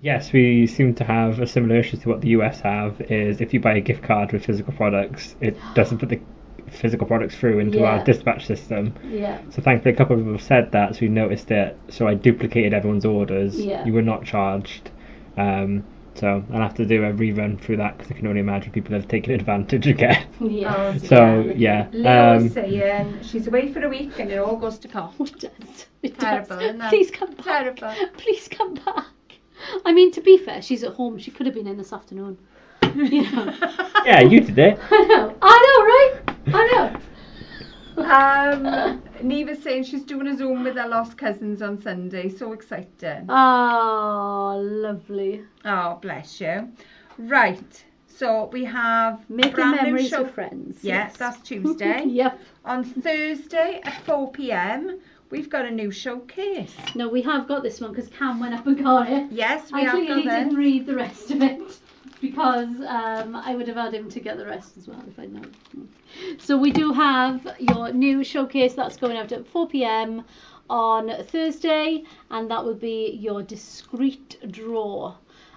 Yes, we seem to have a similar issue to what the US have, is if you buy a gift card with physical products, it doesn't put the physical products through into our dispatch system. Yeah. So thankfully a couple of people have said that, so we noticed it. So I duplicated everyone's orders. Yeah. You were not charged. So I'll have to do a rerun through that because I can only imagine people have taken advantage again. Yeah. Oh, So yeah. Leo's saying she's away for a week and it all goes to cost. It does. It Terrible, does. isn't it? Please come back. Terrible. Please come back. I mean, to be fair, she's at home. She could have been in this afternoon. You know. Yeah, you did it. I know, right? I know. Neva's saying she's doing a Zoom with her lost cousins on Sunday. So exciting. Oh, lovely. Oh, bless you. Right. So we have Making brand new memories show. with friends. Yes, that's Tuesday. Yep. On Thursday at 4 p.m, we've got a new showcase. No, we have got this one because Cam went up and got it. Yes, we I have clearly got didn't this. read the rest of it because I would have had him to get the rest as well if I'd known. So we do have your new showcase that's going out at 4 p.m. on Thursday, and that will be your discreet draw.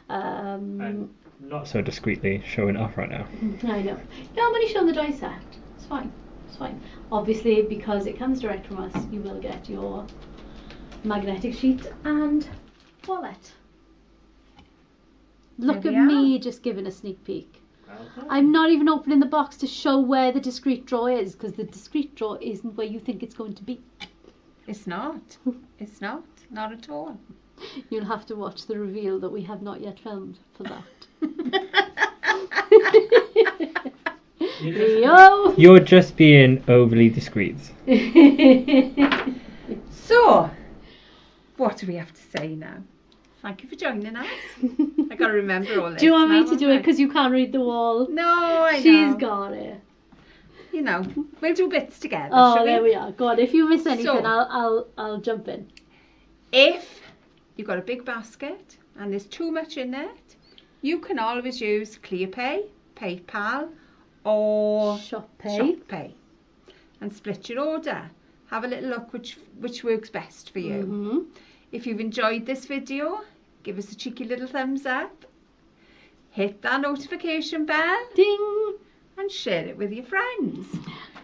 I'm not so discreetly showing it off right now. I know. No, I'm only showing the die set. It's fine. It's fine. Obviously, because it comes direct from us, you will get your magnetic sheet and wallet. Look There at we me just giving a sneak peek. I'm not even opening the box to show where the discreet draw is, because the discreet draw isn't where you think it's going to be. It's not. It's not. Not at all. You'll have to watch the reveal that we have not yet filmed for that. Leo! You're just being overly discreet. So, what do we have to say now? Thank you for joining us. I got to remember all this. Do you want me now, to do haven't it because you can't read the wall? I? No, I know. She's got it. You know, we'll do bits together. Oh, shall there we are. Go on. If you miss anything, So- I'll jump in. If you've got a big basket and there's too much in it, you can always use ClearPay, PayPal, or Shop pay. ShopPay, and split your order. Have a little look which works best for you. Mm-hmm. If you've enjoyed this video, give us a cheeky little thumbs up, hit that notification bell, Ding. and share it with your friends.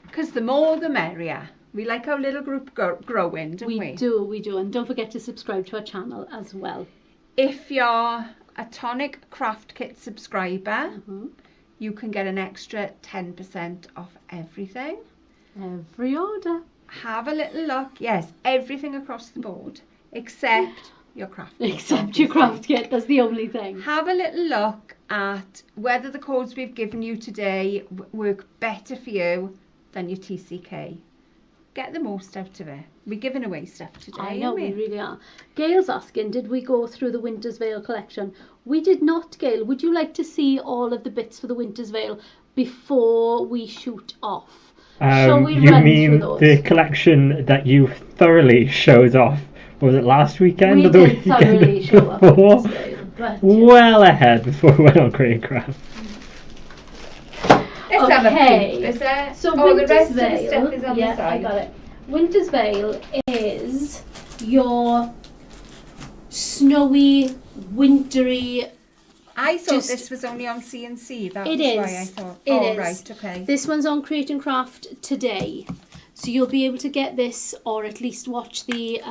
Because the more the merrier. We like our little group growing, don't we? We do. And don't forget to subscribe to our channel as well. If you're a Tonic Craft Kit subscriber, Mm-hmm. you can get an extra 10% off everything. Every order. Have a little look. Yes, everything across the board, except your craft kit. Except your craft kit. That's the only thing. Have a little look at whether the codes we've given you today work better for you than your TCK. Get the most out of it. We're giving away stuff today. I know, aren't we really are. Gail's asking, did we go through the Winter's Veil collection? We did not, Gail. Would you like to see all of the bits for the Winter's Veil before we shoot off? Shall we You run mean through those? the collection that you thoroughly showed off? Was it last weekend We or the did weekend thoroughly show off before? Winter's Veil. But well ahead before we went on creating craft. Let's have a Okay. peep, is there? so Oh, the Winter's rest of the Veil, stuff is on yeah, the side. I got it. Winter's Veil is your snowy, wintry. I thought Just- this was only on C&C. That It was is. why I thought. It oh, is. right, okay. This one's on Create and Craft today, so you'll be able to get this, or at least watch the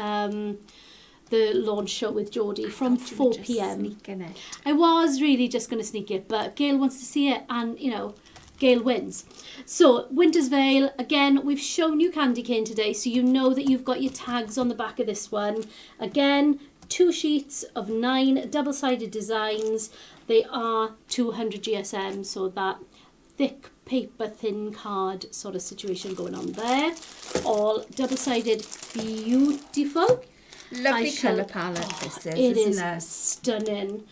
launch show with Geordie from 4 p.m. Sneaking it. I was really just going to sneak it, but Gail wants to see it, and you know, Gail wins. So Winter's Veil, again, we've shown you candy cane today, so you know that you've got your tags on the back of this one. Again, 2 sheets of 9 double-sided designs. They are 200 GSM, so that thick paper, thin card sort of situation going on there. All double-sided, beautiful. Lovely shall- colour palette this is, It is isn't it? stunning.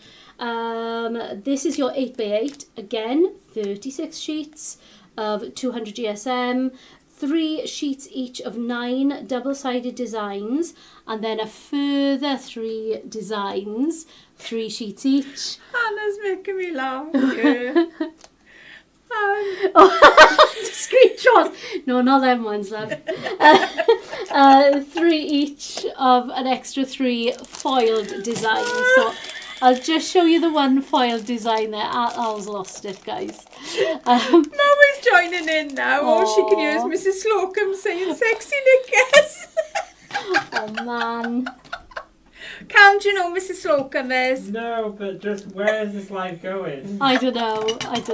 This is your 8x8, again, 36 sheets of 200 GSM, 3 sheets each of 9 double-sided designs, and then a further 3 designs, 3 sheets each. Hannah's making me laugh. Yeah. Screenshots! No, not them ones, love. 3 each of an extra 3 foiled designs. So I'll just show you the one foiled design there. Al's lost it, guys. Mommy's joining in now. All she can hear is Aw. Mrs. Slocum saying sexy knickers. Oh man. Cam, do you know Mrs. Slocum is? No, but just where is this live going? I don't know. It's To me-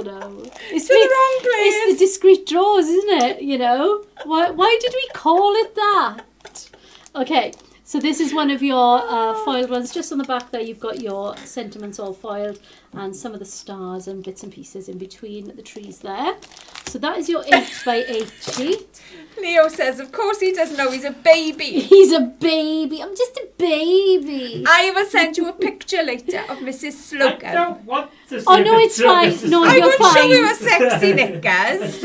the wrong place. It's the discreet drawers, isn't it? You know? Why did we call it that? Okay, so this is one of your foiled ones. Just on the back there, you've got your sentiments all foiled and some of the stars and bits and pieces in between the trees there. So that is your 8x8 sheet. Leo says, of course he doesn't know he's a baby. He's a baby. I'm just a baby. I will send you a picture later of Mrs. I Slocum. don't want to see Oh, no, it's fine. No, I you're will show fine. you her sexy knickers.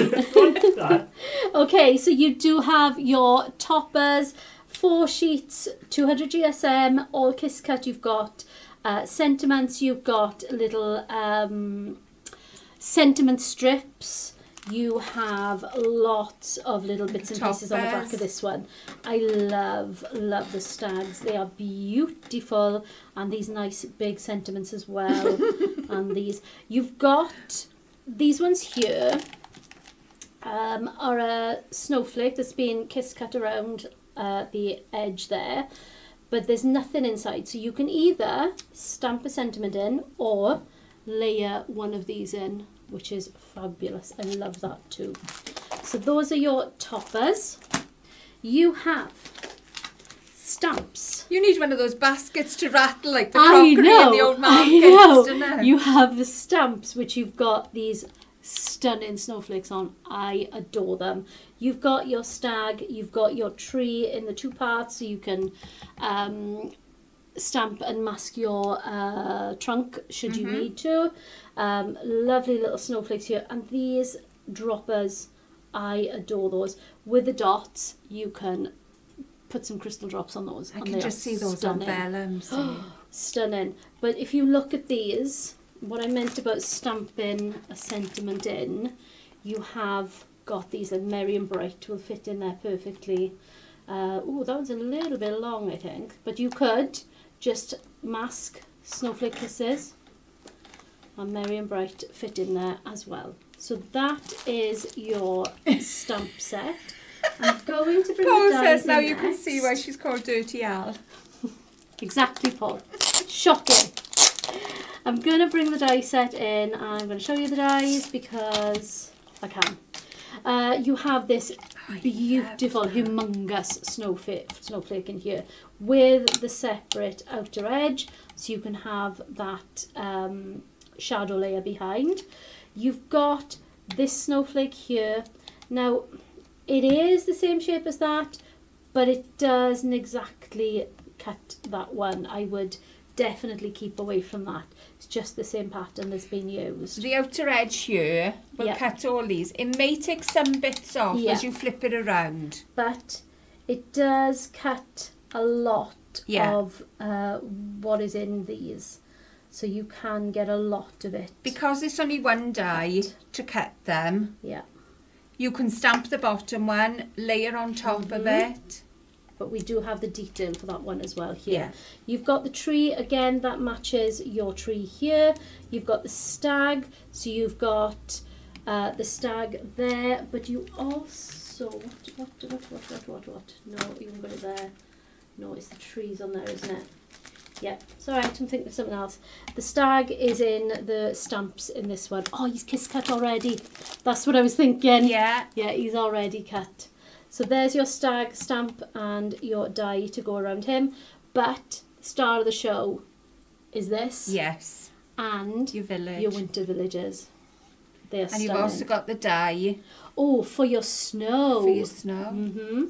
that. Okay, so you do have your toppers, 4 sheets, 200 GSM, all kiss cut. You've got sentiments, you've got little sentiment strips. You have lots of little bits and pieces on the back of this one. I love the stags. They are beautiful, and these nice big sentiments as well. And these, you've got these ones here. Are a snowflake that's been kiss cut around the edge there, but there's nothing inside, so you can either stamp a sentiment in or layer one of these in, which is fabulous. I love that too. So those are your toppers. You have stamps. You need one of those baskets to rattle like the I crockery in the know, old I markets, don't know. you? You have the stamps, which you've got these stunning snowflakes on. I adore them. You've got your stag, you've got your tree in the 2 parts, so you can stamp and mask your trunk should you need to. Lovely little snowflakes here, and these droppers, I adore those. With the dots, you can put some crystal drops on those. I and can they just are see those stunning. on vellum. See. Stunning. But if you look at these, what I meant about stamping a sentiment in, you have got these, and Merry and Bright will fit in there perfectly. Oh, that one's a little bit long, I think. But you could just mask Snowflake Kisses, and Merry and Bright fit in there as well. So that is your stamp set. I'm going to bring Paul the dies says now in you can next. see why she's called Dirty Al. Exactly, Paul. Shocking. I'm going to bring the die set in, and I'm going to show you the dies because I can. You have this beautiful, humongous snowflake in here with the separate outer edge, so you can have that shadow layer behind. You've got this snowflake here. Now, it is the same shape as that, but it doesn't exactly cut that one. I would definitely keep away from that. It's just the same pattern that's been used. The outer edge here will Yeah. cut all these. It may take some bits off Yeah. as you flip it around. But it does cut a lot Yeah. of what is in these. So you can get a lot of it. Because it's only one die to cut them, Yeah. you can stamp the bottom one, layer on top of it. But we do have the detail for that one as well here. Yeah. You've got the tree, again, that matches your tree here. You've got the stag, so you've got the stag there, but you also, what? No, you haven't got it there. No, it's the trees on there, isn't it? Yeah, it's all right, I'm thinking of something else. The stag is in the stamps in this one. Oh, he's kiss cut already. That's what I was thinking. Yeah. Yeah, he's already cut. So there's your stag stamp and your die to go around him. But the star of the show is this. Yes. And Your village. your winter villages. They are And stunning. you've also got the die Oh, for your snow. for your snow. Mm-hmm.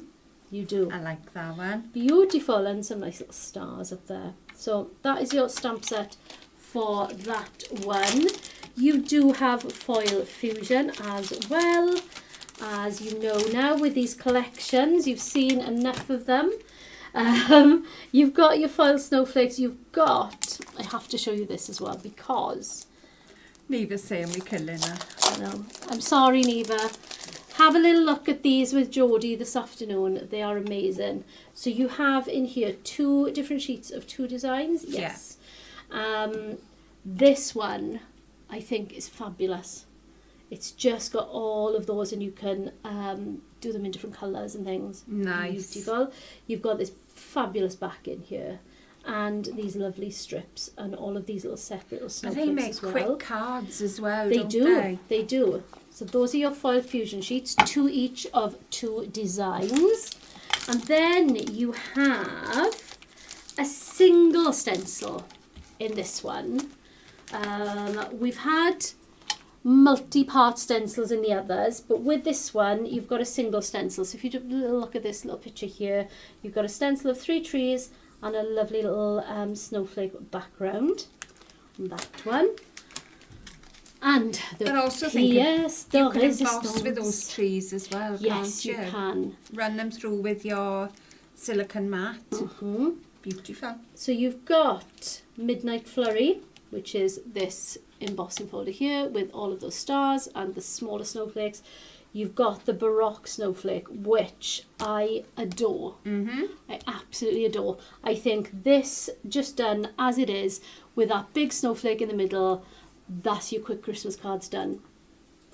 You do. I like that one. Beautiful, and some nice little stars up there. So that is your stamp set for that one. You do have foil fusion as well. As you know now, with these collections, you've seen enough of them. You've got your foil snowflakes. You've got, I have to show you this as well because, Neva's saying we're killing her. I know, I'm sorry, Neva. Have a little look at these with Jodie this afternoon. They are amazing. So you have in here 2 different sheets of 2 designs. Yes. This one, I think, is fabulous. It's just got all of those, and you can do them in different colours and things. Nice. Beautiful. You've got this fabulous back in here, and these lovely strips, and all of these little separate little And snowflakes they make as well. quick cards as well, They don't do. they? They do. So those are your foil fusion sheets, 2 each of 2 designs, and then you have a single stencil in this one. We've had multi-part stencils in the others, but with this one you've got a single stencil. So if you do a little look at this little picture here, you've got a stencil of 3 trees and a lovely little snowflake background on that one. And the But also thinking pièce de you can emboss with résistance. those trees as well, Yes, can't you you? can. Run them through with your silicone mat. Hmm. Beautiful. So you've got Midnight Flurry, which is this embossing folder here with all of those stars and the smaller snowflakes. You've got the Baroque snowflake, which I adore. I absolutely adore. I think this, just done as it is, with that big snowflake in the middle, that's your quick Christmas cards done.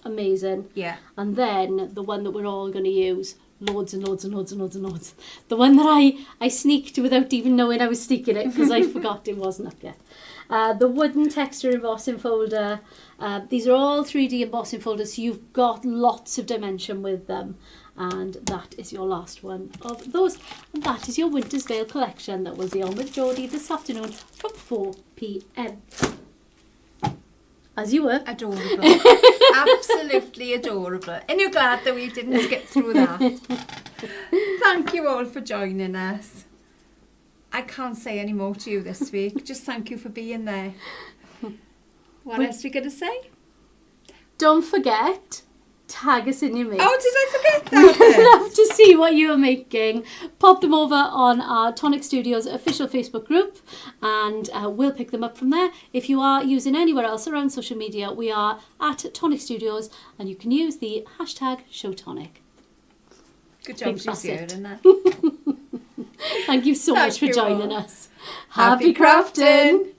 Amazing. Yeah. And then the one that we're all going to use, loads and loads and loads and loads and loads. The one that I sneaked without even knowing I was sneaking it because I forgot it wasn't up yet. The wooden texture embossing folder. These are all 3D embossing folders, so you've got lots of dimension with them. And that is your last one of those. And that is your Winter's Veil collection that will be on with Jodie this afternoon from 4 p.m. As you were. Adorable. Absolutely adorable. And you're glad that we didn't skip through that. Thank you all for joining us. I can't say any more to you this week. Just thank you for being there. What else are we going to say? Don't forget, tag us in your mix. Oh, did I forget We'd that? love to see what you're making. Pop them over on our Tonic Studios official Facebook group and we'll pick them up from there. If you are using anywhere else around social media, we are at Tonic Studios and you can use the hashtag #ShowTonic. Good job, Big she's here, facet. isn't it? Thank you so Thank much for you joining all. us. Happy crafting!